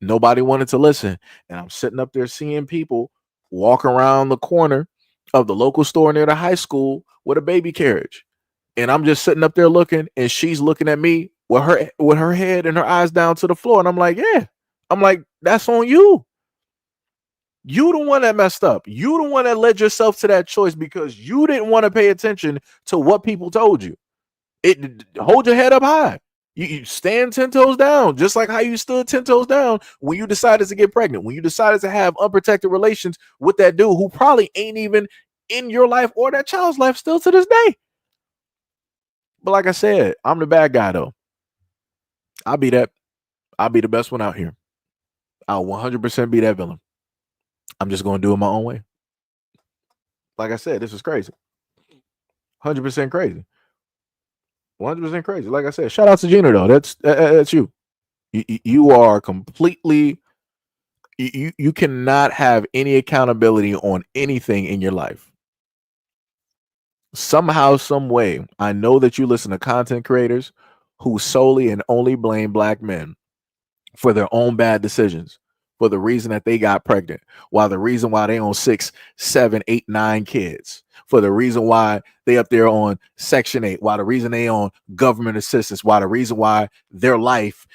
A: Nobody wanted to listen. And I'm sitting up there seeing people walk around the corner of the local store near the high school with a baby carriage. And I'm just sitting up there looking, and she's looking at me with her head and her eyes down to the floor. And I'm like, yeah. I'm like, that's on you. You the one that messed up. You the one that led yourself to that choice because you didn't want to pay attention to what people told you. Hold your head up high. You stand 10 toes down, just like how you stood 10 toes down when you decided to get pregnant, when you decided to have unprotected relations with that dude who probably ain't even in your life or that child's life still to this day. But like I said, I'm the bad guy though. I'll be the best one out here. I'll 100% be that villain. I'm just going to do it my own way. Like I said, this is crazy. 100% crazy. 100% crazy. Like I said, shout out to Gina though. That's you. You are completely You cannot have any accountability on anything in your life. Somehow, some way, I know that you listen to content creators who solely and only blame black men for their own bad decisions, for the reason that they got pregnant, while the reason why they own 6, 7, 8, 9 kids, for the reason why they up there on Section 8, why the reason they on government assistance, why the reason why their life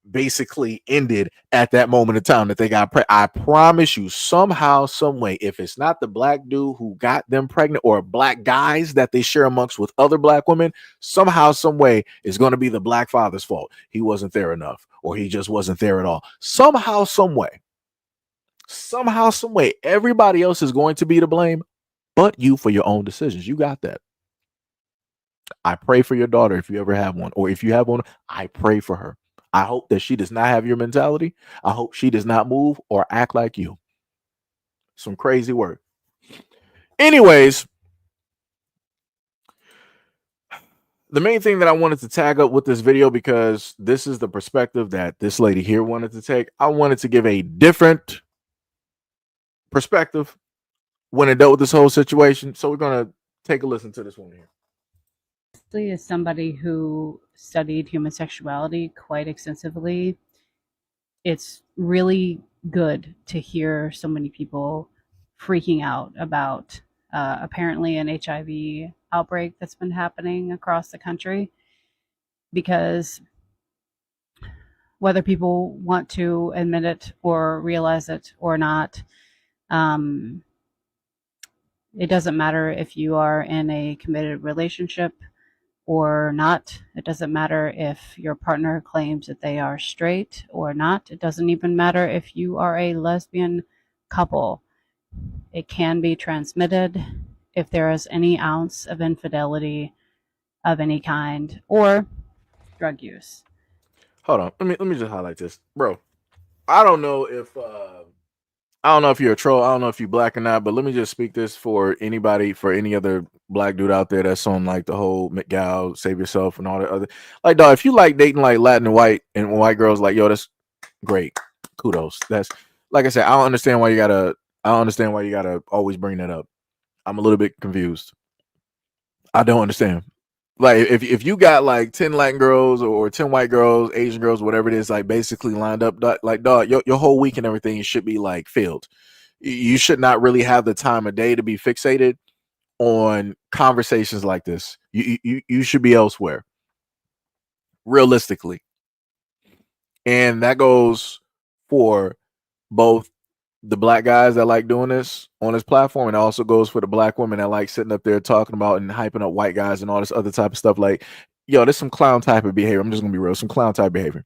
A: basically ended at that moment in time that they got pregnant. I promise you, somehow, some way, if it's not the black dude who got them pregnant or black guys that they share amongst with other black women, somehow, some way, it's going to be the black father's fault. He wasn't there enough, or he just wasn't there at all. Somehow, some way, everybody else is going to be to blame, but you for your own decisions. You got that. I pray for your daughter if you ever have one, or if you have one, I pray for her. I hope that she does not have your mentality. I hope she does not move or act like you. Some crazy work. Anyways, the main thing that I wanted to tag up with this video, because this is the perspective that this lady here wanted to take. I wanted to give a different perspective when it dealt with this whole situation. So we're going to take a listen to this one here.
K: As somebody who studied human sexuality quite extensively, it's really good to hear so many people freaking out about apparently an HIV outbreak that's been happening across the country, because whether people want to admit it or realize it or not, it doesn't matter if you are in a committed relationship or not. It doesn't matter if your partner claims that they are straight or not. It doesn't even matter if you are a lesbian couple. It can be transmitted if there is any ounce of infidelity of any kind or drug use.
A: Hold on. Let me just highlight this. Bro, I don't know if you're a troll. I don't know if you're black or not, but let me just speak this for anybody, for any other black dude out there that's on like the whole McGow, save yourself and all that other. Like, dog, if you like dating like Latin and white girls, like, yo, that's great. Kudos. That's, like I said, I don't understand why you gotta always bring that up. I'm a little bit confused. I don't understand. Like, if you got like 10 Latin girls or 10 white girls, Asian girls, whatever it is, like basically lined up, like, dog, your whole week and everything should be like filled. You should not really have the time of day to be fixated on conversations like this. You should be elsewhere, realistically. And that goes for both the black guys that like doing this on this platform, and it also goes for the black women that like sitting up there talking about and hyping up white guys and all this other type of stuff. Like, yo, there's some clown type of behavior. I'm just gonna be real, some clown type behavior.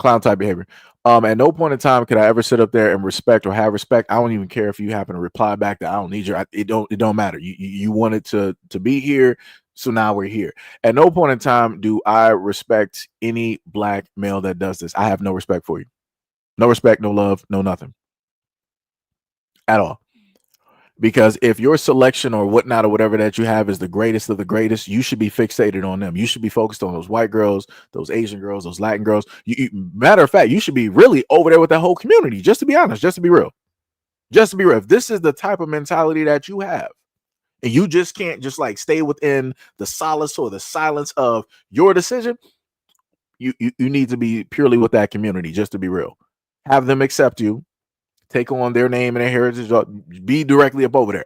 A: At no point in time could I ever sit up there and respect or have respect. I don't even care if you happen to reply back that I don't need your. It don't matter. You wanted to be here, so now we're here. At no point in time do I respect any black male that does this. I have no respect for you. No respect, no love, no nothing at all. Because if your selection or whatnot or whatever that you have is the greatest of the greatest, you should be fixated on them. You should be focused on those white girls, those Asian girls, those Latin girls. Matter of fact, you should be really over there with that whole community, just to be honest, just to be real. If this is the type of mentality that you have, and you just can't just like stay within the solace or the silence of your decision, you need to be purely with that community, just to be real. Have them accept you, take on their name and their heritage, be directly up over there,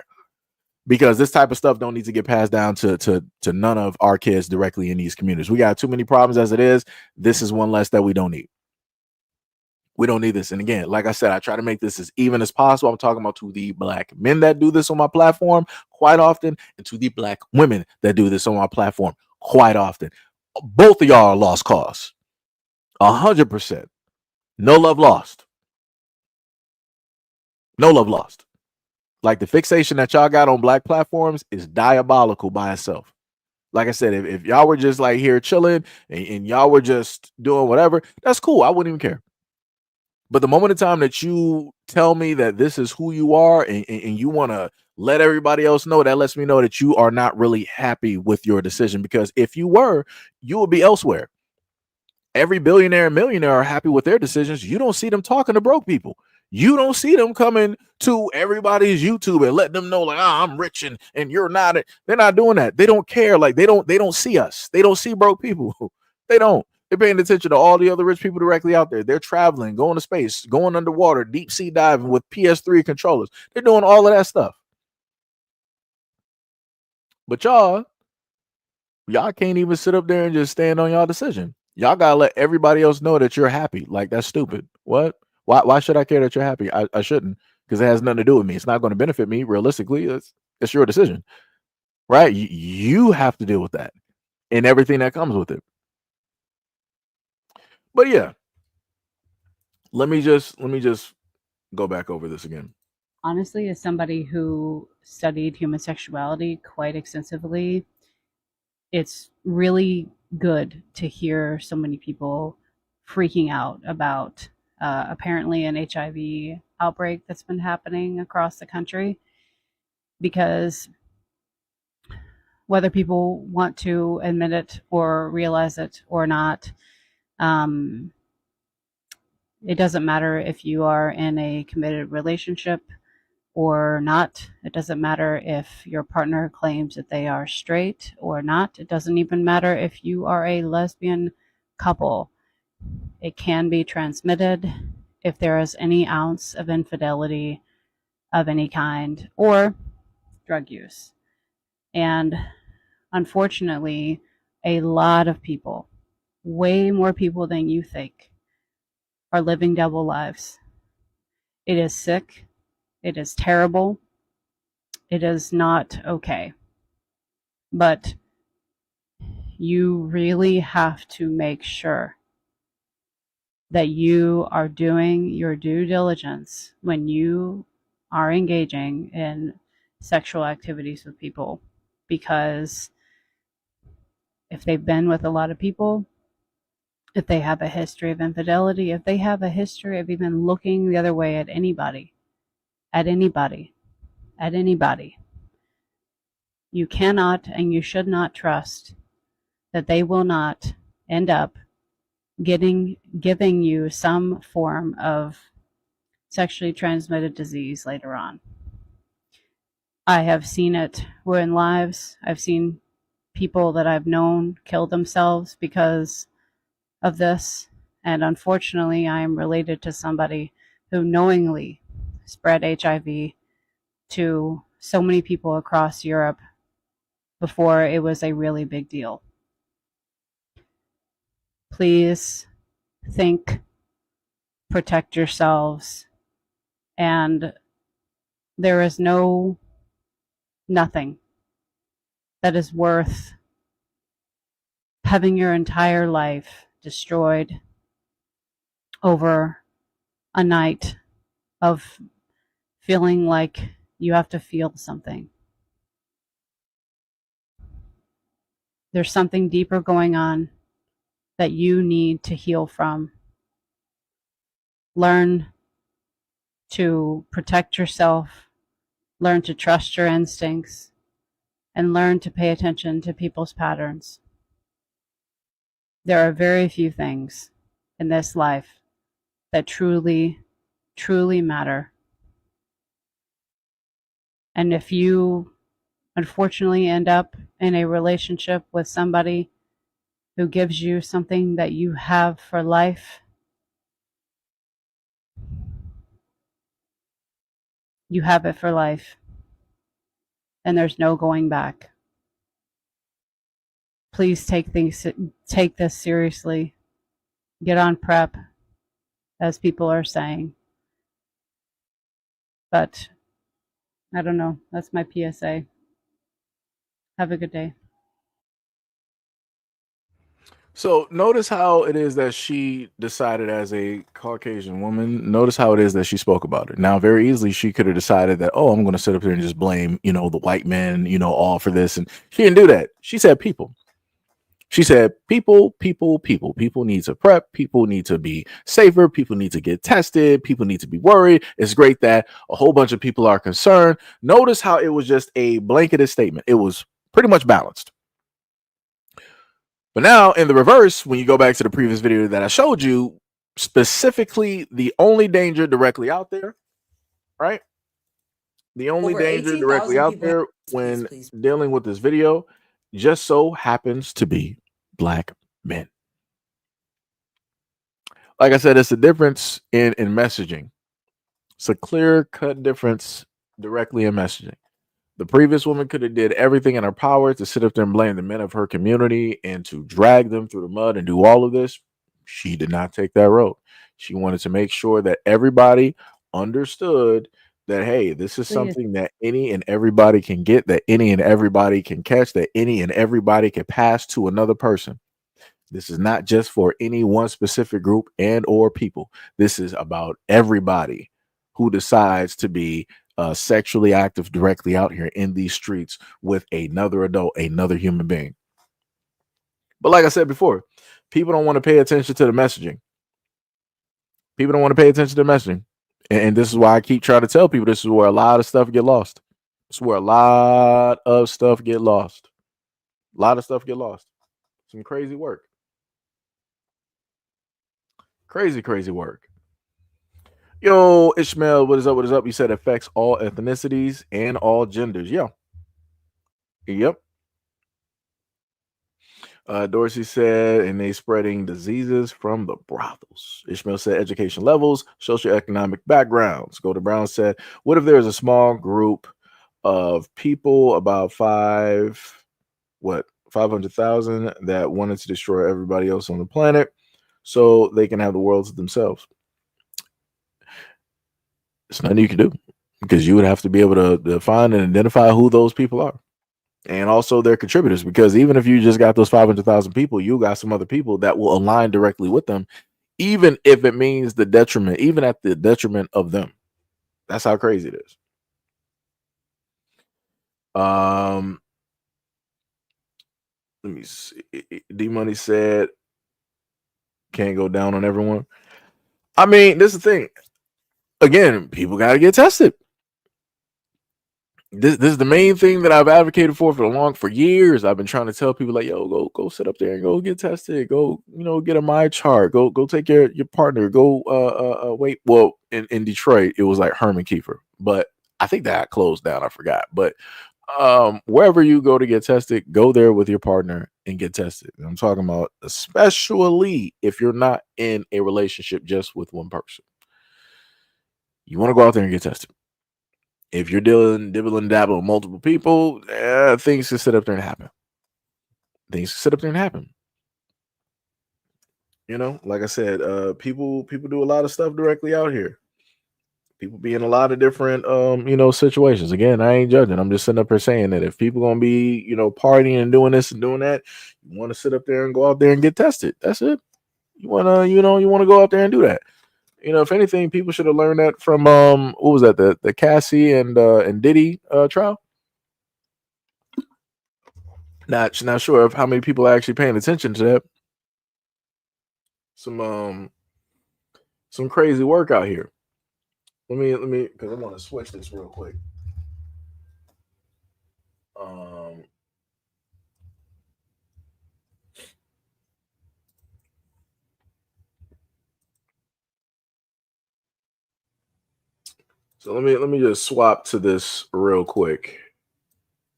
A: because this type of stuff don't need to get passed down to none of our kids directly in these communities. We got too many problems as it is. This is one less that we don't need. We don't need this. And again, like I said, I try to make this as even as possible. I'm talking about to the black men that do this on my platform quite often, and to the black women that do this on my platform quite often. Both of y'all are lost cause. 100%. No love lost. No love lost. Like, the fixation that y'all got on black platforms is diabolical by itself. Like I said, if y'all were just like here chilling and y'all were just doing whatever, that's cool. I wouldn't even care. But the moment in time that you tell me that this is who you are and you want to let everybody else know, that lets me know that you are not really happy with your decision. Because if you were, you would be elsewhere. Every billionaire and millionaire are happy with their decisions. You don't see them talking to broke people. You don't see them coming to everybody's YouTube and letting them know, like, I'm rich and you're not. They're not doing that. They don't care. Like, they don't see us. They don't see broke people. They don't. They're paying attention to all the other rich people directly out there. They're traveling, going to space, going underwater, deep sea diving with PS3 controllers. They're doing all of that stuff. But y'all can't even sit up there and just stand on y'all decision. Y'all gotta let everybody else know that you're happy. Like, that's stupid. What? Why should I care that you're happy? I shouldn't, because it has nothing to do with me. It's not going to benefit me realistically. It's your decision, right? You have to deal with that and everything that comes with it. But yeah, let me just go back over this again.
K: Honestly, as somebody who studied human sexuality quite extensively, it's really good to hear so many people freaking out about apparently an HIV outbreak that's been happening across the country, because whether people want to admit it or realize it or not, it doesn't matter if you are in a committed relationship or not. It doesn't matter if your partner claims that they are straight or not. It doesn't even matter if you are a lesbian couple. It can be transmitted if there is any ounce of infidelity of any kind or drug use. And unfortunately, a lot of people, way more people than you think, are living double lives. It is sick. It is terrible. It is not okay. But you really have to make sure that you are doing your due diligence when you are engaging in sexual activities with people. Because if they've been with a lot of people, if they have a history of infidelity, if they have a history of even looking the other way at anybody, you cannot and you should not trust that they will not end up giving you some form of sexually transmitted disease later on. I have seen it ruin lives. I've seen people that I've known kill themselves because of this. And unfortunately, I am related to somebody who knowingly spread HIV to so many people across Europe before it was a really big deal. Please think, protect yourselves, and there is nothing that is worth having your entire life destroyed over a night of feeling like you have to feel something. There's something deeper going on that you need to heal from. Learn to protect yourself, learn to trust your instincts, and learn to pay attention to people's patterns. There are very few things in this life that truly, truly matter. And if you unfortunately end up in a relationship with somebody who gives you something that you have for life, you have it for life, and there's no going back. Please take this seriously. Get on PrEP, as people are saying. But I don't know. That's my PSA. Have a good day.
A: So notice how it is that she decided, as a Caucasian woman, notice how it is that she spoke about it. Now, very easily, she could have decided that, oh, I'm going to sit up here and just blame, the white men, all for this. And she didn't do that. She said people. She said people need to PrEP. People need to be safer. People need to get tested. People need to be worried. It's great that a whole bunch of people are concerned. Notice how it was just a blanketed statement. It was pretty much balanced. But now in the reverse, when you go back to the previous video that I showed you, specifically the only danger directly out there, right? The only
I: Over
A: danger directly
I: 18,000
A: out
I: people.
A: there when dealing with this video just so happens to be black men. Like I said, it's a difference in messaging. It's a clear cut difference directly in messaging. The previous woman could have did everything in her power to sit up there and blame the men of her community and to drag them through the mud and do all of this. She did not take that road. She wanted to make sure that everybody understood that, hey, this is something that any and everybody can get, that any and everybody can catch, that any and everybody can pass to another person. This is not just for any one specific group and or people. This is about everybody who decides to be sexually active directly out here in these streets with another adult, another human being. But like I said before, people don't want to pay attention to the messaging. People don't want to pay attention to the messaging. And this is why I keep trying to tell people this is where a lot of stuff get lost. This is where a lot of stuff get lost. A lot of stuff get lost. Some crazy work. Crazy work. Yo, Ishmael, what is up? What is up? You said affects all ethnicities and all genders. Yeah. Yep. Dorsey said, and they spreading diseases from the brothels. Ishmael said, education levels, socioeconomic backgrounds. Golden Brown said, what if there's a small group of people, about 500,000 that wanted to destroy everybody else on the planet so they can have the world to themselves? It's nothing you can do because you would have to be able to find and identify who those people are. And also their contributors, because even if you just got those 500,000 people, you got some other people that will align directly with them, even if it means the detriment, even at the detriment of them. That's how crazy it is. Let me see. D Money said, can't go down on everyone. I mean, this is the thing. Again, people got to get tested. This is the main thing that I've advocated for years. I've been trying to tell people like, yo, go sit up there and go get tested. Go, get a my chart. Go take your partner. Go wait. Well, in Detroit, it was like Herman Kiefer, but I think that closed down. I forgot. But wherever you go to get tested, go there with your partner and get tested. I'm talking about especially if you're not in a relationship just with one person. You want to go out there and get tested. If you're dibbling dabbling with multiple people, things can sit up there and happen. Like I said, people do a lot of stuff directly out here. People be in a lot of different situations. Again, I ain't judging. I'm just sitting up here saying that if people gonna be, partying and doing this and doing that, you want to sit up there and go out there and get tested. That's it. You wanna go out there and do that. If anything, people should have learned that from what was that, the Cassie and Diddy trial. Not sure of how many people are actually paying attention to that. Some crazy work out here. Let me because I want to switch this real quick. So let me just swap to this real quick,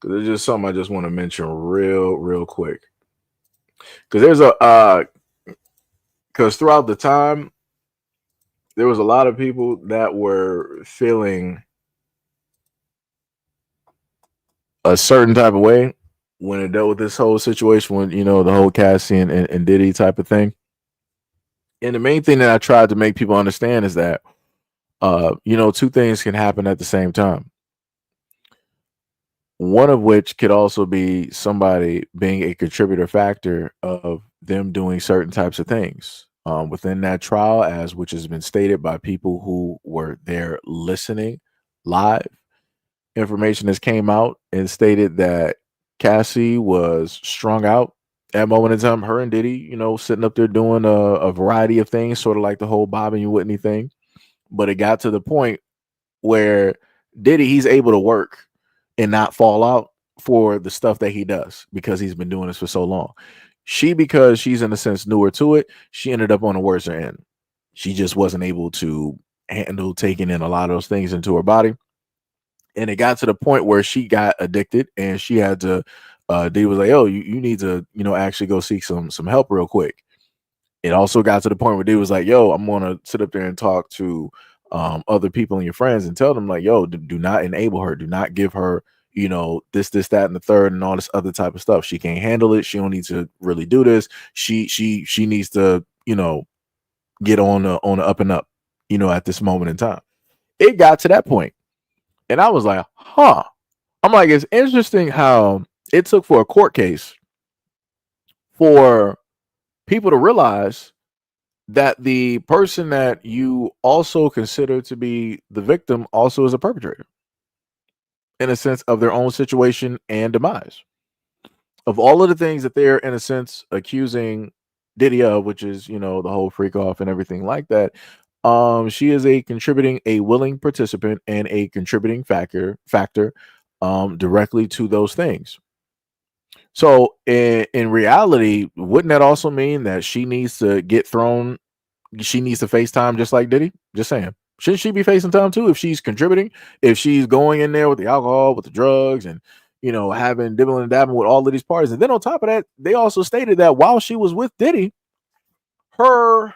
A: because there's just something I just want to mention real quick. Because there's because throughout the time there was a lot of people that were feeling a certain type of way when it dealt with this whole situation, when the whole Cassie and Diddy type of thing. And the main thing that I tried to make people understand is that two things can happen at the same time. One of which could also be somebody being a contributor factor of them doing certain types of things within that trial, as which has been stated by people who were there listening live. Information has came out and stated that Cassie was strung out at a moment in time. Her and Diddy, sitting up there doing a variety of things, sort of like the whole Bob and you Whitney thing. But it got to the point where Diddy, he's able to work and not fall out for the stuff that he does because he's been doing this for so long. because she's in a sense newer to it, she ended up on the worse end. She just wasn't able to handle taking in a lot of those things into her body. And it got to the point where she got addicted and she had to D was like, oh, you need to, actually go seek some help real quick. It also got to the point where D was like, yo, I'm gonna sit up there and talk to other people and your friends and tell them like, yo, do not enable her, do not give her, this, that, and the third, and all this other type of stuff. She can't handle it. She don't need to really do this. She needs to, get on the up and up, at this moment in time. It got to that point. And I was like, huh. I'm like, it's interesting how it took for a court case for people to realize that the person that you also consider to be the victim also is a perpetrator in a sense of their own situation and demise. Of all of the things that they're in a sense accusing Diddy of, which is, the whole freak off and everything like that, she is a willing participant and a contributing factor directly to those things. So in reality, wouldn't that also mean that she needs to get thrown? She needs to face time just like Diddy? Just saying. Shouldn't she be facing time too if she's contributing? If she's going in there with the alcohol, with the drugs, and having dibbling and dabbling with all of these parties. And then on top of that, they also stated that while she was with Diddy, her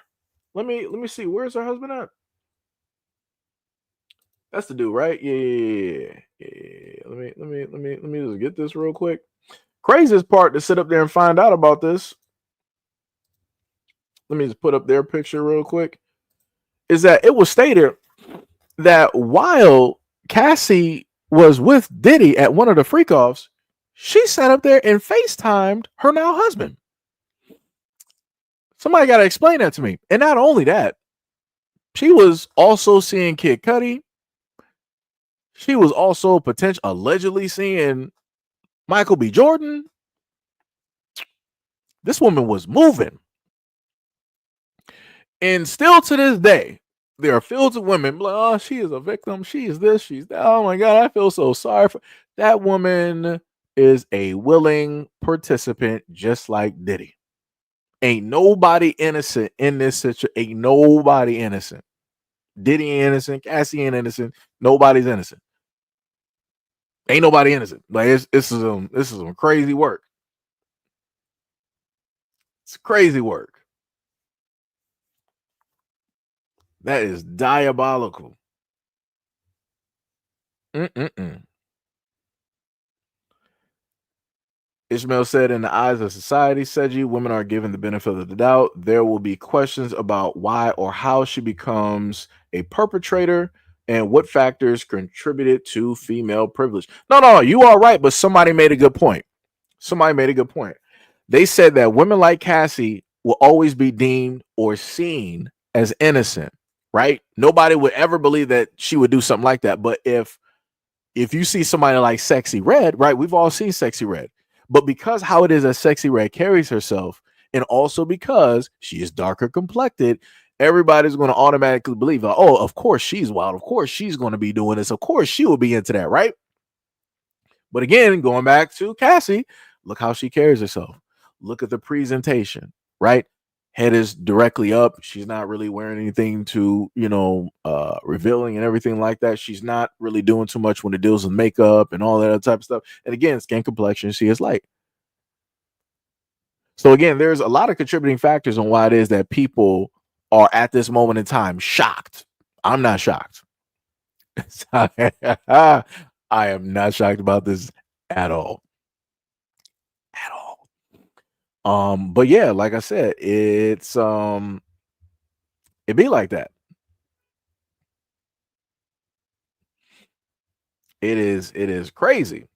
A: let me see, where's her husband at? That's the dude, right? Yeah. Let me just get this real quick. Craziest part to sit up there and find out about this. Let me just put up their picture real quick. Is that it was stated that while Cassie was with Diddy at one of the freak offs, she sat up there and FaceTimed her now husband. Somebody got to explain that to me. And not only that, she was also seeing Kid Cudi. She was also allegedly seeing Michael B. Jordan. This woman was moving. And still to this day, there are fields of women like, oh, she is a victim. She is this, she's that. Oh my God, I feel so sorry for that woman. Is a willing participant just like Diddy. Ain't nobody innocent in this situation. Ain't nobody innocent. Diddy ain't innocent. Cassie ain't innocent. Nobody's innocent. Ain't nobody innocent. Like this is some crazy work. It's crazy work. That is diabolical. Ishmael said, in the eyes of society, Seji, women are given the benefit of the doubt. There will be questions about why or how she becomes a perpetrator and what factors contributed to female privilege. No, you are right, but somebody made a good point. They said that women like Cassie will always be deemed or seen as innocent, right? Nobody would ever believe that she would do something like that. But if you see somebody like Sexy Red, right? We've all seen Sexy Red. But because how it is that Sexy Red carries herself, and also because she is darker complected, everybody's going to automatically believe, oh, of course she's wild. Of course she's going to be doing this. Of course she will be into that, right? But again, going back to Cassie, look how she carries herself. Look at the presentation, right? Head is directly up. She's not really wearing anything to, revealing and everything like that. She's not really doing too much when it deals with makeup and all that other type of stuff. And again, skin complexion, she is light. So again, there's a lot of contributing factors on why it is that people are at this moment in time shocked. I'm not shocked. I am not shocked about this at all. But yeah, like I said, it's it be like that. It is crazy.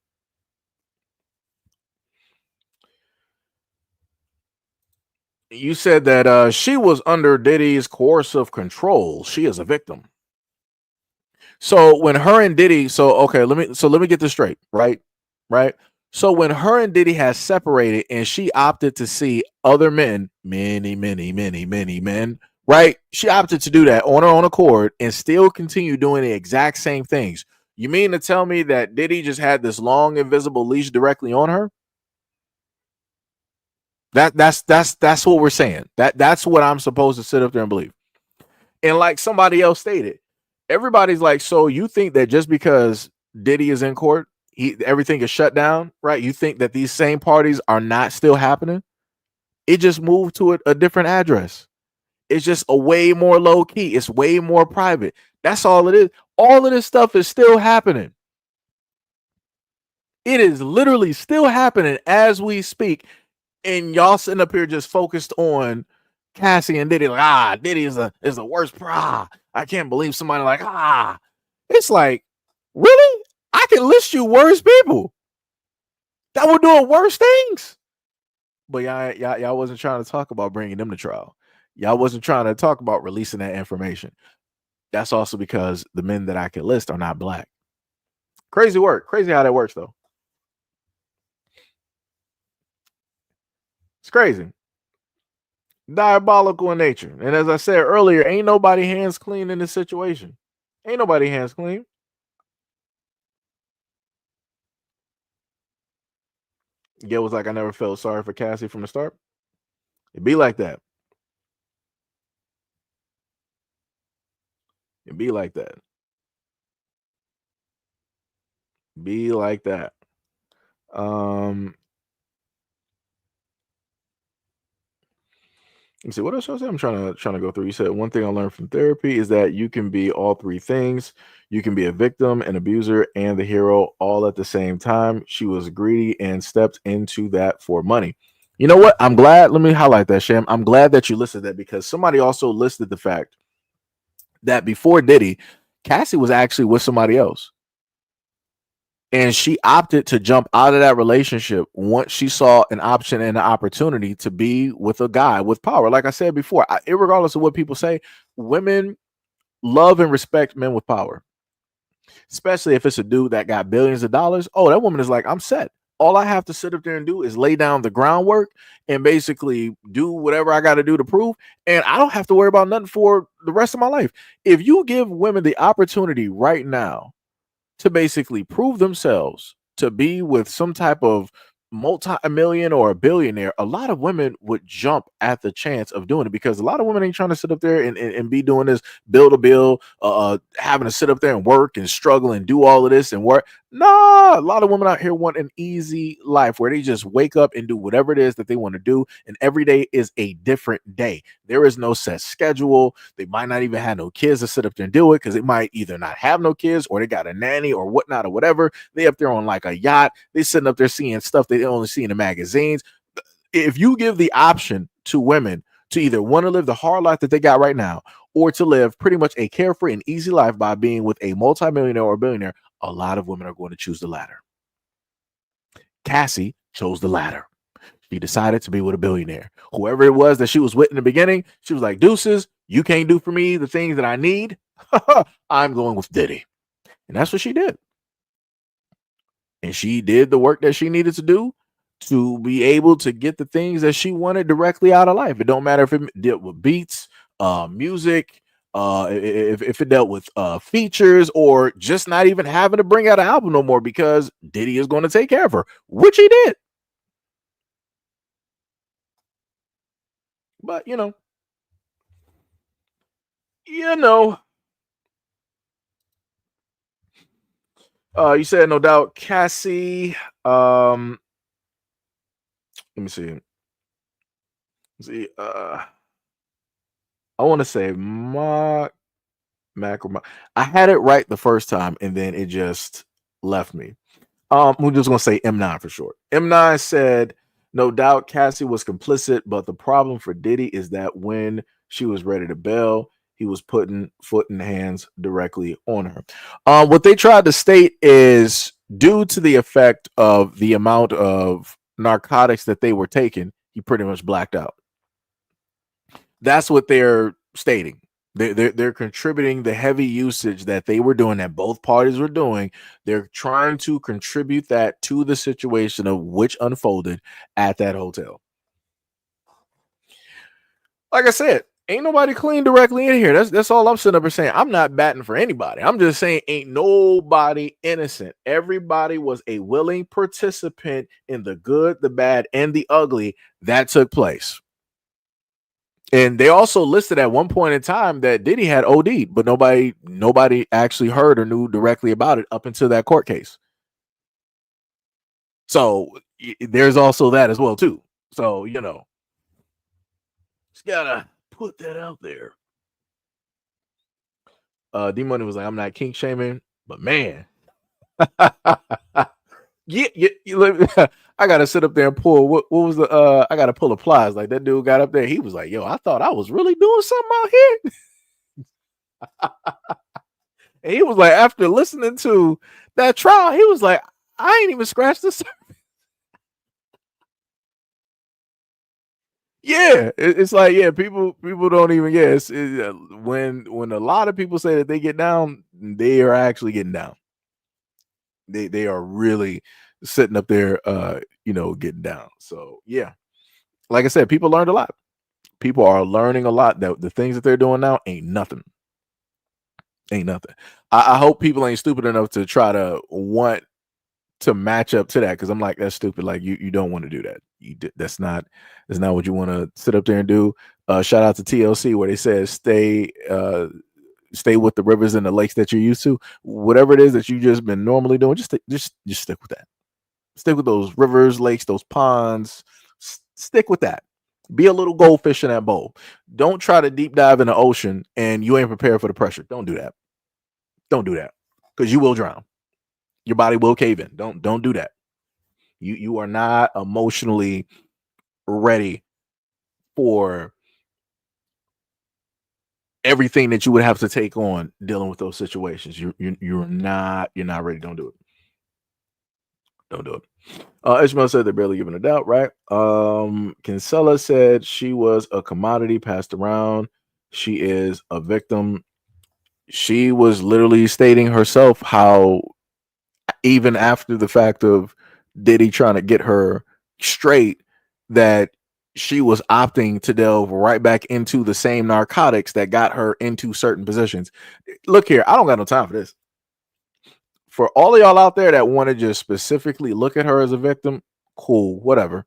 A: You said that she was under Diddy's coercive control. She is a victim. So when her and Diddy, let me get this straight, right? So when her and Diddy has separated and she opted to see other men, many men, right? She opted to do that on her own accord and still continue doing the exact same things. You mean to tell me that Diddy just had this long invisible leash directly on her? That's what we're saying. That's what I'm supposed to sit up there and believe. And like somebody else stated, everybody's like, so you think that just because Diddy is in court, everything is shut down, right? You think that these same parties are not still happening? It just moved to a different address. It's just a way more low key. It's way more private. That's all it is. All of this stuff is still happening. It is literally still happening as we speak. And y'all sitting up here just focused on Cassie and Diddy. Like, Diddy is the worst. I can't believe somebody like, It's like, really? I can list you worse people that were doing worse things. But y'all wasn't trying to talk about bringing them to trial. Y'all wasn't trying to talk about releasing that information. That's also because the men that I can list are not black. Crazy work. Crazy how that works, though. It's crazy. Diabolical in nature. And as I said earlier, ain't nobody hands clean in this situation. Ain't nobody hands clean. Yeah, it was like I never felt sorry for Cassie from the start. It'd be like that. It'd be like that. Be like that. Let's see what else I said. I'm trying to go through. You said one thing I learned from therapy is that you can be all three things. You can be a victim, an abuser, and the hero all at the same time. She was greedy and stepped into that for money. You know what? I'm glad. Let me highlight that, Sham. I'm glad that you listed that because somebody also listed the fact that before Diddy, Cassie was actually with somebody else. And she opted to jump out of that relationship once she saw an option and an opportunity to be with a guy with power. Like I said before, regardless of what people say, women love and respect men with power, especially if it's a dude that got billions of dollars. Oh, that woman is like, I'm set. All I have to sit up there and do is lay down the groundwork and basically do whatever I got to do to prove. And I don't have to worry about nothing for the rest of my life. If you give women the opportunity right now to basically prove themselves to be with some type of multi-million or a billionaire, a lot of women would jump at the chance of doing it because a lot of women ain't trying to sit up there and be doing this bill to bill, having to sit up there and work and struggle and do all of this and work. Nah, a lot of women out here want an easy life where they just wake up and do whatever it is that they want to do. And every day is a different day. There is no set schedule. They might not even have no kids to sit up there and do it because they might either not have no kids or they got a nanny or whatnot or whatever. They up there on like a yacht. They sitting up there seeing stuff they only see in the magazines. If you give the option to women to either want to live the hard life that they got right now or to live pretty much a carefree and easy life by being with a multimillionaire or billionaire, a lot of women are going to choose the latter. Cassie chose the latter. She decided to be with a billionaire. Whoever it was that she was with in the beginning, she was like, deuces, you can't do for me the things that I need. I'm going with Diddy. And that's what she did. And she did the work that she needed to do to be able to get the things that she wanted directly out of life. It don't matter if it dealt with beats, music, if it dealt with features or just not even having to bring out an album no more because Diddy is going to take care of her, which he did. But you know, you said no doubt Cassie. Let me see. I want to say Mac. I had it right the first time, and then it just left me. We're just gonna say M9 for short. M9 said, no doubt Cassie was complicit, but the problem for Diddy is that when she was ready to bail, he was putting foot and hands directly on her. What they tried to state is due to the effect of the amount of narcotics that they were taking, he pretty much blacked out. That's what they're stating. They're contributing the heavy usage that they were doing, that both parties were doing. They're trying to contribute that to the situation of which unfolded at that hotel. Like I said, Ain't nobody clean directly in here. That's all I'm sitting up and saying. I'm not batting for anybody. I'm just saying ain't nobody innocent. Everybody was a willing participant in the good, the bad, and the ugly that took place. And they also listed at one point in time that Diddy had OD'd, but nobody actually heard or knew directly about it up until that court case. So there's also that as well too. So just gotta put that out there. D Money was like, I'm not kink shaming, but man, yeah, I gotta sit up there and pull. What was the? I gotta pull applause. Like that dude got up there. He was like, "Yo, I thought I was really doing something out here." And he was like, after listening to that trial, he was like, "I ain't even scratched the surface." Yeah, it's like people don't even when a lot of people say that they get down, they are actually getting down. They are really sitting up there, getting down. So yeah, like I said, people learned a lot. People are learning a lot. That the things that they're doing now ain't nothing. Ain't nothing. I hope people ain't stupid enough to try to want to match up to that, because I'm like, that's stupid. Like you don't want to do that. That's not what you want to sit up there and do. Shout out to TLC where they said stay with the rivers and the lakes that you're used to. Whatever it is that you just been normally doing, just stick with that. Stick with those rivers, lakes, those ponds. Stick with that. Be a little goldfish in that bowl. Don't try to deep dive in the ocean and you ain't prepared for the pressure. Don't do that. Don't do that, because you will drown. Your body will cave in. Don't do that. You are not emotionally ready for everything that you would have to take on dealing with those situations. You're not ready. Don't do it. Don't do it. Ishmael said they're barely given a doubt, right? Kinsella said she was a commodity passed around. She is a victim. She was literally stating herself how even after the fact of Diddy trying to get her straight, that she was opting to delve right back into the same narcotics that got her into certain positions. Look here, I don't got no time for this. For all of y'all out there that want to just specifically look at her as a victim, cool, whatever.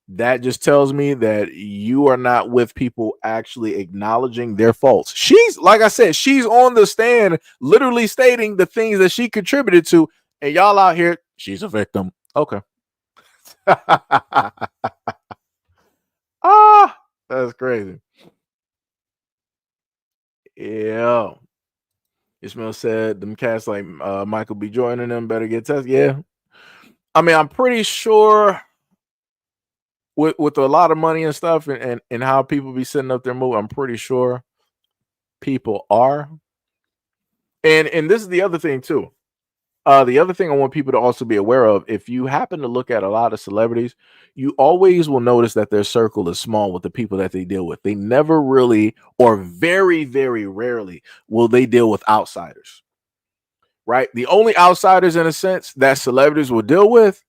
A: That just tells me that you are not with people actually acknowledging their faults. She's, like I said, she's on the stand literally stating the things that she contributed to, and y'all out here, she's a victim. Okay. That's crazy. Yeah. Ishmael said them cats like Michael B. Jordan and them better get tested. Yeah. I mean, I'm pretty sure with a lot of money and stuff and how people be sitting up there moving, I'm pretty sure people are. And this is the other thing too. The other thing I want people to also be aware of, if you happen to look at a lot of celebrities, you always will notice that their circle is small with the people that they deal with. They never really, or very, very rarely, will they deal with outsiders, right? The only outsiders, in a sense, that celebrities will deal with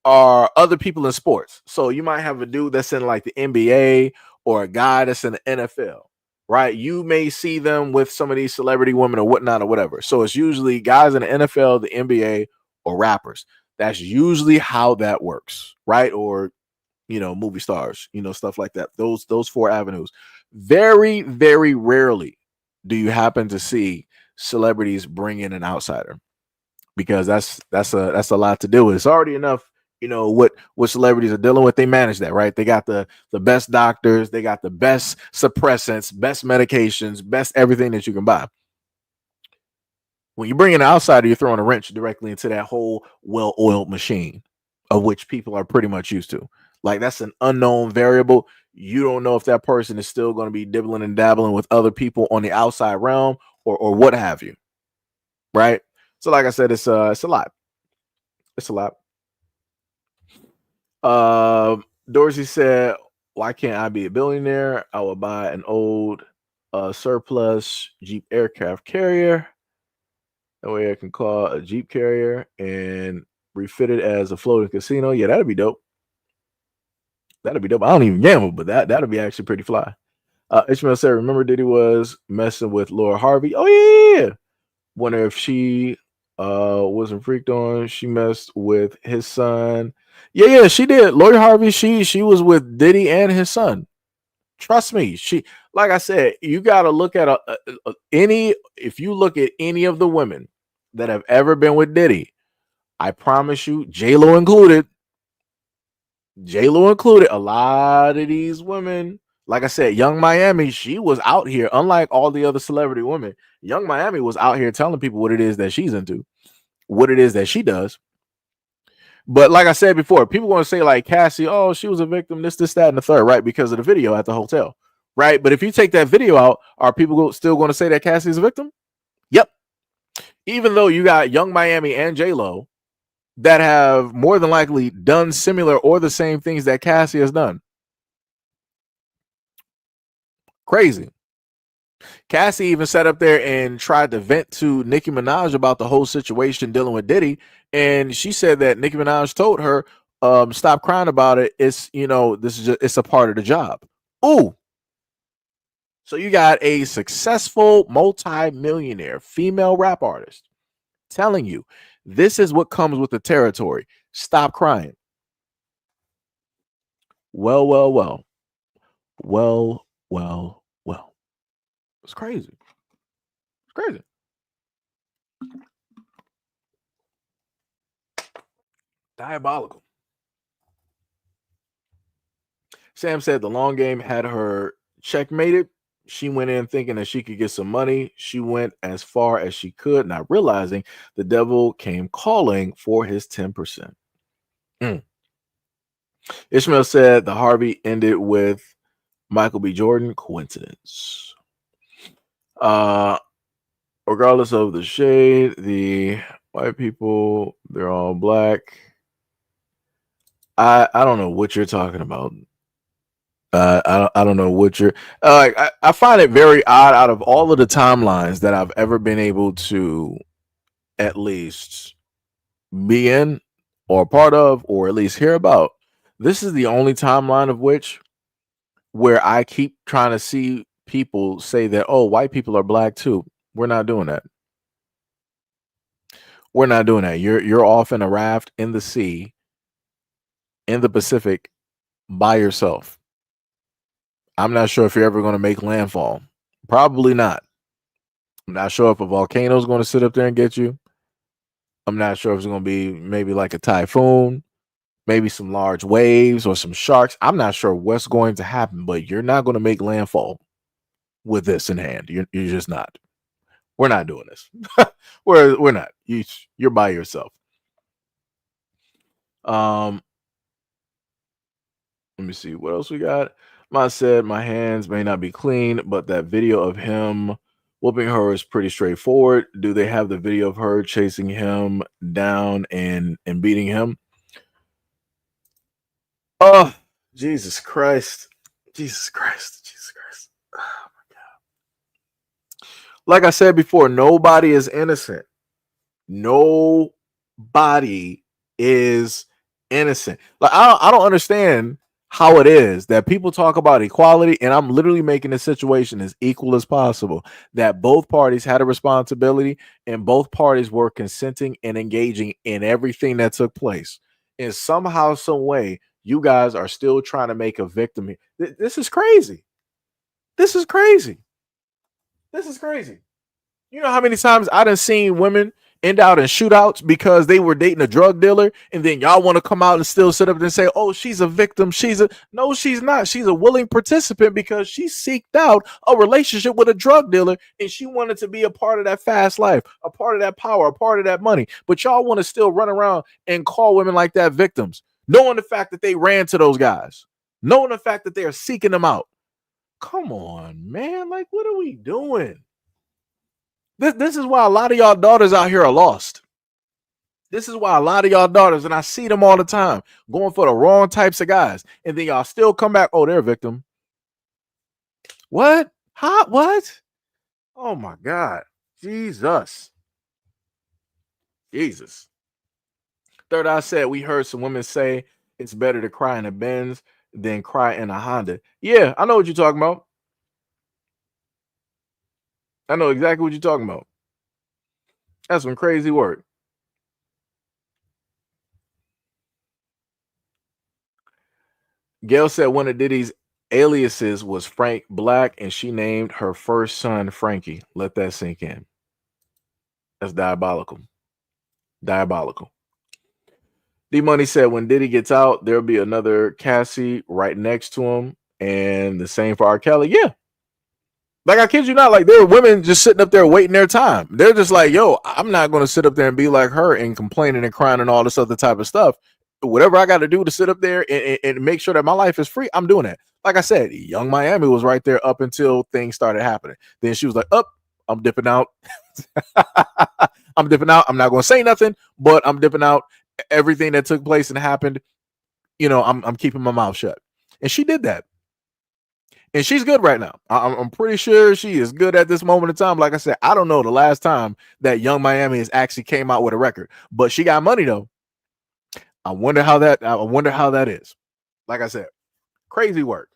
A: are other people in sports. So you might have a dude that's in like the NBA or a guy that's in the NFL, right? You may see them with some of these celebrity women or whatnot or whatever. So it's usually guys in the NFL, the NBA, or rappers. That's usually how that works, right? Or movie stars, stuff like that. Those four avenues. Very, very rarely do you happen to see celebrities bring in an outsider, because that's a lot to deal with. It's already enough. What celebrities are dealing with, they manage that, right? They got the best doctors, they got the best suppressants, best medications, best everything that you can buy. When you bring in an outsider, you're throwing a wrench directly into that whole well-oiled machine, of which people are pretty much used to. Like, that's an unknown variable. You don't know if that person is still going to be dibbling and dabbling with other people on the outside realm or what have you, right? So like I said, it's a lot. It's a lot. Dorsey said, why can't I be a billionaire? I will buy an old surplus Jeep aircraft carrier. That way I can call a Jeep carrier and refit it as a floating casino. Yeah, that'd be dope. That'd be dope. I don't even gamble, but that'd be actually pretty fly. Ishmael said, remember Diddy was messing with Laura Harvey? Oh, yeah. Wonder if she wasn't freaked on. She messed with his son. Yeah, she did. Lori Harvey, she was with Diddy and his son. Trust me. She, like I said, you got to look at if you look at any of the women that have ever been with Diddy, I promise you, J-Lo included, a lot of these women, like I said, Young Miami, she was out here, unlike all the other celebrity women. Young Miami was out here telling people what it is that she's into, what it is that she does. But like I said before, people want to say like Cassie, oh, she was a victim, this, that, and the third, right? Because of the video at the hotel, right? But if you take that video out, are people still going to say that Cassie's a victim? Yep. Even though you got Young Miami and J-Lo that have more than likely done similar or the same things that Cassie has done. Crazy. Cassie even sat up there and tried to vent to Nicki Minaj about the whole situation dealing with Diddy. And she said that Nicki Minaj told her, stop crying about it. It's, it's a part of the job. Ooh. So you got a successful multi-millionaire female rap artist telling you this is what comes with the territory. Stop crying. Well. It's crazy. It's crazy. Diabolical. Sam said the long game had her checkmated. She went in thinking that she could get some money. She went as far as she could, not realizing the devil came calling for his 10%. Ishmael said the Harvey ended with Michael B. Jordan. Coincidence. Regardless of the shade, the white people, they're all black. I don't know what you're talking about. I don't know what you're I find it very odd out of all of the timelines that I've ever been able to at least be in or part of or at least hear about. This is the only timeline of which where I keep trying to see people say that, oh, white people are black too. We're not doing that. We're not doing that. You're off in a raft in the sea in the Pacific by yourself. I'm not sure if you're ever going to make landfall. Probably not. I'm not sure if a volcano is going to sit up there and get you. I'm not sure if it's going to be maybe like a typhoon, maybe some large waves or some sharks. I'm not sure what's going to happen, but you're not going to make landfall with this in hand. You're just not. We're not doing this. we're not. You're by yourself. Let me see what else we got. Ma said my hands may not be clean, but that video of him whooping her is pretty straightforward. Do they have the video of her chasing him down and beating him? Oh, Jesus Christ. Jesus Christ. Jesus Christ. Oh my God. Like I said before, nobody is innocent. Nobody is innocent. Like I don't understand how it is that people talk about equality, and I'm literally making the situation as equal as possible, that both parties had a responsibility and both parties were consenting and engaging in everything that took place. And somehow, some way, you guys are still trying to make a victim. This is crazy. This is crazy. This is crazy. You know how many times I done seen women end out in shootouts because they were dating a drug dealer, and then y'all want to come out and still sit up and say, oh, she's a victim. No, she's not. She's a willing participant because she seeked out a relationship with a drug dealer and she wanted to be a part of that fast life, a part of that power, a part of that money. But y'all want to still run around and call women like that victims, knowing the fact that they ran to those guys, knowing the fact that they are seeking them out. Come on, man. Like, what are we doing? This is why a lot of y'all daughters out here are lost. This is why a lot of y'all daughters, and I see them all the time, going for the wrong types of guys. And then y'all still come back, oh, they're a victim. What? Huh? What? Oh, my God. Jesus. Jesus. Third Eye said, we heard some women say it's better to cry in a Benz than cry in a Honda. Yeah, I know what you're talking about. I know exactly what you're talking about. That's some crazy work. Gail said one of Diddy's aliases was Frank Black, and she named her first son Frankie. Let that sink in. That's diabolical. Diabolical. D Money said when Diddy gets out, there'll be another Cassie right next to him, and the same for R. Kelly. Yeah, like I kid you not, like there are women just sitting up there waiting their time. They're just like, yo, I'm not going to sit up there and be like her and complaining and crying and all this other type of stuff. Whatever I got to do to sit up there and make sure that my life is free, I'm doing that. Like I said, Young Miami was right there up until things started happening. Then she was like, up, I'm dipping out. I'm dipping out. I'm not going to say nothing, but I'm dipping out. Everything that took place and happened, I'm keeping my mouth shut. And she did that. And she's good right now. I'm pretty sure she is good at this moment in time. Like I said, I don't know the last time that Young Miami has actually came out with a record, but she got money though. I wonder how that is. Like I said, crazy work.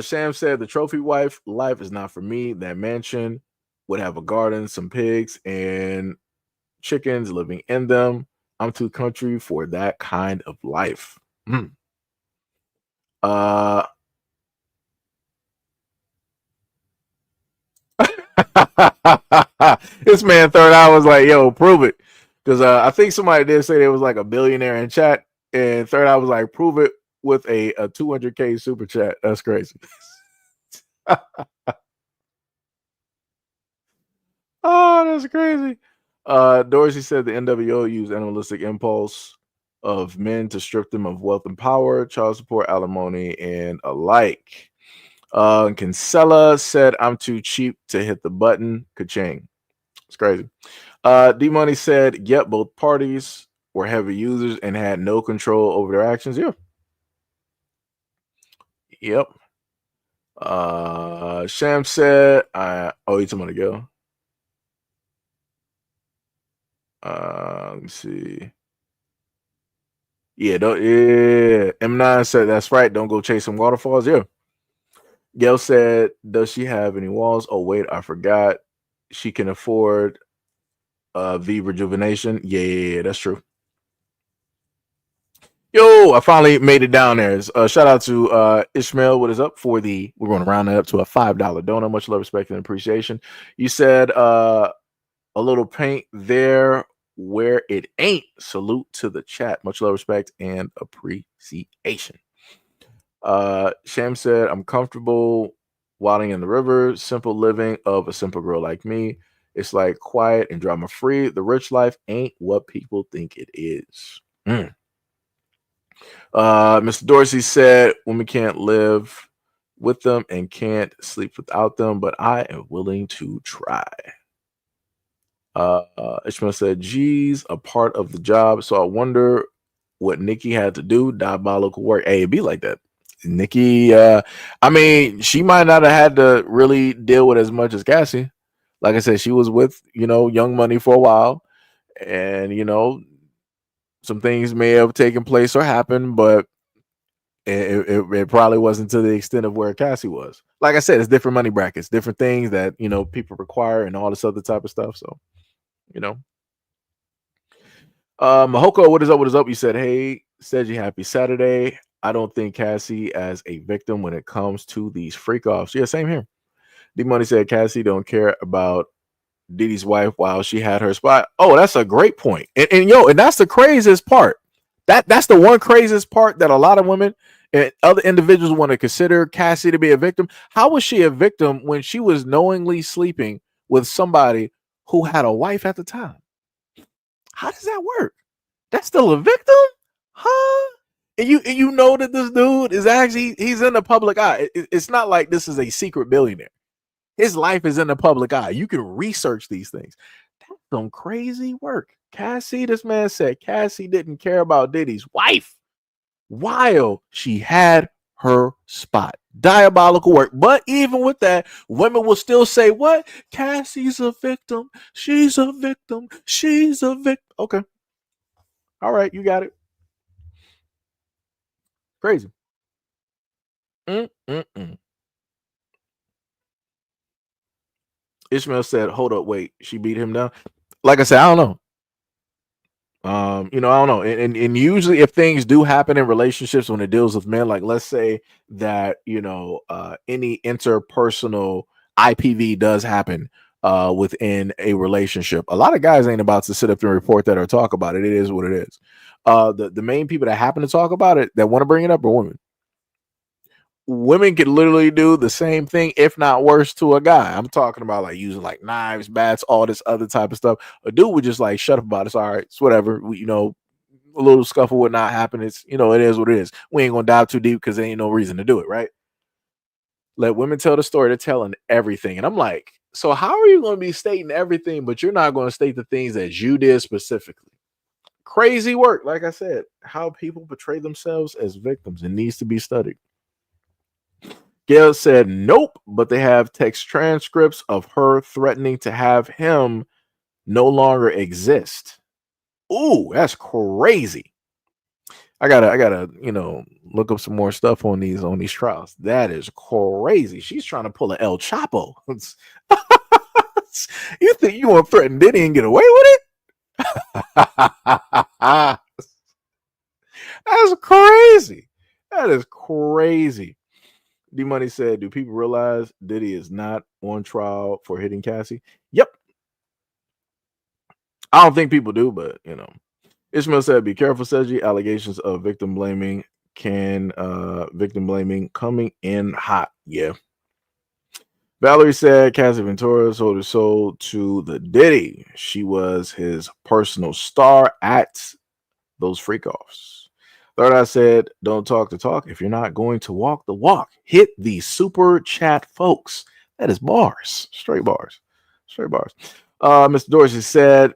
A: Sham said the trophy wife life is not for me. That mansion would have a garden, some pigs, and chickens living in them. I'm too country for that kind of life. This man third eye was like, yo, prove it. Because I think somebody did say there was like a billionaire in chat, and third eye was like, prove it with a 200K super chat. That's crazy. Oh, that's crazy. Dorsey said the NWO used animalistic impulse of men to strip them of wealth and power, child support, alimony, and alike. Kinsella said, I'm too cheap to hit the button. Ka-ching. It's crazy. D Money said, yep, both parties were heavy users and had no control over their actions. Yeah. Yep. Sham said, oh, you talking about to go? Let me see. Yeah, M9 said that's right. Don't go chasing waterfalls. Yeah. Gail said, does she have any walls? Oh, wait, I forgot. She can afford V rejuvenation. Yeah, that's true. Yo, I finally made it down there. Shout out to Ishmael. What is up for we're going to round it up to a $5 donor. Much love, respect, and appreciation. You said a little paint there where it ain't. Salute to the chat. Much love, respect, and appreciation. Sham said, I'm comfortable wading in the river. Simple living of a simple girl like me. It's like quiet and drama free. The rich life ain't what people think it is. Mr. Dorsey said, women can't live with them and can't sleep without them, but I am willing to try. Ishmael said, geez, a part of the job. So I wonder what Nikki had to do. Diabolical work. Hey, it'd be like that. Nikki, I mean, she might not have had to really deal with as much as Cassie. Like I said, she was with, Young Money for a while. And, some things may have taken place or happened, but it probably wasn't to the extent of where Cassie was. Like I said, it's different money brackets, different things that people require, and all this other type of stuff. So, Mahoko, what is up? What is up? You said, hey, Seji, happy Saturday. I don't think Cassie as a victim when it comes to these freak offs. Yeah, same here. D Money said Cassie don't care about Diddy's wife while she had her spot. Oh, that's a great point. And that's the craziest part. That's the one craziest part that a lot of women and other individuals want to consider Cassie to be a victim. How was she a victim when she was knowingly sleeping with somebody who had a wife at the time? How does that work? That's still a victim? Huh? And you know that this dude is actually, he's in the public eye. It's not like this is a secret billionaire. His life is in the public eye. You can research these things. That's some crazy work. Cassie, this man said Cassie didn't care about Diddy's wife while she had her spot. Diabolical work. But even with that, women will still say, what? Cassie's a victim. She's a victim. She's a victim. Okay. All right, you got it. Crazy. Ishmael said, hold up, wait, she beat him down. Like I said, I don't know. I don't know. And usually if things do happen in relationships when it deals with men, like let's say that, any interpersonal IPV does happen within a relationship. A lot of guys ain't about to sit up and report that or talk about it. It is what it is. The main people that happen to talk about it, that want to bring it up, are women. Women can literally do the same thing, if not worse, to a guy. I'm talking about like using like knives, bats, all this other type of stuff. A dude would just like shut up about it. It's all right. It's whatever. A little scuffle would not happen. It's, it is what it is. We ain't gonna dive too deep because there ain't no reason to do it, right? Let women tell the story. They're telling everything. And I'm like, so how are you going to be stating everything, but you're not going to state the things that you did specifically? Crazy work. Like I said, how people portray themselves as victims. It needs to be studied. Gail said nope, but they have text transcripts of her threatening to have him no longer exist. Ooh, that's crazy. I gotta, look up some more stuff on these trials. That is crazy. She's trying to pull a El Chapo. You think you want to threaten Diddy and get away with it? That's crazy. That is crazy. D Money said, do people realize Diddy is not on trial for hitting Cassie? Yep. I don't think people do, but Ishmael said, be careful, Seji. Allegations of victim blaming coming in hot. Yeah. Valerie said Cassie Ventura sold her soul to the Diddy. She was his personal star at those freak offs. Third Eye said, don't talk the talk if you're not going to walk the walk. Hit the super chat, folks. That is bars. Straight bars. Straight bars. Mr. Dorsey said,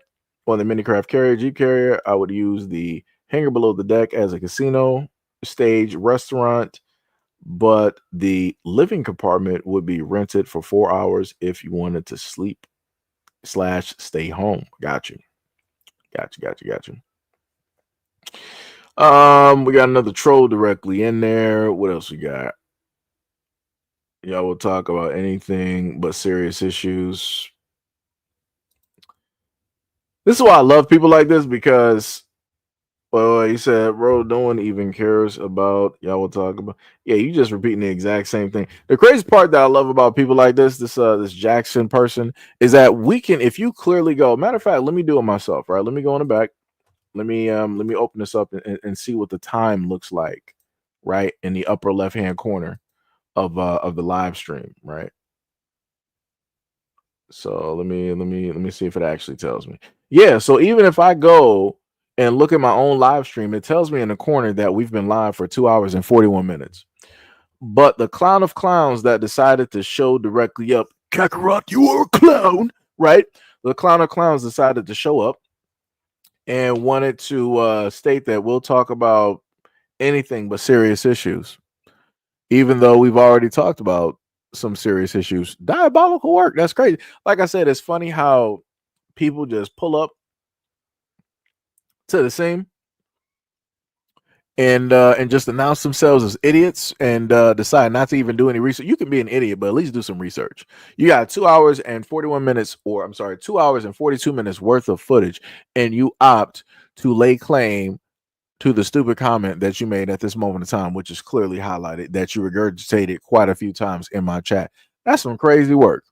A: on the minicraft carrier, Jeep carrier, I would use the hangar below the deck as a casino, stage, restaurant, but the living compartment would be rented for 4 hours if you wanted to sleep / stay home. Got you. We got another troll directly in there. What else we got? Y'all will talk about anything but serious issues. This is why I love people like this, because he said, bro, no one even cares about y'all will talk about. Yeah, you just repeating the exact same thing. The crazy part that I love about people like this Jackson person, is that we can, if you clearly go, matter of fact, let me do it myself, right? Let me go in the back. Let me open this up and see what the time looks like, right, in the upper left hand corner of the live stream, right? So let me see if it actually tells me. Yeah, so even if I go and look at my own live stream, it tells me in the corner that we've been live for 2 hours and 41 minutes. But the clown of clowns that decided to show directly up, Kakarot, you are a clown, right? The clown of clowns decided to show up and wanted to state that we'll talk about anything but serious issues, even though we've already talked about some serious issues. Diabolical work. That's crazy. Like I said, it's funny how people just pull up to the scene and just announce themselves as idiots and decide not to even do any research. You can be an idiot, but at least do some research. You got 2 hours and 41 minutes, or I'm sorry, 2 hours and 42 minutes worth of footage, and you opt to lay claim to the stupid comment that you made at this moment in time, which is clearly highlighted, that you regurgitated quite a few times in my chat. That's some crazy work.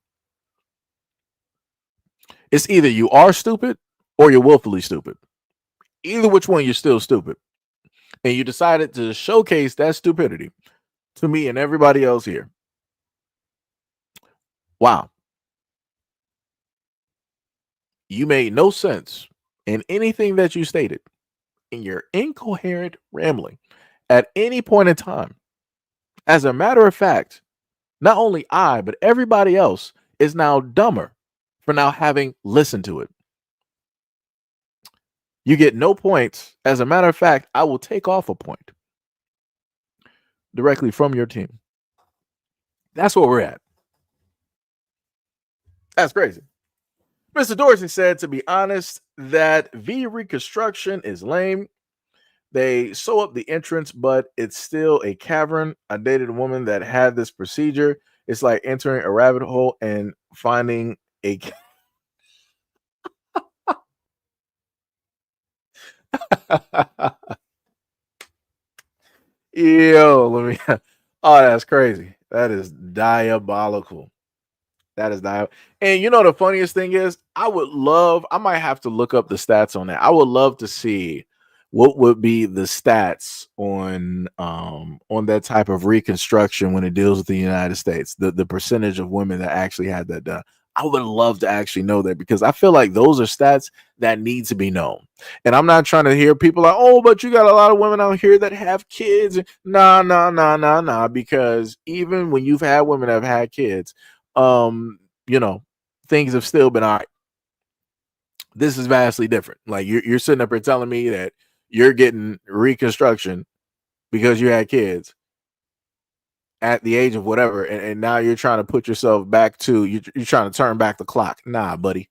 A: It's either you are stupid or you're willfully stupid. Either which one, you're still stupid. And you decided to showcase that stupidity to me and everybody else here. Wow. You made no sense in anything that you stated in your incoherent rambling at any point in time. As a matter of fact, not only I, but everybody else is now dumber for now having listened to it. You get no points. As a matter of fact, I will take off a point directly from your team. That's where we're at. That's crazy. Mr. Dorsey said, to be honest, that V reconstruction is lame. They sew up the entrance, but it's still a cavern. I dated a woman that had this procedure. It's like entering a rabbit hole and finding a yo, let me. Oh, that's crazy. That is diabolical. That is diabolical. And you know the funniest thing is, I might have to look up the stats on that. I would love to see what would be the stats on that type of reconstruction when it deals with the United States. The percentage of women that actually had that done. I would love to actually know that because I feel like those are stats that need to be known. And I'm not trying to hear people like, oh, but you got a lot of women out here that have kids. Nah, nah, nah, nah, nah. Because even when you've had women that have had kids, you know, things have still been all right. This is vastly different. Like you're sitting up here telling me that you're getting reconstruction because you had kids at the age of whatever, and now you're trying to put yourself back to you're trying to turn back the clock. Nah, buddy.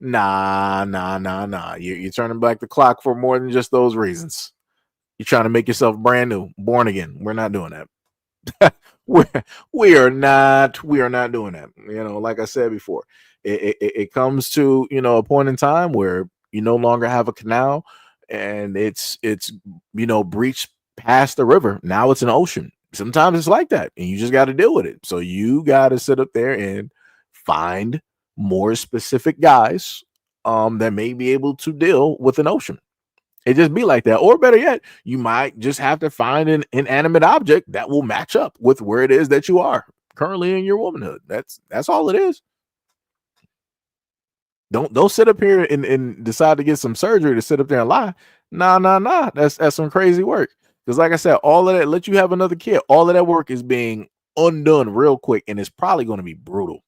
A: Nah, nah, nah, nah. You're turning back the clock for more than just those reasons. You're trying to make yourself brand new, born again. We're not doing that. We are not doing that. You know, like I said before, it comes to a point in time where you no longer have a canal, and it's breached past the river. Now it's an ocean. Sometimes it's like that, and you just got to deal with it. So you got to sit up there and find more specific guys that may be able to deal with an ocean. It just be like that. Or better yet, you might just have to find an inanimate object that will match up with where it is that you are currently in your womanhood. That's all it is. Don't sit up here and decide to get some surgery to sit up there and lie. Nah, nah, nah. That's some crazy work. Because like I said, all of that, let you have another kid, all of that work is being undone real quick, and it's probably going to be brutal.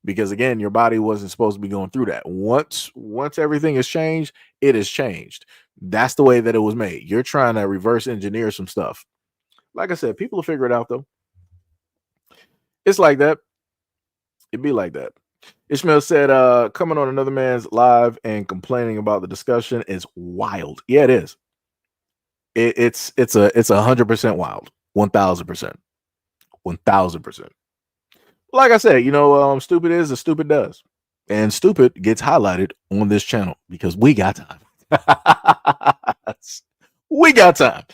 A: Because again, your body wasn't supposed to be going through that. Once everything has changed, it has changed. That's the way that it was made. You're trying to reverse engineer some stuff. Like I said, people will figure it out though. It's like that. It'd be like that. Ishmael said, coming on another man's live and complaining about the discussion is wild. Yeah, it is. It's 100% wild. 1000%. 1000%. Like I said, stupid is as stupid does. And stupid gets highlighted on this channel because we got time. We got time.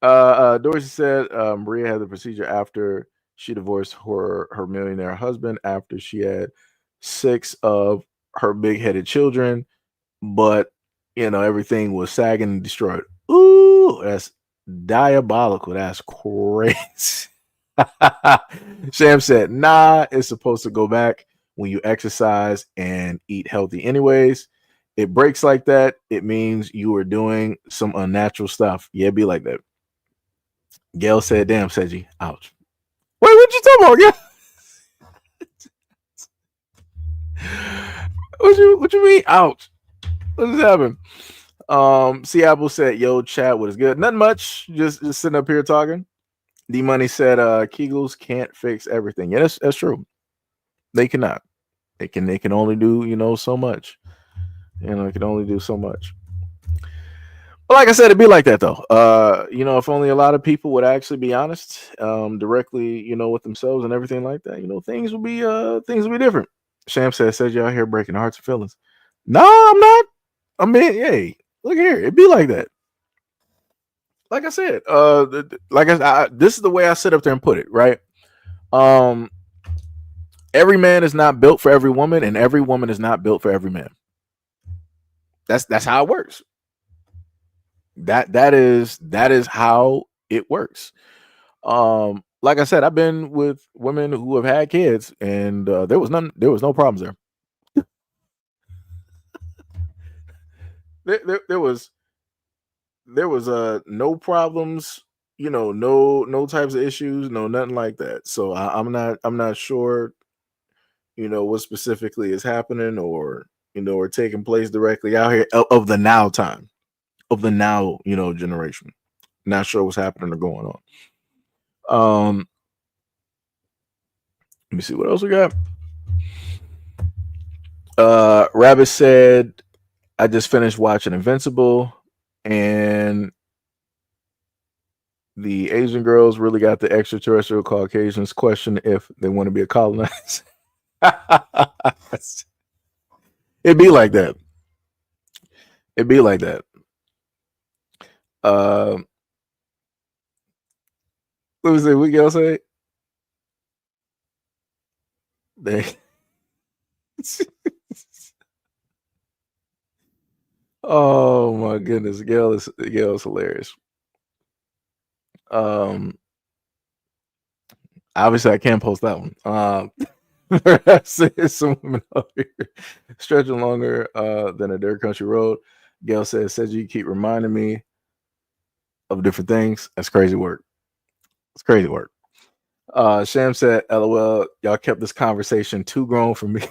A: Dorsey said Maria had the procedure after she divorced her millionaire husband after she had 6 of her big-headed children, but everything was sagging and destroyed. Ooh, that's diabolical. That's crazy. Sam said, nah, it's supposed to go back when you exercise and eat healthy anyways. It breaks like that. It means you are doing some unnatural stuff. Yeah, be like that. Gail said, damn, Seji. Ouch. Wait, what you talking about? Yeah. What you mean? Ouch. What just happened? Seattle said, yo, chat, what is good? Nothing much. Just sitting up here talking. D Money said, Kegels can't fix everything. Yeah, that's true. They cannot. They can only do, so much. It can only do so much. But like I said, it'd be like that though. If only a lot of people would actually be honest, directly, with themselves and everything like that, things would be different. Sham says y'all here breaking hearts and feelings. No, I'm not. I mean, hey, look here, it'd be like that. Like I said, this is the way I sit up there and put it, right? Every man is not built for every woman, and every woman is not built for every man. That's how it works. That is how it works. Like I said, I've been with women who have had kids, and there was no problems there. There was no problems, no types of issues, no nothing like that. So I'm not sure, what specifically is happening or or taking place directly out here of the now time, of the now generation. Not sure what's happening or going on. Let me see what else we got. Rabbit said, I just finished watching Invincible, and The Asian girls really got the extraterrestrial Caucasians question if they want to be a colonized. It'd be like that. It'd be like that. What was it? What y'all say? They. Oh my goodness, Gail is hilarious. Obviously I can't post that one. Some women out here stretching longer than a dirt country road. Gail said you keep reminding me of different things. That's crazy work. It's crazy work. Sham said, LOL, y'all kept this conversation too grown for me.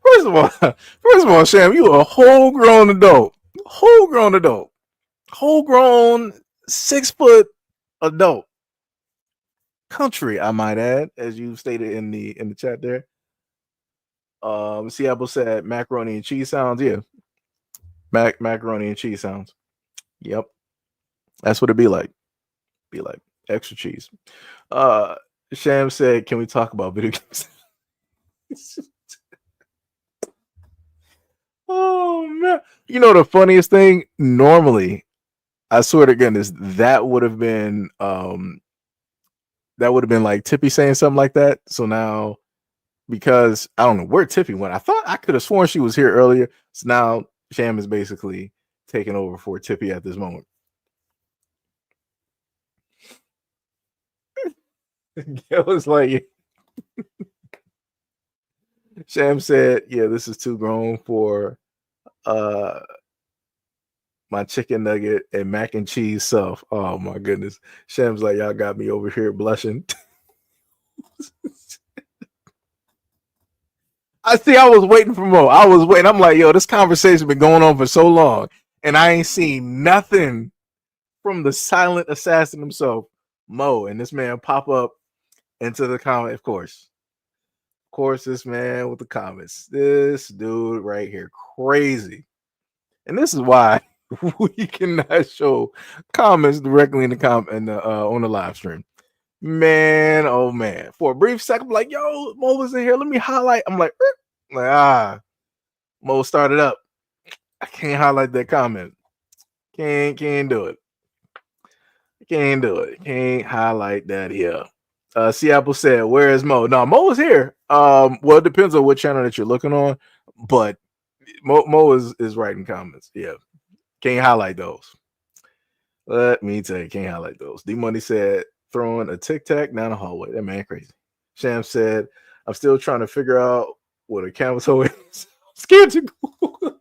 A: First of all, Sham, you a whole grown adult. Whole grown 6 foot adult. Country, I might add, as you stated in the chat there. Seattle said macaroni and cheese sounds. Yeah. Macaroni and cheese sounds. Yep. That's what it'd be like. Be like extra cheese. Sham said, can we talk about video games? Oh man. You know the funniest thing? Normally, I swear to goodness, that would have been like Tippy saying something like that. So now, because I don't know where Tippy went, I thought I could have sworn she was here earlier. So now Sham is basically taking over for Tippy at this moment. It was like Sham said, yeah, this is too grown for my chicken nugget and mac and cheese self. Oh my goodness. Sham's like, y'all got me over here blushing. I was waiting for Mo. I was waiting. I'm like, yo, this conversation been going on for so long, and I ain't seen nothing from the silent assassin himself, Mo. And this man pop up into the comment. Of course, this man with the comments. This dude right here, crazy. And this is why we cannot show comments directly in the on the live stream. Man, oh man. For a brief second, I'm like, yo, Mo was in here. Let me highlight. I'm like, Mo started up. I can't highlight that comment. Can't do it. Can't do it. Can't highlight that here. Seattle said, where is Mo? No, Mo is here. Well, it depends on what channel that you're looking on, but Mo is writing comments. Yeah. Can't highlight those. Let me tell you, can't highlight those. D Money said, throwing a tic tac down the hallway. That man crazy. Sham said, I'm still trying to figure out what a camel toe is. I'm scared to go.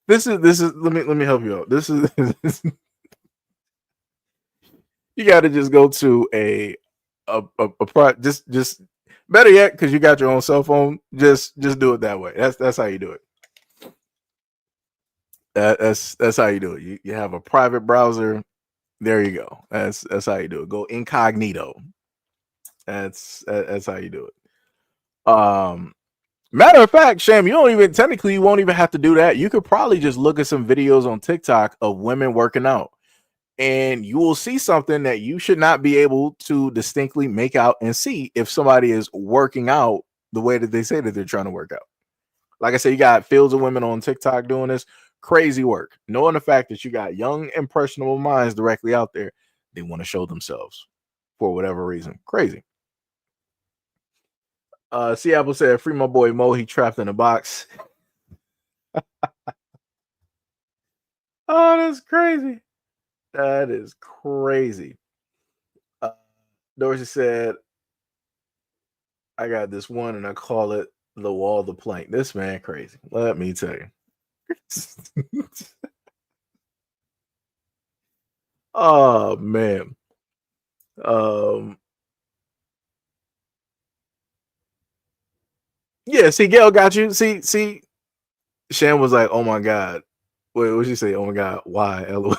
A: This is let me help you out. This is you got to just go to a just better yet, because you got your own cell phone. Just do it that way. That's how you do it. That's how you do it. You have a private browser. There you go. That's how you do it. Go incognito. That's how you do it. Matter of fact, Sham, you won't even have to do that. You could probably just look at some videos on TikTok of women working out, and you will see something that you should not be able to distinctly make out and see if somebody is working out the way that they say that they're trying to work out. Like I said, you got fields of women on TikTok doing this. Crazy work. Knowing the fact that you got young, impressionable minds directly out there, they want to show themselves for whatever reason. Crazy. Seattle said, free my boy Mo, he trapped in a box. Oh, that's crazy. That is crazy. Dorsey said, I got this one and I call it the wall, the plank. This man crazy. Let me tell you. Oh man. Yeah, see, Gail got you. See, Shan was like, oh my God. Wait, what'd you say? Oh my God, why? LOL.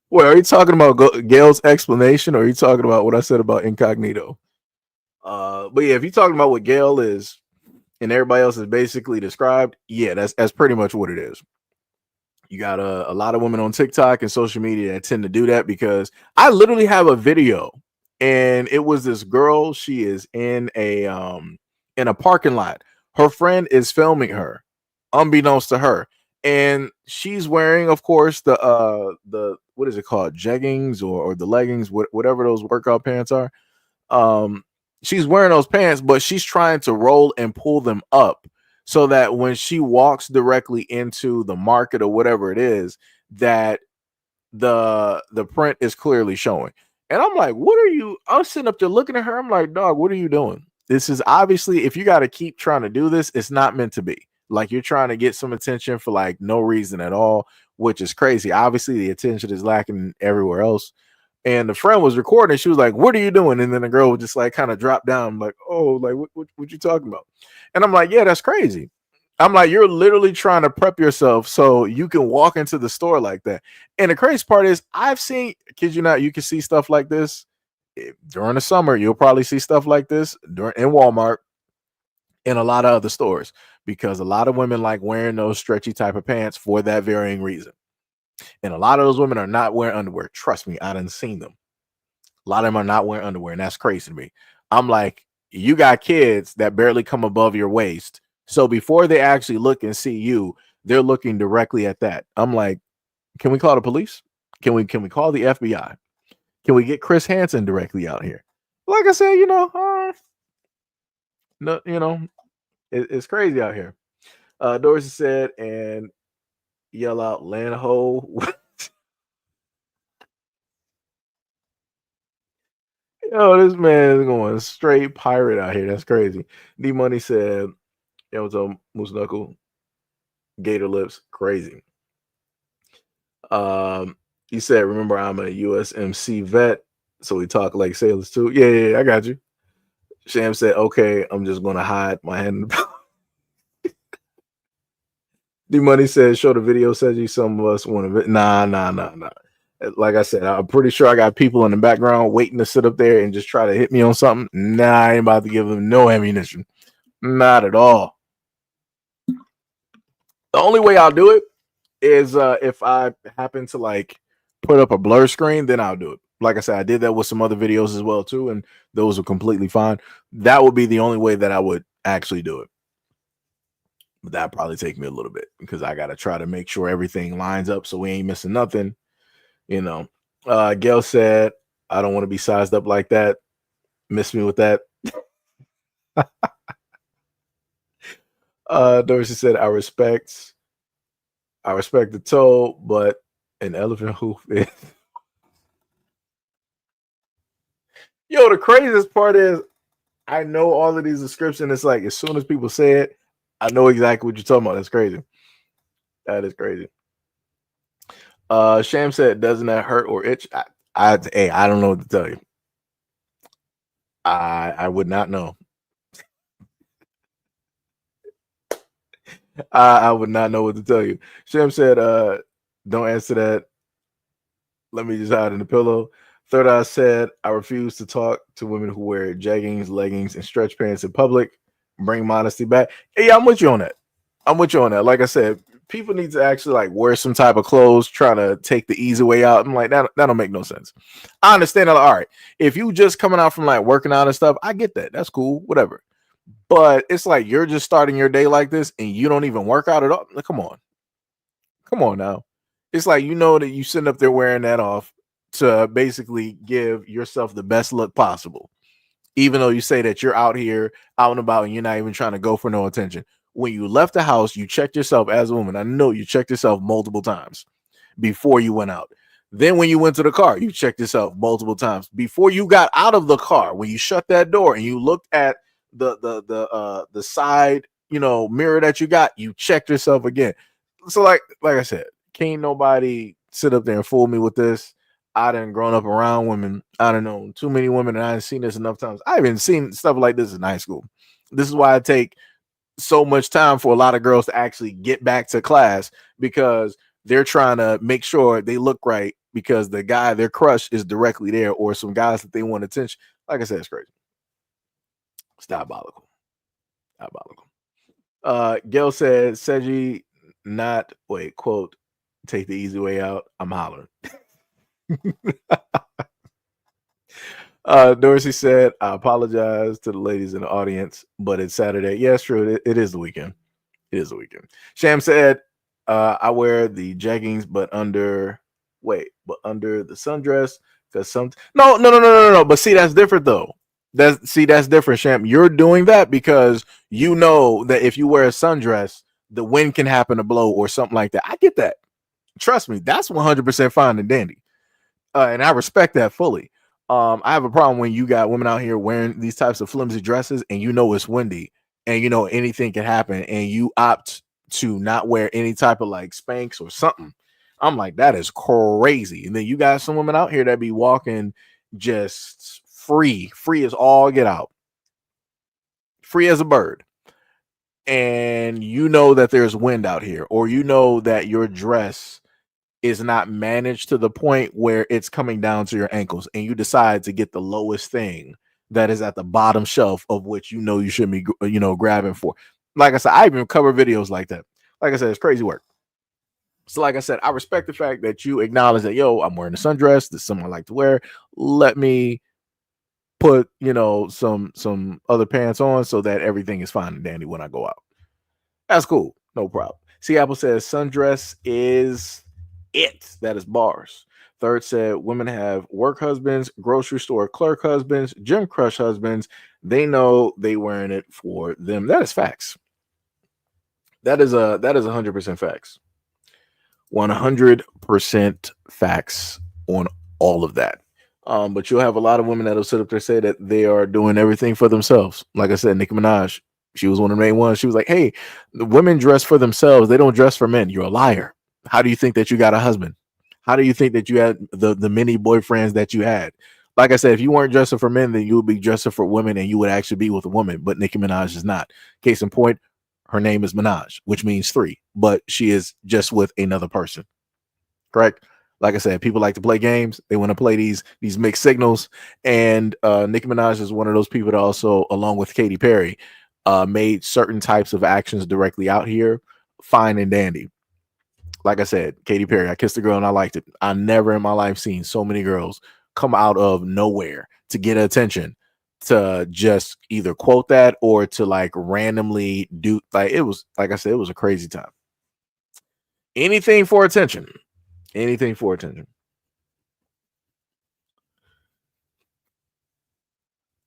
A: Wait, are you talking about Gail's explanation, or are you talking about what I said about incognito? But yeah, if you're talking about what Gail is, and everybody else is basically described, yeah, that's pretty much what it is. You got a lot of women on TikTok and social media that tend to do that, because I literally have a video, and it was this girl. She is in a parking lot. Her friend is filming her, unbeknownst to her, and she's wearing, of course, the what is it called, jeggings or the leggings, whatever those workout pants are. Um, she's wearing those pants, but she's trying to roll and pull them up so that when she walks directly into the market or whatever it is, that the print is clearly showing. And I'm like, what are you? I'm sitting up there looking at her. I'm like, dog, what are you doing? This is obviously, if you got to keep trying to do this, it's not meant to be. Like, you're trying to get some attention for like no reason at all, which is crazy. Obviously, the attention is lacking everywhere else. And the friend was recording. She was like, "What are you doing?" And then the girl would just like kind of drop down, like, "Oh, like what you talking about?" And I'm like, "Yeah, that's crazy." I'm like, "You're literally trying to prep yourself so you can walk into the store like that." And the crazy part is, I've seen, kid you not, you can see stuff like this during the summer. You'll probably see stuff like this in Walmart and a lot of other stores, because a lot of women like wearing those stretchy type of pants for that varying reason. And a lot of those women are not wearing underwear. Trust me, I done seen them. A lot of them are not wearing underwear, and that's crazy to me. I'm like, you got kids that barely come above your waist. So before they actually look and see you, they're looking directly at that. I'm like, can we call the police? Can we call the FBI? Can we get Chris Hansen directly out here? Like I said, no, it's crazy out here. Dorsey said, and yell out land hole. Yo, this man is going straight pirate out here. That's crazy. D Money said, "Yo, what's up, Moose Knuckle? Gator Lips, crazy." He said, "Remember, I'm a USMC vet, so we talk like sailors too." Yeah, I got you. Sham said, "Okay, I'm just gonna hide my hand." D Money said, "Show the video, Seji. Some of us want to." Nah. Like I said, I'm pretty sure I got people in the background waiting to sit up there and just try to hit me on something. Nah, I ain't about to give them no ammunition. Not at all. The only way I'll do it is if I happen to like put up a blur screen, then I'll do it. Like I said, I did that with some other videos as well too, and those were completely fine. That would be the only way that I would actually do it. But that'd probably take me a little bit, because I gotta try to make sure everything lines up so we ain't missing nothing. Gail said, "I don't want to be sized up like that." Miss me with that. Dorsey said, I respect the toe, but an elephant hoof is. Yo, the craziest part is, I know all of these descriptions. It's like, as soon as people say it, I know exactly what you're talking about. That's crazy. That is crazy. Sham said, "Doesn't that hurt or itch?" I don't know what to tell you. I would not know. I would not know what to tell you. Sham said, "Don't answer that. Let me just hide in the pillow." Third Eye said, "I refuse to talk to women who wear jeggings, leggings, and stretch pants in public. Bring modesty back." Yeah, I'm with you on that. Like I said, people need to actually like wear some type of clothes, trying to take the easy way out. I'm like, that don't make no sense. I understand that. All right, if you just coming out from like working out and stuff, I get that. That's cool, whatever. But it's like you're just starting your day like this and you don't even work out at all. Like, come on now. It's like, that you sitting up there wearing that off to basically give yourself the best look possible, even though you say that you're out here out and about and you're not even trying to go for no attention. When you left the house, you checked yourself as a woman. I know you checked yourself multiple times before you went out. Then when you went to the car, you checked yourself multiple times before you got out of the car. When you shut that door and you looked at the side mirror that you got, you checked yourself again. So like I said, can't nobody sit up there and fool me with this. I done grown up around women. I don't know too many women, and I done seen this enough times. I haven't seen stuff like this in high school. This is why I take so much time for a lot of girls to actually get back to class, because they're trying to make sure they look right, because the guy, their crush, is directly there, or some guys that they want attention. Like I said, it's crazy. It's diabolical. Gail said, Seji, not wait, quote, take the easy way out. I'm hollering. Dorsey said, I apologize to the ladies in the audience, but it's Saturday. Yeah, it's true. It is the weekend. It is the weekend. Sham said, I wear the jeggings, but under the sundress because no. But see, that's different though. That's different, Sham. You're doing that because you know that if you wear a sundress, the wind can happen to blow or something like that. I get that. Trust me, that's 100% fine and dandy, and I respect that fully. I have a problem when you got women out here wearing these types of flimsy dresses and you know it's windy and you know anything can happen and you opt to not wear any type of like Spanx or something. I'm like, that is crazy. And then you got some women out here that be walking just free as all get out, free as a bird. And you know that there's wind out here, or you know that your dress is not managed to the point where it's coming down to your ankles, and you decide to get the lowest thing that is at the bottom shelf of which you know you should be grabbing for. Like I said, I even cover videos like that. Like I said, it's crazy work. So like I said, I respect the fact that you acknowledge that, yo, I'm wearing a sundress. This is something I like to wear. Let me put some other pants on so that everything is fine and dandy when I go out. That's cool. No problem. See, Apple says sundress is it. That is bars. Third said women have work husbands, grocery store clerk husbands, gym crush husbands. They know they wearing it for them. That is facts. That is 100% facts. 100% facts on all of that. But you'll have a lot of women that'll sit up there and say that they are doing everything for themselves. Like I said, Nicki Minaj, she was one of the main ones. She was like, hey, the women dress for themselves. They don't dress for men. You're a liar. How do you think that you got a husband? How do you think that you had the many boyfriends that you had? Like I said, if you weren't dressing for men, then you would be dressing for women and you would actually be with a woman. But Nicki Minaj is not. Case in point, her name is Minaj, which means three, but she is just with another person. Correct? Like I said, people like to play games. They want to play these mixed signals. And Nicki Minaj is one of those people that also, along with Katy Perry, made certain types of actions directly out here fine and dandy. Like I said, Katy Perry, I kissed a girl and I liked it. I never in my life seen so many girls come out of nowhere to get attention, to just either quote that or to like randomly do, like, it was, like I said, it was a crazy time. Anything for attention. Anything for attention.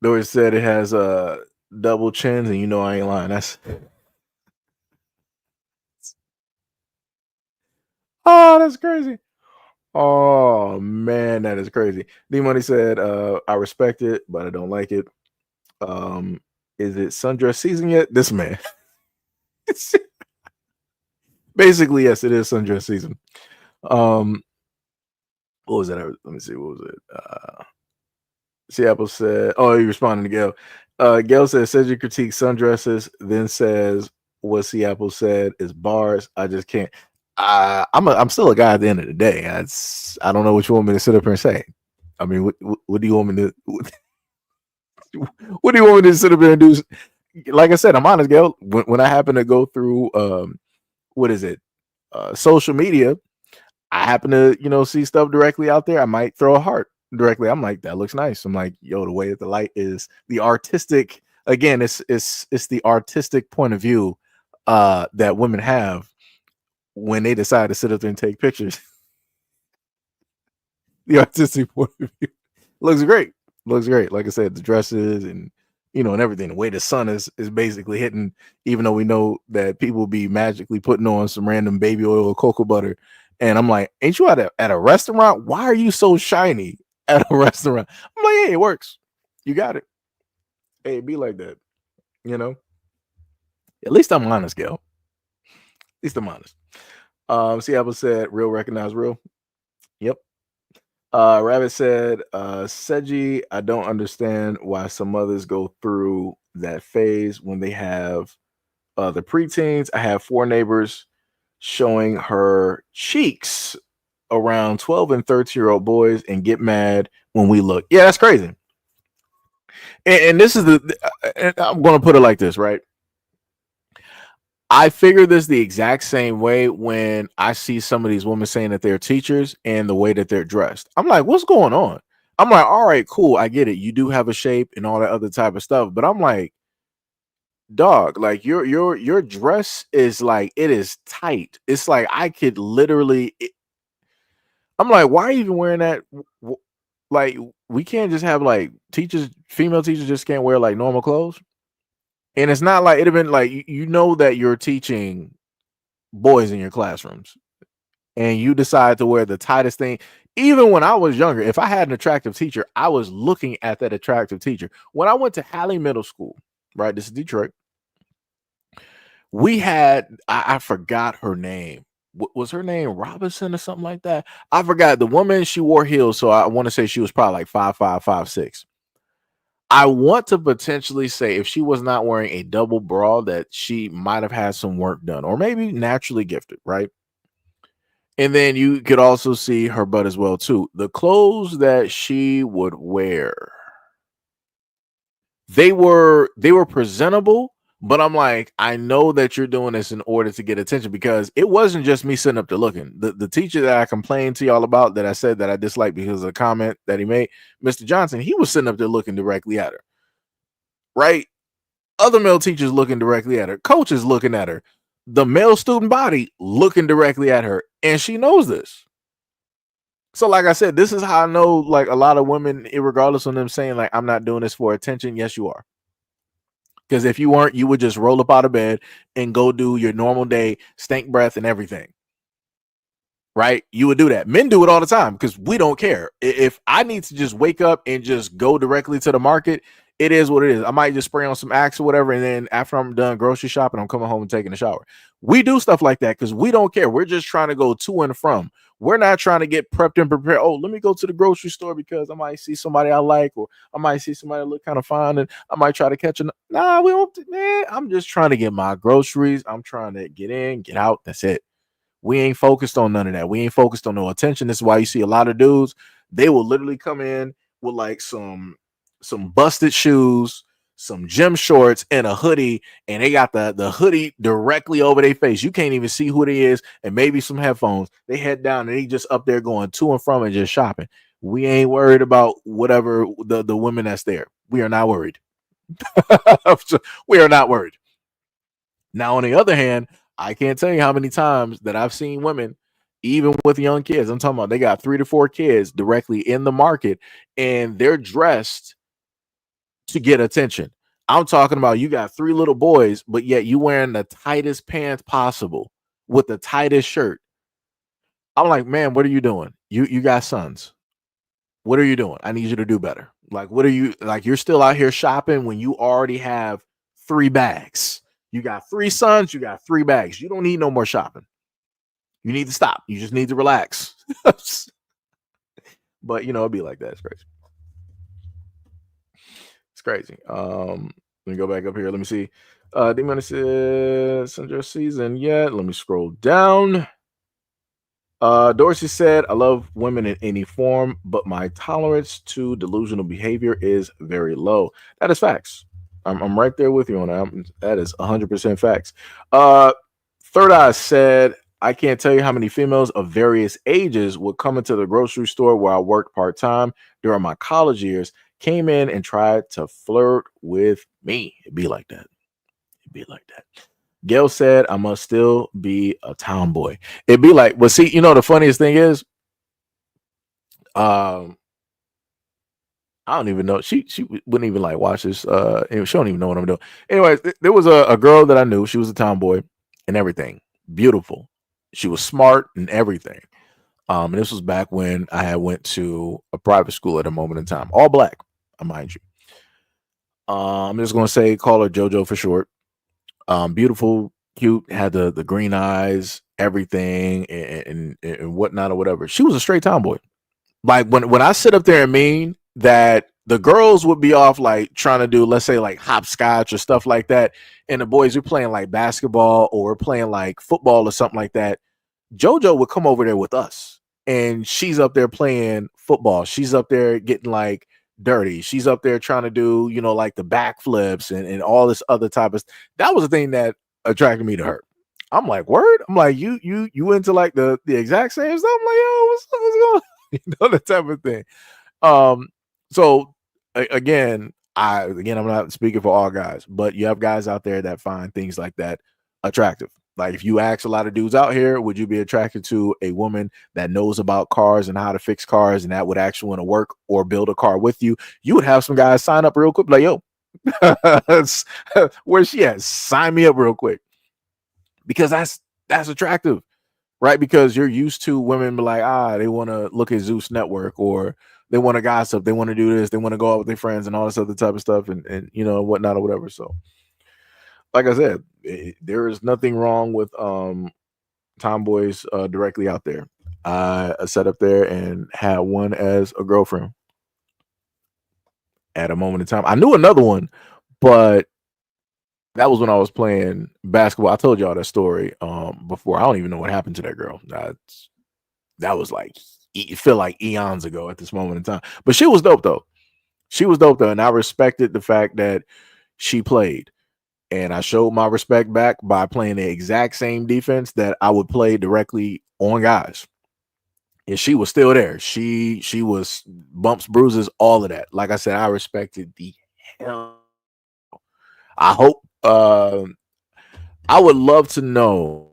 A: Doris said it has double chins, and you know I ain't lying. That's that's crazy. Oh man, that is crazy. D Money said, I respect it, but I don't like it. Is it sundress season yet? This man. Basically, yes, it is sundress season. What was that? Let me see. What was it? Seattle said, oh, he responded to Gail. Gail says you critique sundresses, then says what Seattle said is bars. I just can't. I'm still a guy at the end of the day. I don't know what you want me to sit up here and say. I mean, what do you want me to? What do you want me to sit up here and do? Like I said, I'm honest, Gail. When I happen to go through, what is it? Social media, I happen to see stuff directly out there. I might throw a heart directly. I'm like, that looks nice. I'm like, yo, the way that the light is, the artistic. Again, it's the artistic point of view that women have when they decide to sit up there and take pictures. The artistic point of view looks great. Looks great. Like I said, the dresses and and everything. The way the sun is basically hitting, even though we know that people be magically putting on some random baby oil or cocoa butter. And I'm like, ain't you at a restaurant? Why are you so shiny at a restaurant? I'm like, hey, it works. You got it. Hey, it be like that. At least I'm honest, Gail. At least I'm honest. Seattle said, real recognize real. Yep. Rabbit said, Seji, I don't understand why some mothers go through that phase when they have the preteens. I have 4 neighbors showing her cheeks around 12 and 13-year-old boys and get mad when we look. Yeah, that's crazy. And this is I'm going to put it like this, right? I figure this the exact same way when I see some of these women saying that they're teachers and the way that they're dressed. I'm like, what's going on? I'm like, all right, cool. I get it. You do have a shape and all that other type of stuff. But I'm like, dog, like your dress is like, it is tight. It's like I could literally I'm like, why are you even wearing that? Like, we can't just have like teachers, female teachers just can't wear like normal clothes. And it's not like it'd have been like you know that you're teaching boys in your classrooms and you decide to wear the tightest thing. Even when I was younger, if I had an attractive teacher, I was looking at that attractive teacher. When I went to Halley Middle School, right? This is Detroit. We had, I forgot her name. Was her name Robinson or something like that? I forgot. The woman, she wore heels, so I want to say she was probably like 5'5", 5'6". I want to potentially say if she was not wearing a double bra that she might have had some work done or maybe naturally gifted, right? And then you could also see her butt as well too. The clothes that she would wear, they were presentable, but I'm like, I know that you're doing this in order to get attention because it wasn't just me sitting up there looking. The teacher that I complained to y'all about that I said that I disliked because of the comment that he made, Mr. Johnson, he was sitting up there looking directly at her. Right? Other male teachers looking directly at her, coaches looking at her, the male student body looking directly at her, and she knows this. So, like I said, this is how I know, like a lot of women, regardless of them saying, like, I'm not doing this for attention. Yes, you are. Because if you weren't, you would just roll up out of bed and go do your normal day, stank breath and everything. Right? You would do that. Men do it all the time because we don't care. If I need to just wake up and just go directly to the market, it is what it is. I might just spray on some Axe or whatever, and then after I'm done grocery shopping, I'm coming home and taking a shower. We do stuff like that because we don't care. We're just trying to go to and from. We're not trying to get prepped and prepared. Oh, let me go to the grocery store because I might see somebody I like, or I might see somebody that look kind of fine, and I might try to catch a. Nah, we don't. Man, I'm just trying to get my groceries. I'm trying to get in, get out. That's it. We ain't focused on none of that. We ain't focused on no attention. This is why you see a lot of dudes, they will literally come in with like some busted shoes, some gym shorts, and a hoodie, and they got the hoodie directly over their face. You can't even see who they is, and maybe some headphones. They head down and they just up there going to and from and just shopping. We ain't worried about whatever the women that's there. We are not worried. We are not worried. Now, on the other hand, I can't tell you how many times that I've seen women, even with young kids, I'm talking about they got 3 to 4 kids directly in the market and they're dressed to get attention. I'm talking about you got 3 little boys, but yet you wearing the tightest pants possible with the tightest shirt. I'm like, man, what are you doing? You got sons. What are you doing? I need you to do better. Like, what are you like? You're still out here shopping when you already have 3 bags. You got 3 sons, you got 3 bags. You don't need no more shopping. You need to stop. You just need to relax. But you know, it'd be like that. It's crazy. It's crazy. Let me go back up here. Let me see. Demon says Sandra season yet. Let me scroll down. Dorsey said, I love women in any form, but my tolerance to delusional behavior is very low. That is facts. I'm right there with you on that. That is 100% facts. Third Eye said, I can't tell you how many females of various ages would come into the grocery store where I worked part-time during my college years, came in and tried to flirt with me. It'd be like that. It'd be like that. Gail said, I must still be a tomboy. It'd be like, well, see, you know, the funniest thing is, I don't even know. She wouldn't even like watch this. Anyway, she don't even know what I'm doing. Anyways, there was a girl that I knew. She was a tomboy and everything. Beautiful. She was smart and everything. And this was back when I had went to a private school at a moment in time. All black, mind you. I'm just gonna say call her JoJo for short. Beautiful, cute, had the green eyes, everything, and whatnot or whatever. She was a straight tomboy. Like when I sit up there and mean that the girls would be off like trying to do, let's say, like hopscotch or stuff like that, and the boys are playing like basketball or playing like football or something like that. JoJo would come over there with us, and she's up there playing football. She's up there getting like dirty. She's up there trying to do, you know, like the backflips and all this other type of. That was the thing that attracted me to her. I'm like, word? I'm like, you into like the exact same stuff? I'm like, yo, what's going on? You know, that type of thing. So again, I'm not speaking for all guys, but you have guys out there that find things like that attractive. Like if you ask a lot of dudes out here, would you be attracted to a woman that knows about cars and how to fix cars and that would actually want to work or build a car with you? You would have some guys sign up real quick, like, yo, where's she at? Sign me up real quick. Because that's attractive, right? Because you're used to women be like, they want to look at Zeus Network, or they want to gossip, they want to do this, they want to go out with their friends and all this other type of stuff, and you know, whatnot or whatever. So, like I said, there is nothing wrong with tomboys directly out there. I sat up there and had one as a girlfriend at a moment in time. I knew another one, but that was when I was playing basketball. I told y'all that story before. I don't even know what happened to that girl. That was like, it feel like eons ago at this moment in time. But she was dope though. She was dope though, and I respected the fact that she played. And I showed my respect back by playing the exact same defense that I would play directly on guys. And she was still there. She was bumps, bruises, all of that. Like I said, I respected the hell. I hope I would love to know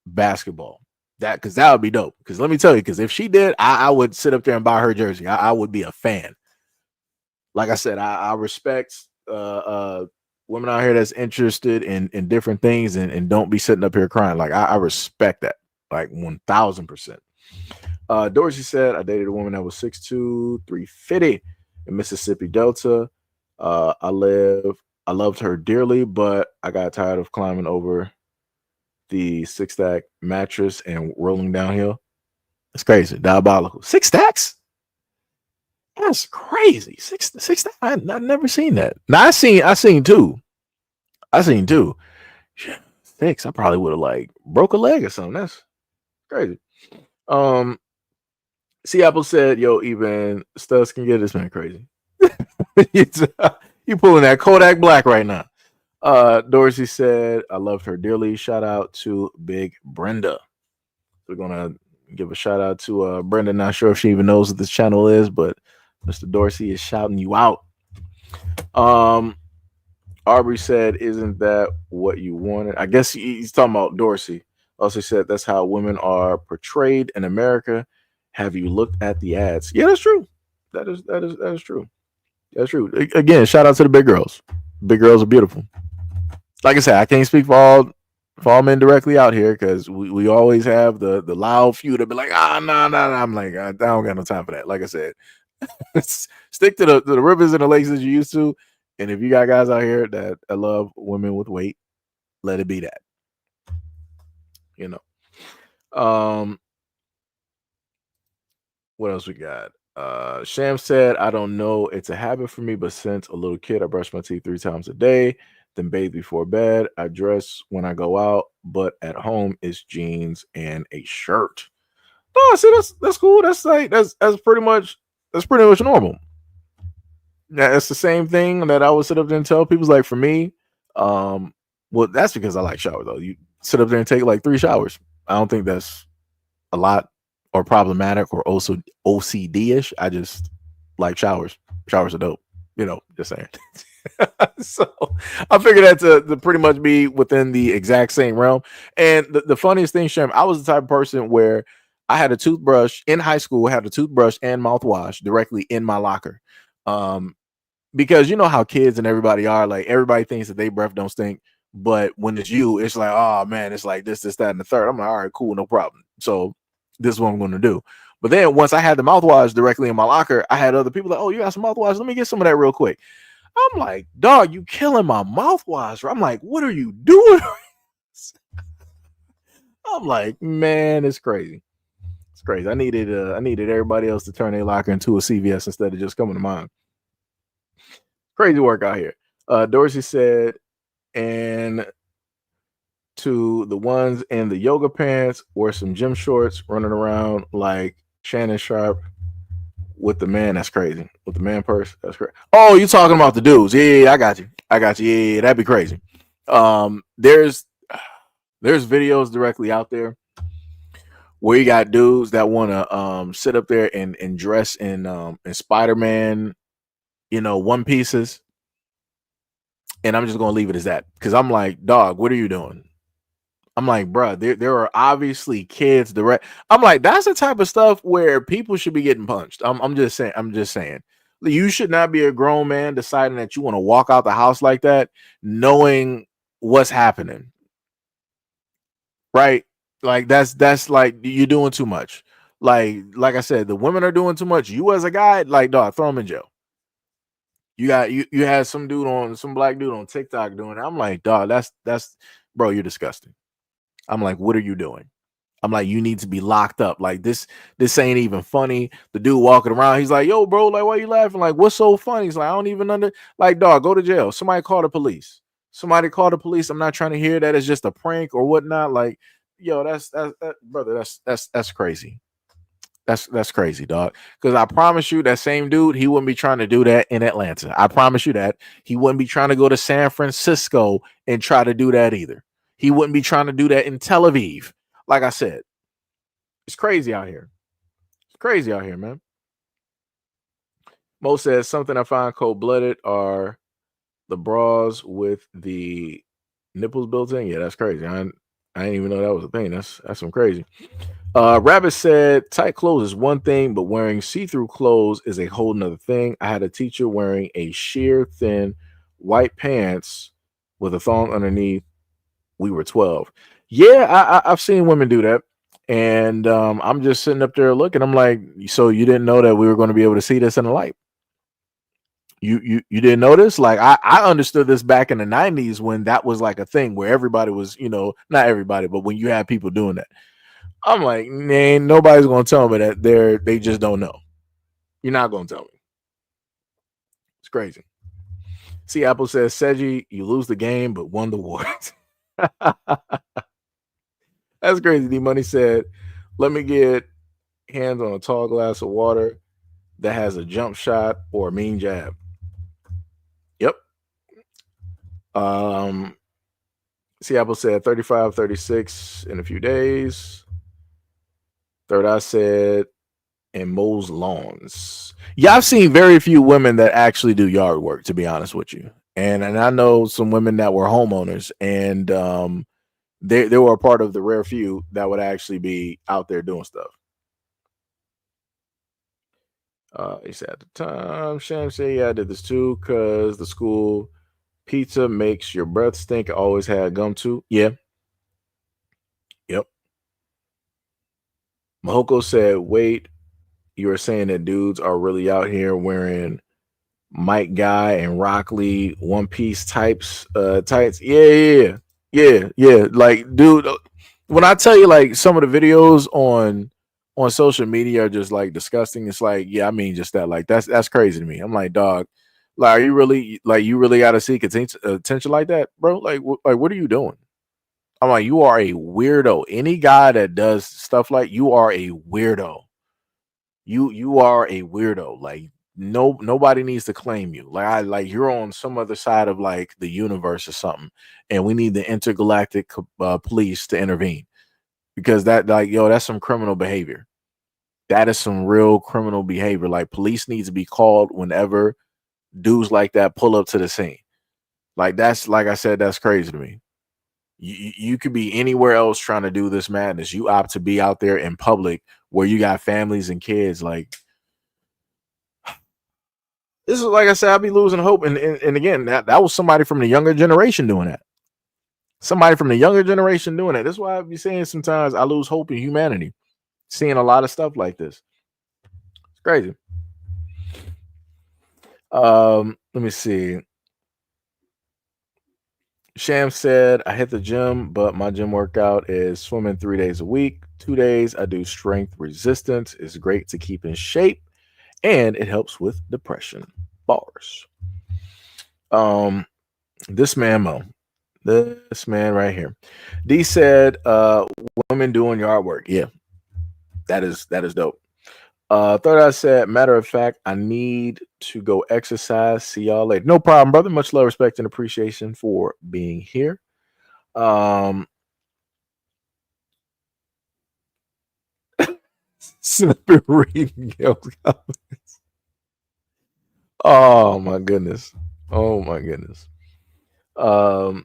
A: basketball. Because that would be dope. Because let me tell you, because if she did, I would sit up there and buy her jersey. I would be a fan. Like I said, I respect women out here that's interested in different things and don't be sitting up here crying. Like I respect that, like 1000%. Dorsey said, I dated a woman that was 6'2", 350 in Mississippi Delta. I loved her dearly, but I got tired of climbing over the 6-stack mattress and rolling downhill. It's crazy, diabolical. 6 stacks? That's crazy. Six stacks. I've never seen that. Now I seen two. I seen two. 6. I probably would have like broke a leg or something. That's crazy. Apple said, yo, even Studs can get this man crazy. You pulling that Kodak Black right now. Dorsey said, I loved her dearly. Shout out to Big Brenda. We're gonna give a shout out to Brenda. Not sure if she even knows what this channel is, but Mr. Dorsey is shouting you out. Aubrey said, isn't that what you wanted? I guess he's talking about Dorsey. Also said, that's how women are portrayed in America. Have you looked at the ads? Yeah, that's true. That is true. That's true. Again, shout out to the big girls. Big girls are beautiful. Like I said, I can't speak for all men directly out here because we always have the loud few that be like, no. I'm like, I don't got no time for that. Like I said, stick to the rivers and the lakes that you used to. And if you got guys out here that love women with weight, let it be that. You know. What else we got? Sham said, I don't know. It's a habit for me, but since a little kid, I brush my teeth 3 times a day, then bathe before bed. I dress when I go out, but at home it's jeans and a shirt. Oh, see, that's cool. That's pretty much normal. Yeah, it's the same thing that I would sit up there and tell people. Like for me, well, that's because I like shower though. You sit up there and take like 3 showers. I don't think that's a lot or problematic or also OCD-ish. I just like showers. Showers are dope. You know, just saying. So I figured that to pretty much be within the exact same realm. And the funniest thing, Shem, I was the type of person where I had a toothbrush in high school, had a toothbrush and mouthwash directly in my locker. Because you know how kids and everybody are, like everybody thinks that they breath don't stink, but when it's you, it's like, oh man, it's like this, that, and the third. I'm like, all right, cool, no problem. So this is what I'm going to do. But then once I had the mouthwash directly in my locker, I had other people like, oh, you got some mouthwash? Let me get some of that real quick. I'm like, dog, you killing my mouthwash. I'm like, what are you doing? I'm like, man, it's crazy. It's crazy. I needed everybody else to turn their locker into a CVS instead of just coming to mine. Crazy work out here. Dorsey said, and to the ones in the yoga pants or some gym shorts running around like Shannon Sharp with the man, that's crazy. With the man purse, that's crazy. Oh, you talking about the dudes? Yeah, I got you. Yeah, that'd be crazy. There's videos directly out there where you got dudes that want to sit up there and dress in Spider-Man, one pieces. And I'm just gonna leave it as that because I'm like, dog, what are you doing? I'm like, bro, there are obviously kids direct. I'm like, that's the type of stuff where people should be getting punched. I'm just saying. You should not be a grown man deciding that you want to walk out the house like that, knowing what's happening. Right? Like that's like you're doing too much. Like I said, the women are doing too much. You as a guy, like, dog, throw them in jail. You had some black dude on TikTok doing it. I'm like, dog, that's bro, you're disgusting. I'm like, what are you doing? I'm like, you need to be locked up. Like this ain't even funny. The dude walking around, he's like, yo, bro, like, why you laughing? Like, what's so funny? He's like, I don't even like, dog, go to jail. Somebody call the police. I'm not trying to hear that it's just a prank or whatnot. Like, yo, brother, that's crazy. That's crazy, dog. Because I promise you, that same dude, he wouldn't be trying to do that in Atlanta. I promise you that. He wouldn't be trying to go to San Francisco and try to do that either. He wouldn't be trying to do that in Tel Aviv. Like I said, it's crazy out here. It's crazy out here, man. Mo says something I find cold-blooded are the bras with the nipples built in. Yeah, that's crazy. I didn't even know that was a thing. That's some crazy. Rabbit said tight clothes is one thing, but wearing see-through clothes is a whole nother thing. I had a teacher wearing a sheer thin white pants with a thong underneath. We were 12. Yeah, I've seen women do that. And I'm just sitting up there looking. I'm like, so you didn't know that we were going to be able to see this in the light? You didn't know this? Like I understood this back in the 90s when that was like a thing where everybody was, not everybody, but when you had people doing that. I'm like, man, nobody's gonna tell me that they just don't know. You're not gonna tell me. It's crazy. See, Apple says, Seji, you lose the game but won the war. That's crazy. D Money said, let me get hands on a tall glass of water that has a jump shot or a mean jab. Yep. See, Apple said 35, 36 in a few days. Third Eye said, and mows lawns. Yeah, I've seen very few women that actually do yard work, to be honest with you. And I know some women that were homeowners, and they were a part of the rare few that would actually be out there doing stuff. He said at the time, Sham said, yeah, I did this too, because the school pizza makes your breath stink. I always had gum too. Yeah. Yep. Mahoko said, wait, you were saying that dudes are really out here wearing Mike Guy and Rock Lee One Piece tights. Yeah. Like, dude, when I tell you, like, some of the videos on social media are just like disgusting. It's like, yeah, I mean, just that, like, that's crazy to me. I'm like, dog, like, are you really got to seek attention like that, bro? Like, what are you doing? I'm like, you are a weirdo. Any guy that does stuff like you are a weirdo. You are a weirdo. Like, nobody needs to claim you. Like you're on some other side of like the universe or something, and we need the intergalactic police to intervene because that, like, yo, that's some criminal behavior. That is some real criminal behavior. Like, police needs to be called whenever dudes like that pull up to the scene. Like, that's, like I said, that's crazy to me. You could be anywhere else trying to do this madness. You opt to be out there in public where you got families and kids. Like, this is, like I said, I'd be losing hope. And again, that was somebody from the younger generation doing that. Somebody from the younger generation doing that. That's why I be saying sometimes I lose hope in humanity. Seeing a lot of stuff like this. It's crazy. Let me see. Sham said, I hit the gym, but my gym workout is swimming 3 days a week. 2 days, I do strength resistance. It's great to keep in shape, and it helps with depression. Bars. This man, Mo. This man right here. D said, women doing yard work. Yeah. That is dope. Third eye said, matter of fact, I need to go exercise. See y'all later. No problem, brother. Much love, respect, and appreciation for being here. Snippet reading your comments. Oh my goodness. Oh my goodness. All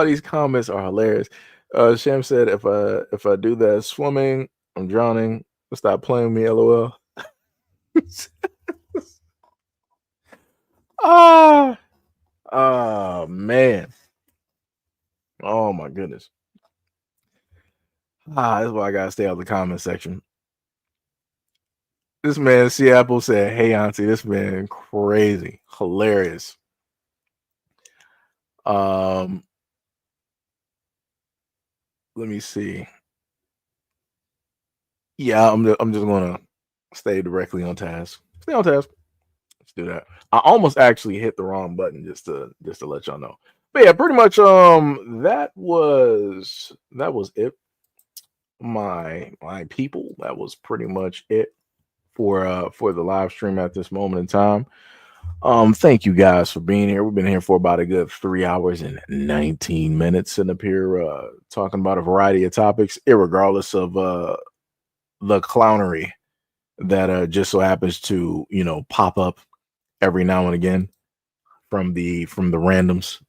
A: these comments are hilarious. Sham said, if I do that swimming, I'm drowning. Stop playing with me, lol. Ah, oh man. Oh my goodness. That's why I gotta stay out of the comment section. This man Seattle said, "Hey auntie, this man crazy, hilarious." Let me see. Yeah, I'm just gonna stay directly on task. Stay on task. Let's do that. I almost actually hit the wrong button just to let y'all know. But yeah, pretty much that was it. My people, that was pretty much it for the live stream at this moment in time. Thank you guys for being here. We've been here for about a good 3 hours and 19 minutes sitting up here talking about a variety of topics, irregardless of the clownery that just so happens to, pop up every now and again from the randoms,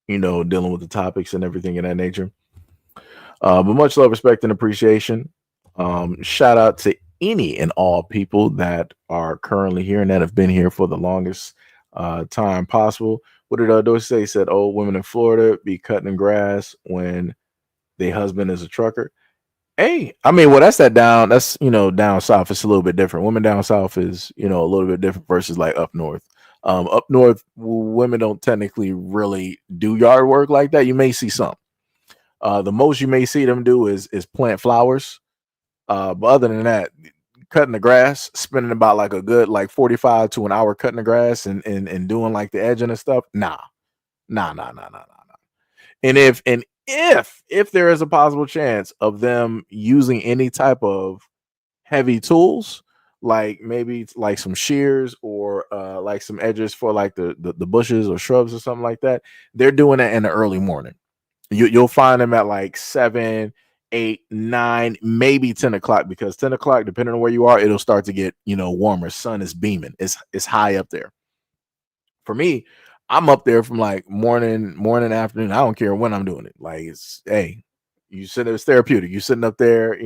A: dealing with the topics and everything of that nature. But much love, respect, and appreciation. Shout out to any and all people that are currently here and that have been here for the longest time possible. What did Dorsey say? He said, old women in Florida be cutting grass when their husband is a trucker. Hey, I mean, well, that's down south. It's a little bit different. Women down south is, a little bit different versus like up north. Up north, women don't technically really do yard work like that. You may see some. The most you may see them do is plant flowers. But other than that, cutting the grass, spending about like a good like 45 to an hour cutting the grass and doing like the edging and stuff. Nah. And if there is a possible chance of them using any type of heavy tools, like maybe like some shears or like some edges for like the bushes or shrubs or something like that, they're doing that in the early morning. You'll find them at like 7, 8, 9, maybe 10 o'clock, because 10 o'clock, depending on where you are, it'll start to get, warmer. Sun is beaming. It's high up there. For me, I'm up there from like morning, afternoon. I don't care when I'm doing it. Like it's therapeutic. You sitting up there,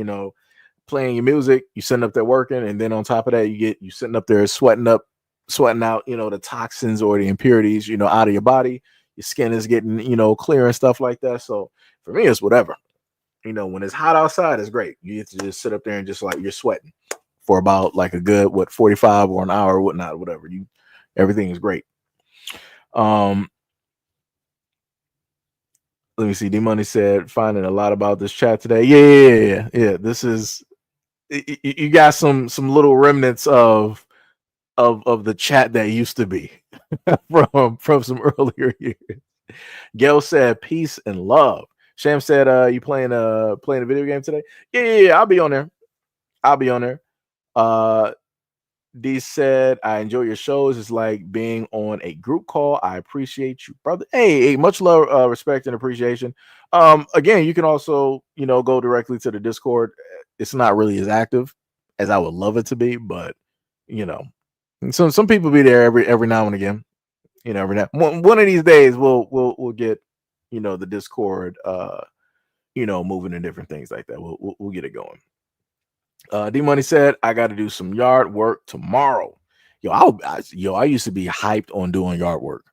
A: playing your music, you sitting up there working, and then on top of that, you sitting up there sweating out, the toxins or the impurities, out of your body. Your skin is getting, clear and stuff like that. So for me, it's whatever. When it's hot outside, it's great. You get to just sit up there and just like you're sweating for about like a good 45 or an hour or whatnot, whatever. Everything is great. Let me see. D Money said finding a lot about this chat today. Yeah. This is you got some little remnants of the chat that used to be from some earlier years. Gail said peace and love. Sham said you playing a video game today? Yeah, I'll be on there. D said I enjoy your shows. It's like being on a group call. I appreciate you, brother. Hey, much love, respect, and appreciation. Again, you can also go directly to the Discord. It's not really as active as I would love it to be, but some people be there every now and again. Every now one of these days we'll get the Discord moving and different things like that. We'll get it going. D Money said I got to do some yard work tomorrow. I used to be hyped on doing yard work.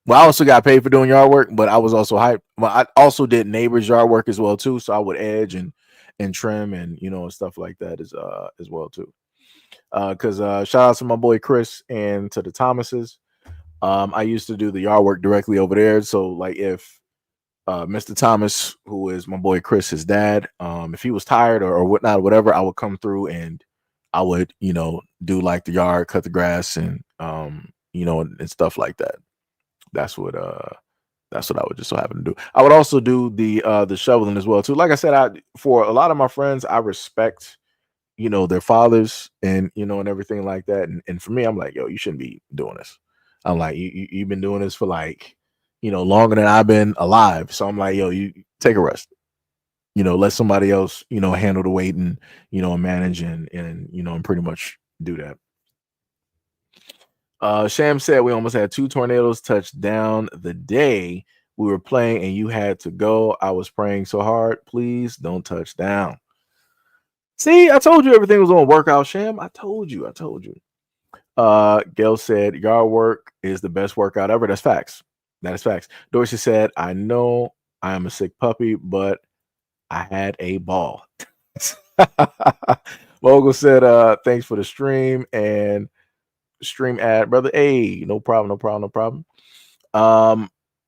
A: Well, I also got paid for doing yard work, but I was also hyped. Well, I also did neighbors' yard work as well too. So I would edge and trim and and stuff like that as well too. Because shout out to my boy Chris and to the Thomases. I used to do the yard work directly over there. So like if Mr. Thomas, who is my boy Chris, his dad, if he was tired or whatnot, whatever, I would come through and I would, do like the yard, cut the grass and and stuff like that. that's what I would just so happen to do. I would also do the shoveling as well too. Like I said, for a lot of my friends, I respect, their fathers and and everything like that. And for me, I'm like, yo, you shouldn't be doing this. I'm like, you've been doing this for like, longer than I've been alive. So I'm like, yo, you take a rest. Let somebody else, handle the weight and, manage and pretty much do that. Sham said we almost had 2 tornadoes touch down the day we were playing and you had to go. I was praying so hard. Please don't touch down. See, I told you everything was going to work out, Sham. I told you. Gail said, yard work is the best workout ever. That's facts. That is facts. Dorsey said, I know I am a sick puppy, but I had a ball. Vogel said, thanks for the stream and stream ad, brother. Hey, no problem.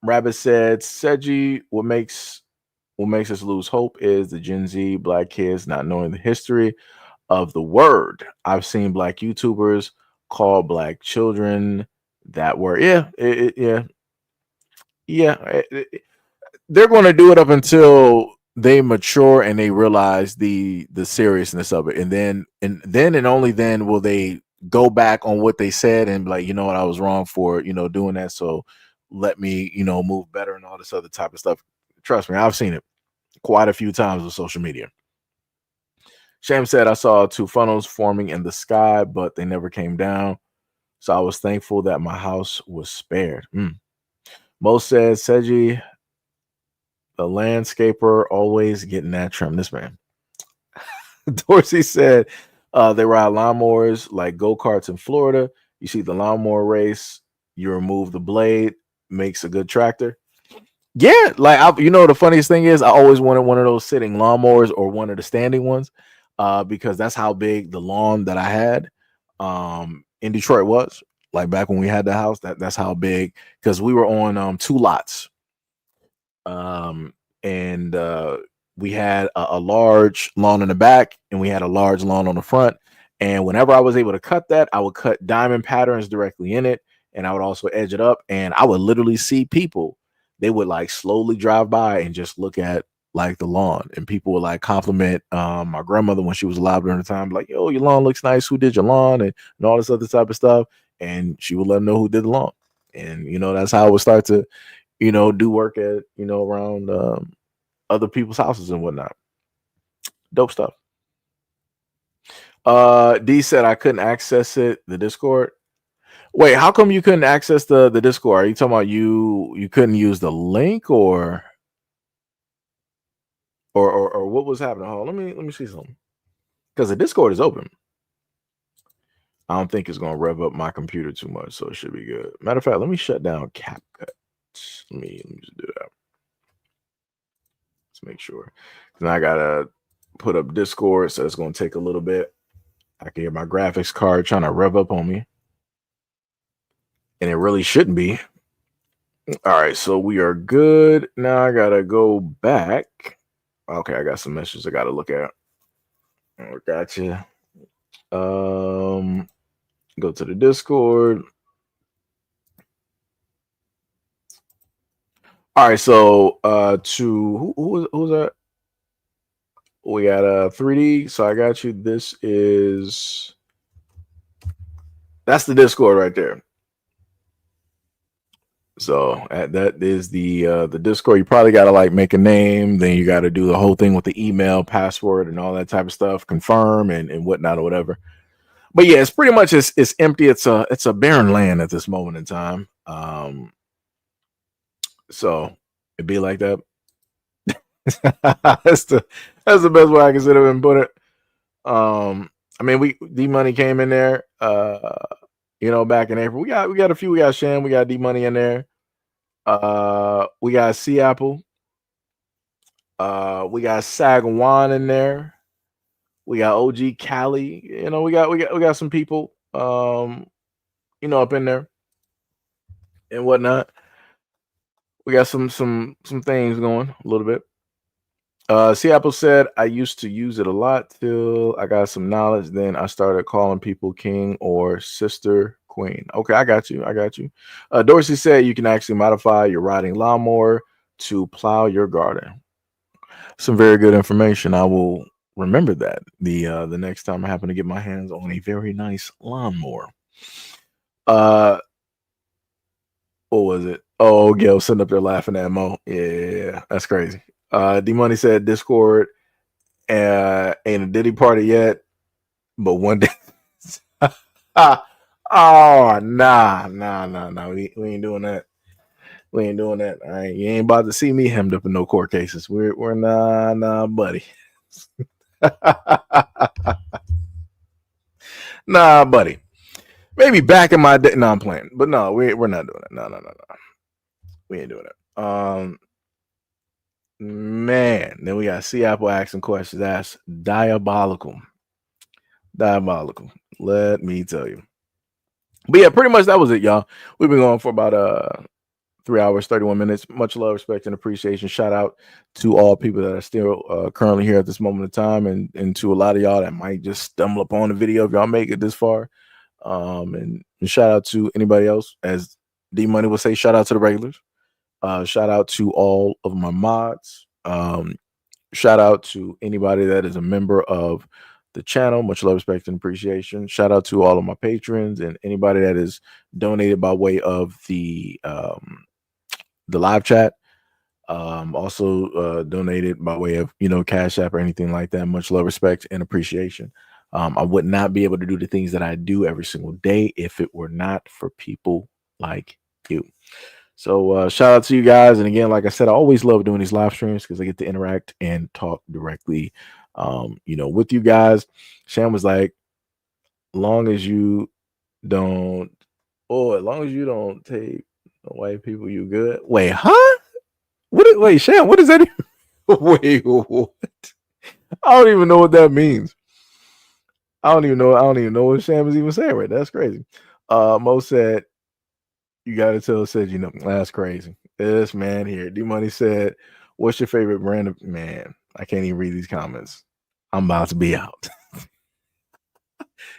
A: Rabbit said, Seji, what makes us lose hope is the Gen Z black kids not knowing the history of the word. I've seen black YouTubers call black children that word. They're going to do it up until they mature and they realize the seriousness of it, and then only then will they go back on what they said and be like, you know what, I was wrong for doing that. So let me move better and all this other type of stuff. Trust me, I've seen it quite a few times with social media. Sham said, I saw 2 funnels forming in the sky, but they never came down. So I was thankful that my house was spared. Mo said, Seji, the landscaper, always getting that trim. This man. Dorsey said, they ride lawnmowers like go-karts in Florida. You see the lawnmower race, you remove the blade, makes a good tractor. Yeah, like the funniest thing is I always wanted one of those sitting lawnmowers or one of the standing ones, because that's how big the lawn that I had in Detroit was. Like back when we had the house, that's how big, because we were on 2 lots. And we had a large lawn in the back and we had a large lawn on the front. And whenever I was able to cut that, I would cut diamond patterns directly in it. And I would also edge it up. And I would literally see people, they would like slowly drive by and just look at like the lawn. And people would like compliment my grandmother when she was alive during the time, like, yo, your lawn looks nice. Who did your lawn? And all this other type of stuff. And she would let them know who did the lawn. And, that's how I would start to, do work at, around other people's houses and whatnot. Dope stuff. D said I couldn't access the Discord. Wait, how come you couldn't access the Discord? Are you talking about you couldn't use the link or what was happening? Hold on, let me see something. Because the Discord is open. I don't think it's gonna rev up my computer too much, so it should be good. Matter of fact, let me shut down CapCut. Let me just do that. Let's make sure. Then I gotta put up Discord, so it's gonna take a little bit. I can hear my graphics card trying to rev up on me. And it really shouldn't be. All right, so we are good. Now I gotta go back. Okay, I got some messages I gotta look at. Oh, gotcha. Go to the Discord. All right, so to who's that? We got 3D. So I got you. That's the Discord right there. So that is the Discord. You probably got to like make a name, then you got to do the whole thing with the email, password, and all that type of stuff, confirm and whatnot or whatever. But yeah, it's pretty much it's empty. It's a barren land at this moment in time. So it'd be like that. that's the best way I can sit up and put it. I mean, D Money came in there. Back in April, we got a few. We got Shan, we got D Money in there. We got C Apple. We got Sagwan in there. We got OG Cali. We got some people. Up in there and whatnot. We got some things going a little bit. C Apple said I used to use it a lot till I got some knowledge. Then I started calling people king or sister queen. Okay, I got you. Dorsey said you can actually modify your riding lawnmower to plow your garden. Some very good information. I will remember that the next time I happen to get my hands on a very nice lawnmower. What was it? Oh, Gail sitting up there laughing at Mo. Yeah, that's crazy. D Money said Discord ain't a Diddy party yet, but one day. Oh, nah. We ain't doing that. We ain't doing that. You ain't about to see me hemmed up in no court cases. We're nah, buddy. Nah, buddy. Maybe back in my day. No, I'm playing. But no, we're not doing it. No. We ain't doing it. Man. Then we got C Apple asking questions. That's diabolical. Let me tell you. But yeah, pretty much that was it, y'all. We've been going for about 3 hours, 31 minutes. Much love, respect, and appreciation. Shout out to all people that are still currently here at this moment in time, and to a lot of y'all that might just stumble upon the video if y'all make it this far. And shout out to anybody else, as D Money will say. Shout out to the regulars. Shout out to all of my mods. Shout out to anybody that is a member of the channel. Much love, respect, and appreciation. Shout out to all of my patrons and anybody that is donated by way of the live chat. Also donated by way of Cash App or anything like that. Much love, respect, and appreciation. I would not be able to do the things that I do every single day if it were not for people like you. So shout out to you guys. And again, like I said, I always love doing these live streams because I get to interact and talk directly with you guys. Sham was like, as long as you don't take white people, you good. Wait, huh? Wait, Sham, what does that even? Wait, what? I don't even know what that means. I don't even know what Sham is even saying right. That's crazy. Mo said, you gotta tell said, that's crazy. This man here. D Money said, what's your favorite brand of man? I can't even read these comments. I'm about to be out.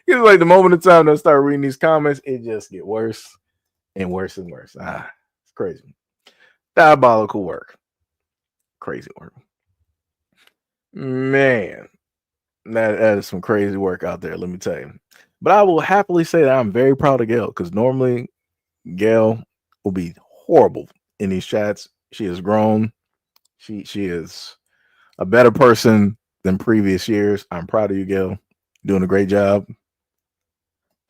A: It's like the moment of time that I start reading these comments, it just get worse and worse and worse. It's crazy. Diabolical work. Crazy work. Man, that is some crazy work out there, let me tell you. But I will happily say that I'm very proud of Gail, because normally Gail will be horrible in these chats. She has grown. She is a better person than previous years. I'm proud of you, Gail. Doing a great job.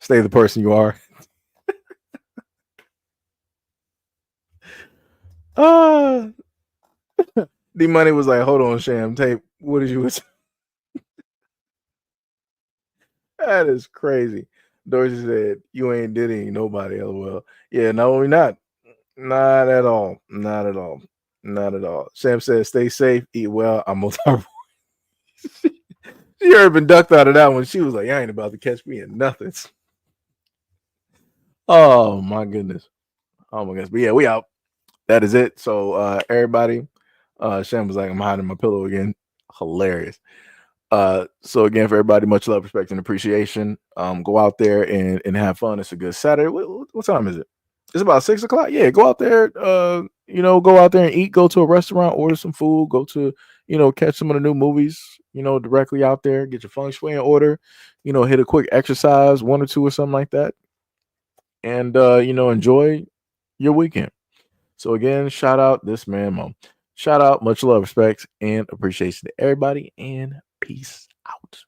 A: Stay the person you are. D Money was like, hold on, Sham Tape. What did you? That is crazy. Dorsey said, you ain't diddy nobody, LOL. Yeah, no, we're not. Not at all. Not at all. Not at all. Sam says, stay safe, eat well. I'm multi. She heard been ducked out of that one. She was like, I ain't about to catch me in nothing. Oh my goodness. Oh my goodness. But yeah, we out. That is it. So everybody, Sam was like, I'm hiding my pillow again. Hilarious. So again, for everybody, much love, respect, and appreciation. Go out there and have fun. It's a good Saturday. What time is it? It's about 6 o'clock. Yeah, go out there. Go out there and eat. Go to a restaurant, order some food. Go to catch some of the new movies. Directly out there. Get your feng shui in order. Hit a quick exercise, 1 or 2 or something like that, and enjoy your weekend. So again, shout out this man, Mo. Shout out, much love, respect, and appreciation to everybody, and peace out.